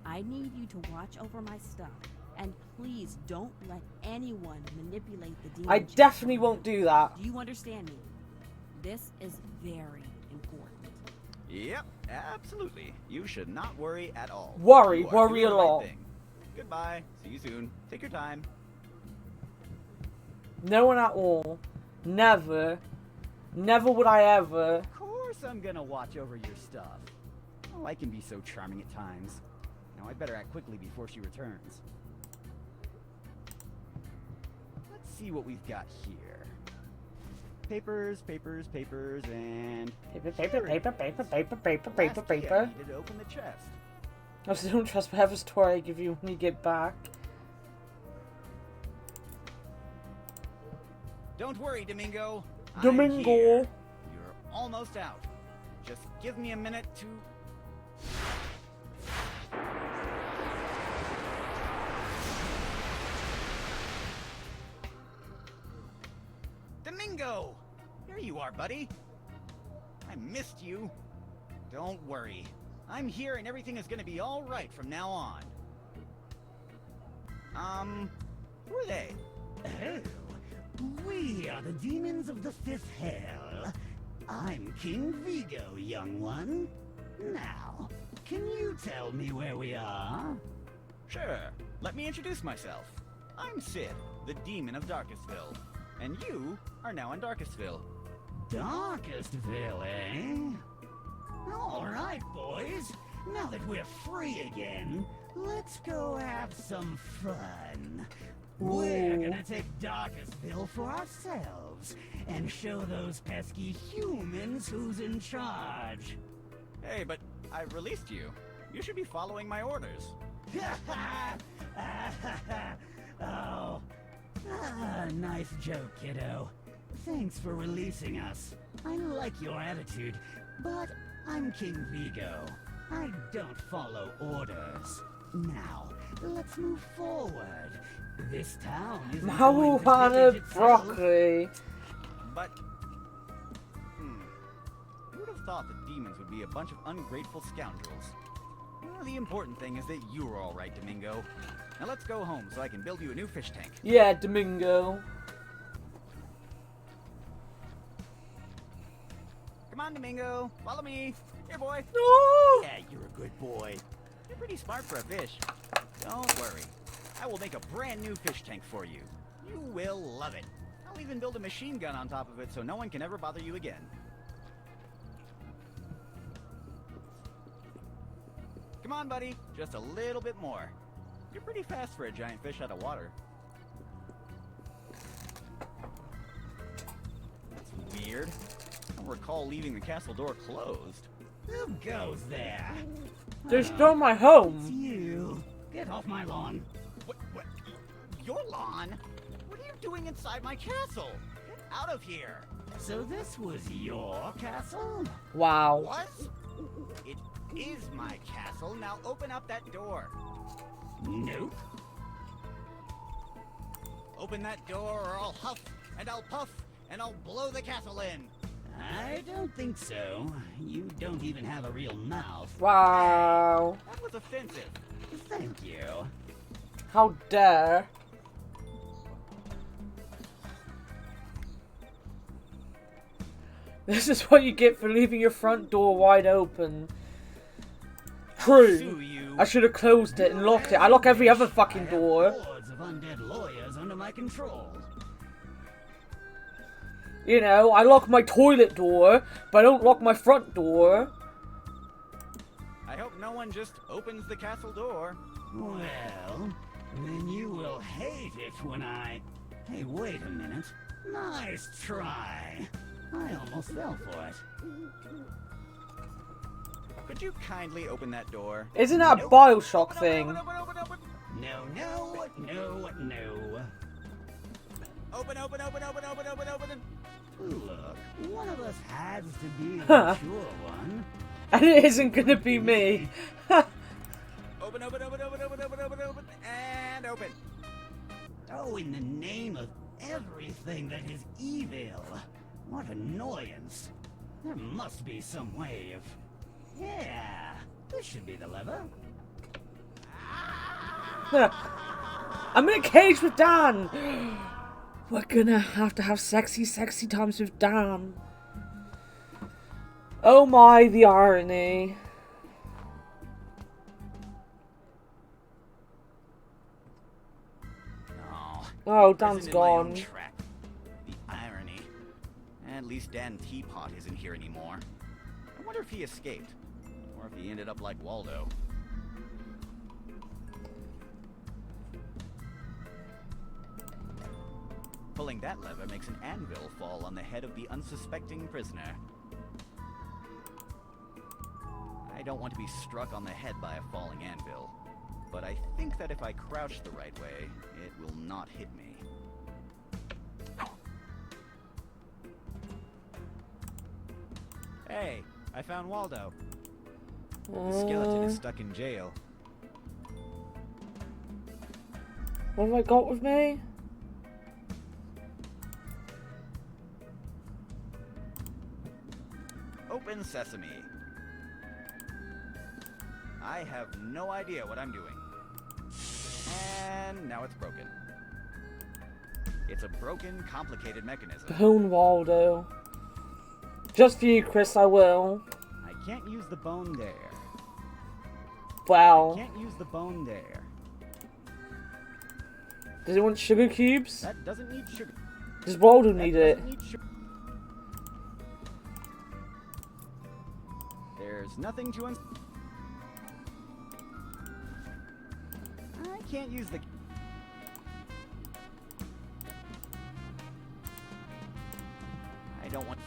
I need you to watch over my stuff. And please don't let anyone manipulate the demon. I definitely won't do that. Do you understand me? This is very important. Yep, absolutely. You should not worry at all. Worry You are doing a the right lot. thing. Goodbye. See you soon. Take your time. No one at all. Never. Never would I ever. Of course I'm gonna watch over your stuff. Oh, I can be so charming at times. Now I better act quickly before she returns. Let's see what we've got here. Papers, papers, papers, and... Paper, paper, paper, paper, paper, paper, Last paper, key I paper. needed to open the chest. I still don't trust whatever story I give you when you get back. Don't worry, Domingo. I'm Domingo. here. You're almost out. Just give me a minute to... Domingo! Here you are, buddy. I missed you. Don't worry. I'm here and everything is gonna be alright from now on. Who are they? Oh, we are the demons of the fifth hell. I'm King Vigo, young one. Now, can you tell me where we are? Sure. Let me introduce myself. I'm Sid, the demon of Darkestville. And you are now in Darkestville. Darkestville, eh? All right, boys. Now that we're free again, let's go have some fun. We're gonna take Darkestville for ourselves and show those pesky humans who's in charge. Hey, but I released you. You should be following my orders. Oh, nice joke, kiddo. Thanks for releasing us. I like your attitude, but I'm King Vigo. I don't follow orders. Now, let's move forward. This town is going to Marijuana finish itself. broccoli. But... Who would have thought that demons would be a bunch of ungrateful scoundrels? Well, the important thing is that you're alright, Domingo. Now let's go home so I can build you a new fish tank. Yeah, Domingo. Come on, Domingo. Follow me. Here, boy. No! Yeah, you're a good boy. You're pretty smart for a fish. Don't worry. I will make a brand new fish tank for you. You will love it. I'll even build a machine gun on top of it so no one can ever bother you again. Come on, buddy. Just a little bit more. You're pretty fast for a giant fish out of water. That's weird. I don't recall leaving the castle door closed. Who goes there? They stole my It's home. you. Get off my lawn. What? Your lawn? What are you doing inside my castle? Get out of here! So this was your castle? Wow. What? It is my castle. Now open up that door. Nope. Open that door or I'll huff and I'll puff and I'll blow the castle in. I don't think so. You don't even have a real mouth. Wow. That was offensive. Thank you. How dare. This is what you get for leaving your front door wide open. Sue True. you. I should have closed it and locked it. I lock every other fucking door. Hordes of undead lawyers under my control. You know, I lock my toilet door, but I don't lock my front door. I hope no one just opens the castle door. Well, then you will hate it when I... Hey, wait a minute. Nice try. I almost fell for it. Could you kindly open that door? Isn't that a Bioshock thing? No, no, no, no. Open. Look, one of us has to be the Huh. mature one. And it isn't gonna be me. Open, and open. Oh, in the name of everything that is evil. What annoyance. There must be some way of... Yeah, this should be the lever. I'm in a cage with Dan. We're gonna have to have sexy times with Dan. Oh my, the irony. Oh, Dan's Prison in my own gone. trap. The irony. At least Dan Teapot isn't here anymore. I wonder if he escaped. Or if he ended up like Waldo. Pulling that lever makes an anvil fall on the head of the unsuspecting prisoner. I don't want to be struck on the head by a falling anvil, but I think that if I crouch the right way, it will not hit me. Hey, I found Waldo. The skeleton is stuck in jail. What have I got with me? Open sesame. I have no idea what I'm doing. And now it's broken. It's a broken, complicated mechanism. Bone Waldo. Just for you, Chris, I will. I can't use the bone there. Wow. Can't use the bone there. Does it want sugar cubes? That doesn't need sugar. Does Waldo That need it? doesn't need sugar. There's nothing to I can't use the... I don't want...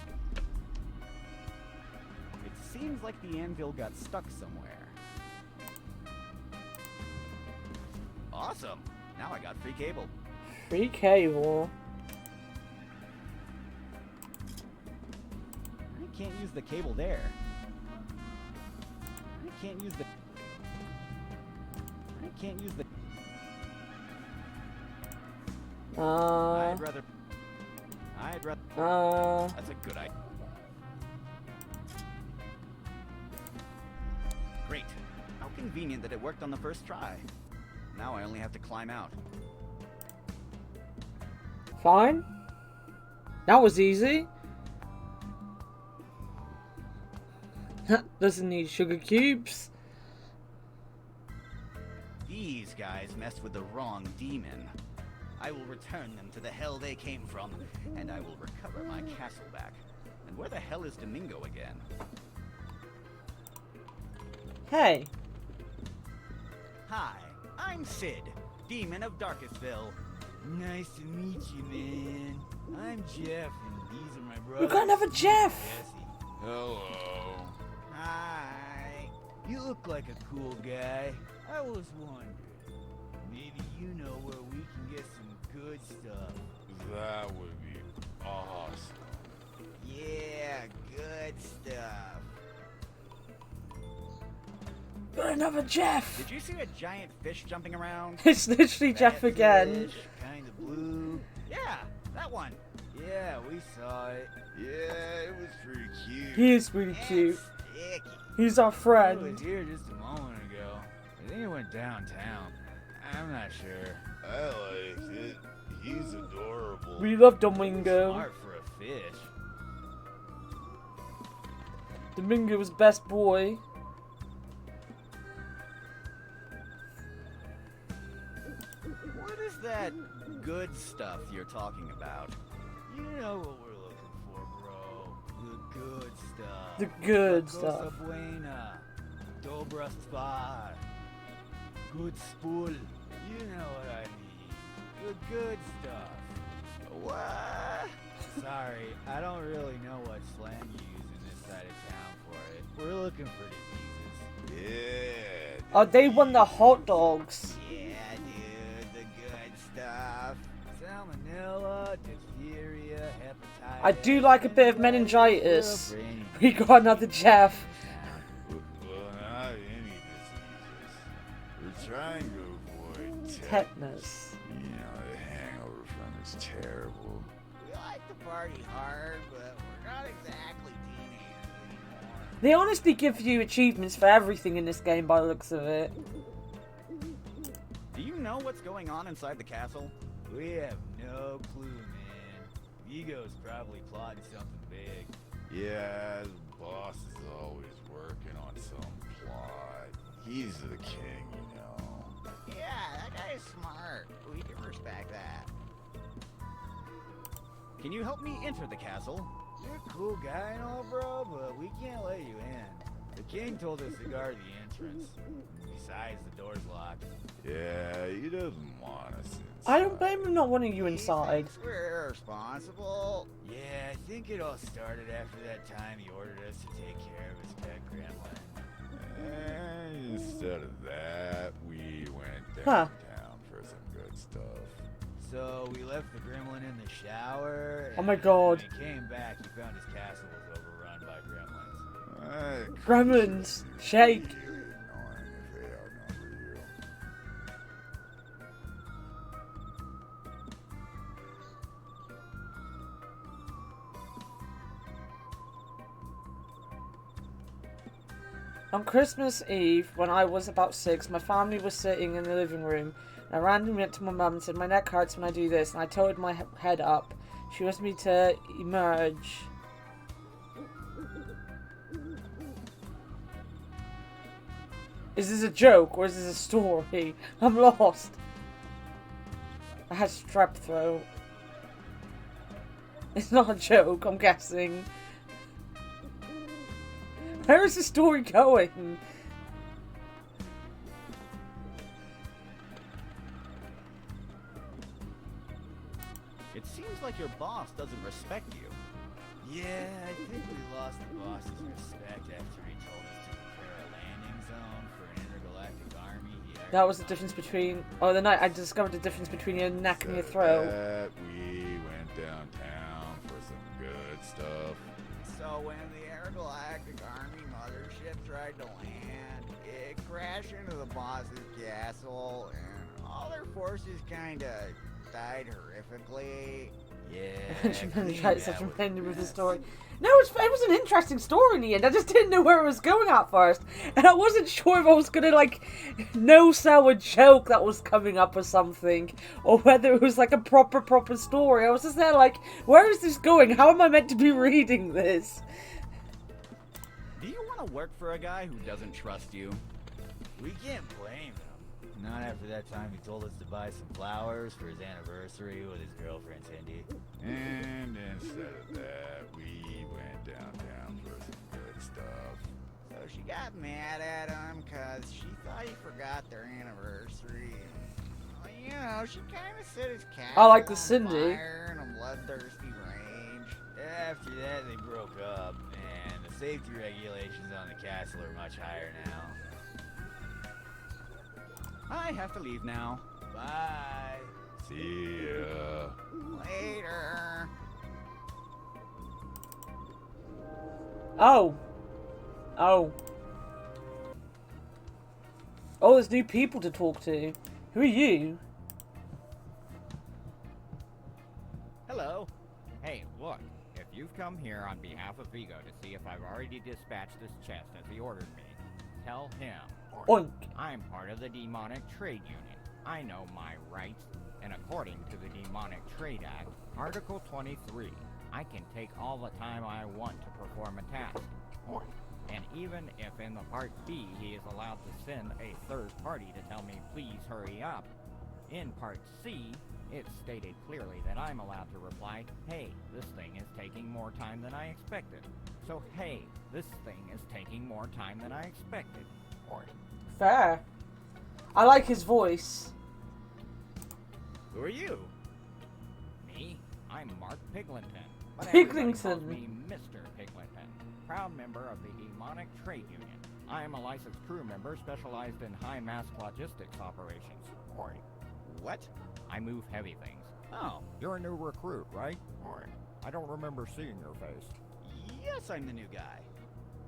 It seems like the anvil got stuck somewhere. Awesome! Now I got free cable. Free cable. I can't use the cable there. I can't use the... I can't use the... I'd rather... That's a good idea. Great. How convenient that it worked on the first try. Now I only have to climb out. Fine. That was easy. Doesn't need sugar cubes. These guys messed with the wrong demon. I will return them to the hell they came from, and I will recover my castle back. And where the hell is Domingo again? Hey. Hi, I'm Sid, Demon of Darkestville. Nice to meet you, man. I'm Jeff, and these are my brothers. We've got another Jeff. Jesse. Hello. Hi. You look like a cool guy. I was wondering, maybe you know where we can get some good stuff. That would be awesome. Yeah, good stuff. Got another Jeff. Did you see a giant fish jumping around? It's literally Jeff That again. fish, kind of blue. Yeah, that one. Yeah, we saw it. Yeah, it was pretty cute. He is really cute. Sticky. He's our He was friend. here just a moment ago. I think he went downtown. I'm not sure. I liked it. He's adorable. We love Domingo. Smart for a fish. Domingo was best boy. What is that good stuff you're talking about? You know what we're looking for, bro. The good stuff. The good La stuff. Cosa buena. Dobra spar. Good spool. You know what I mean. The good stuff. What? Sorry, I don't really know what slang you use in this side of town for it. We're looking for diseases. Yeah. Oh, they won the hot dogs. Yeah, dude, the good stuff. Salmonella, diphtheria, hepatitis. I do like a bit of meningitis. We got another Jeff. Well, not any diseases. We're trying to avoid Tetanus. You know, the hangover from is terrible. We like to party hard, but we're not exactly teenagers anymore. They honestly give you achievements for everything in this game by the looks of it. Do you know what's going on inside the castle? We have no clue, man. Vigo's probably plotting something big. Yeah, the boss is always working on some plot. He's the king, you know. Yeah, that guy's smart. We can respect that. Can you help me enter the castle? You're a cool guy and all, bro, but we can't let you in. The king told us to guard the entrance. Besides, the door's locked. Yeah, he doesn't want us inside. I don't blame him not wanting you inside. He thinks we're irresponsible. Yeah, I think it all started after that time he ordered us to take care of his pet gremlin. And instead of that, we went Huh. downtown for some good stuff. So we left the gremlin in the shower. Oh my and god. When he came back, he found his castle was overrun by gremlins. Gremlins, shake. Really annoying if they outnumber you. On Christmas Eve, when I was about 6, my family was sitting in the living room. And I randomly went to my mum and said, "My neck hurts when I do this." And I tilted my head up. She wants me to emerge. Is this a joke or is this a story? I'm lost. I had strep throat. It's not a joke, I'm guessing. Where is the story going? It seems like your boss doesn't respect you. Yeah, I think we lost the boss's respect after he told us to prepare a landing zone for an intergalactic army. That was the difference between... Oh, the night I discovered the difference between your neck and your throat. That we went downtown for some good stuff. So when the intergalactic army mothership tried to land, it crashed into the boss's castle, and all their forces kinda died horrifically. Yeah. She managed to such a ending with the story. No, it was an interesting story in the end. I just didn't know where it was going at first. And I wasn't sure if I was going to, like, no-sell a joke that was coming up or something. Or whether it was, like, a proper story. I was just there like, where is this going? How am I meant to be reading this? Do you want to work for a guy who doesn't trust you? We can't blame him. Not after that time he told us to buy some flowers for his anniversary with his girlfriend Cindy. And instead of that, we went downtown for some good stuff. So she got mad at him because she thought he forgot their anniversary. Well, you know, she kind of set his castle I like the on Cindy. fire in a bloodthirsty rage. After that they broke up, and the safety regulations on the castle are much higher now. I have to leave now. Bye. See ya. Later. Oh. Oh. Oh, there's new people to talk to. Who are you? Hello. Hey, look. If you've come here on behalf of Vigo to see if I've already dispatched this chest as he ordered me, tell him. Oink. I'm part of the Demonic Trade Union. I know my rights, and according to the Demonic Trade Act, Article 23, I can take all the time I want to perform a task. And even if in the Part B he is allowed to send a third party to tell me please hurry up, in Part C, it's stated clearly that I'm allowed to reply, hey, this thing is taking more time than I expected. So hey, this thing is taking more time than I expected. Or Fair. I like his voice. Who are you? me, I'm Mark Piglinton. But everybody calls Piglinton. me Mr. Piglinton, proud member of the Demonic Trade Union. I am a licensed crew member specialized in high-mass logistics operations. Or What? I move heavy things. Oh, You're a new recruit, right? Or I don't remember seeing your face. yes, I'm the new guy.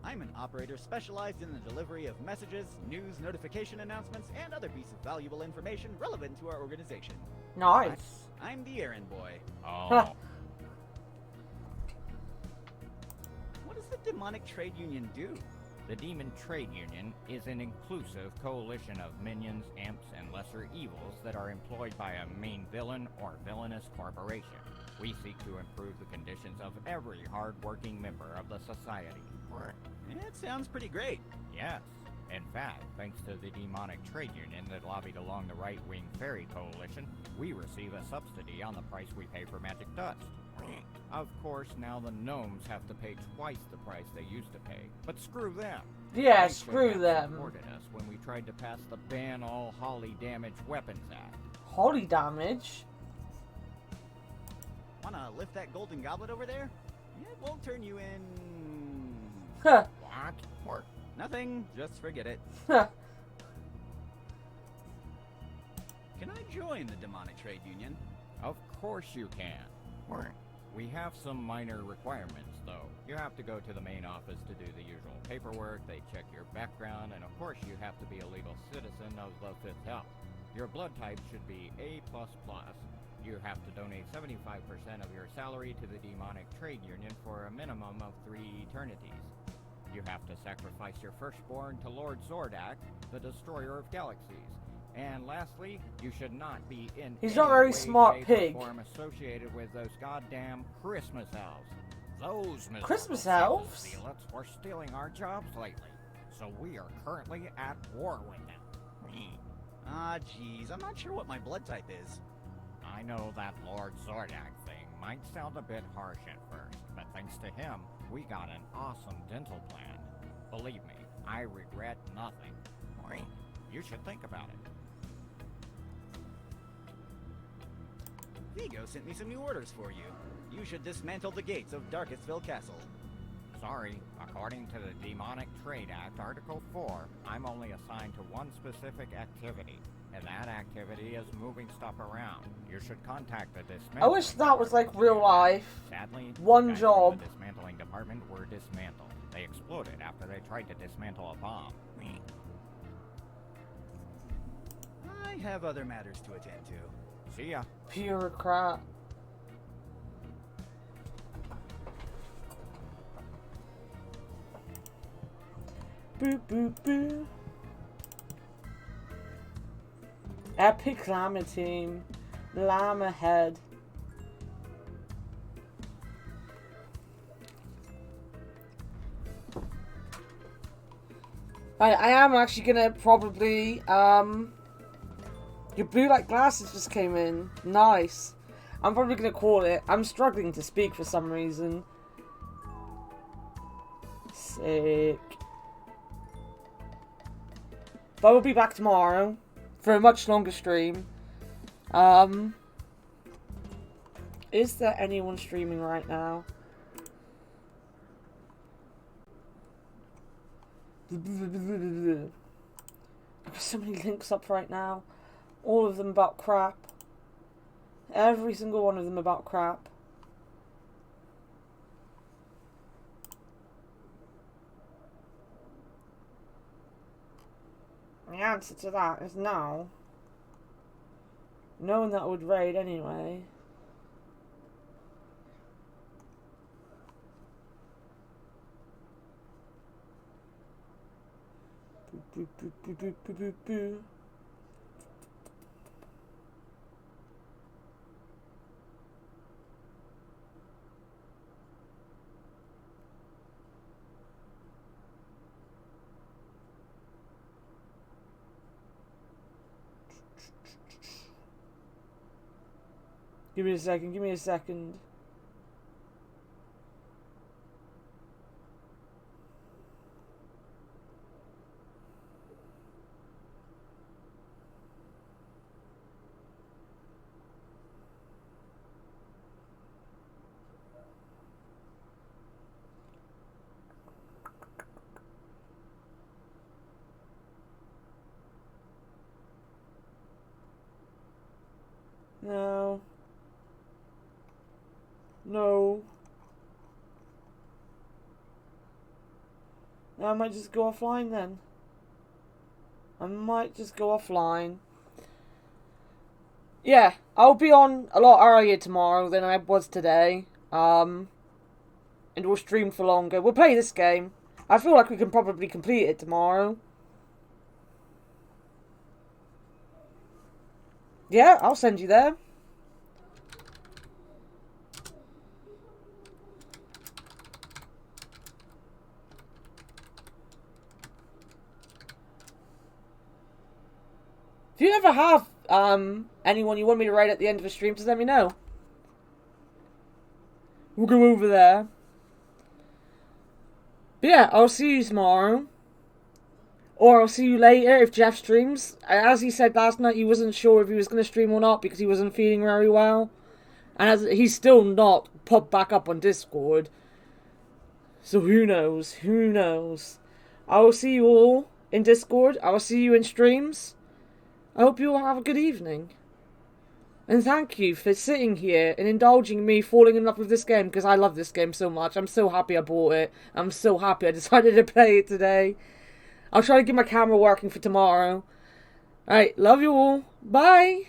I'm an operator specialized in the delivery of messages, news, notification announcements, and other pieces of valuable information relevant to our organization. Nice. I'm the errand boy. Oh, What does the Demonic Trade Union do? the Demon Trade Union is an inclusive coalition of minions, imps, and lesser evils that are employed by a main villain or villainous corporation. We seek to improve the conditions of every hard-working member of the society. It sounds pretty great. Yes. In fact, thanks to the Demonic Trade Union that lobbied along the right-wing fairy coalition, we receive a subsidy on the price we pay for magic dust. Of course, now the gnomes have to pay twice the price they used to pay, but screw them. Yeah, They should screw have them. supported us when we tried to pass the Ban All Holly Damage Weapons Act. Holy damage. Wanna lift that golden goblet over there? It won't turn you in... Huh. What? Nothing, just forget it. Huh. Can I join the Demonic Trade Union? Of course you can. We have some minor requirements, though. You have to go to the main office to do the usual paperwork, they check your background, and of course you have to be a legal citizen of the Fifth Health. Your blood type should be A++. You have to donate 75% of your salary to the Demonic Trade Union for a minimum of 3 eternities. You have to sacrifice your firstborn to Lord Zordak, the destroyer of galaxies. And lastly, you should not be in He's any not very way, smart shape, pig. or form associated with those goddamn Christmas elves. Those miserable Christmas Satan elves? zealots were stealing our jobs lately, so we are currently at war with them. Ah, geez, I'm not sure what my blood type is. I know that Lord Zordak thing might sound a bit harsh at first, but thanks to him, we got an awesome dental plan. Believe me, I regret nothing. You should think about it. Vigo sent me some new orders for you. You should dismantle the gates of Darkestville Castle. Sorry, according to the Demonic Trade Act, Article 4, I'm only assigned to one specific activity, and that activity is moving stuff around. You should contact the dismantling. I wish that was like real life. Sadly, One guys from job. The dismantling department were dismantled. They exploded after they tried to dismantle a bomb. I have other matters to attend to. See ya. Bureaucrat. Boo boo boo. Epic Llama team. Llama head. I am actually gonna probably your blue light glasses just came in. Nice. I'm probably gonna call it. I'm struggling to speak for some reason. Sick. But we'll be back tomorrow for a much longer stream. Is there anyone streaming right now? There's so many links up right now. All of them about crap. Every single one of them about crap. The answer to that is no. No one that would raid anyway. Boo, boo, boo, boo, boo, boo, boo. Give me a second, give me a second. No. No. I might just go offline then. I might just go offline. Yeah, I'll be on a lot earlier tomorrow than I was today. And we'll stream for longer. We'll play this game. I feel like we can probably complete it tomorrow. Yeah, I'll send you there. If you ever have anyone you want me to write at the end of the stream, just let me know. We'll go over there. But yeah, I'll see you tomorrow. Or I'll see you later if Jeff streams. As he said last night, he wasn't sure if he was going to stream or not because he wasn't feeling very well. And as he's still not popped back up on Discord. So who knows? Who knows? I will see you all in Discord. I will see you in streams. I hope you all have a good evening. And thank you for sitting here and indulging me falling in love with this game because I love this game so much. I'm so happy I bought it. I'm so happy I decided to play it today. I'll try to get my camera working for tomorrow. Alright, love you all. Bye!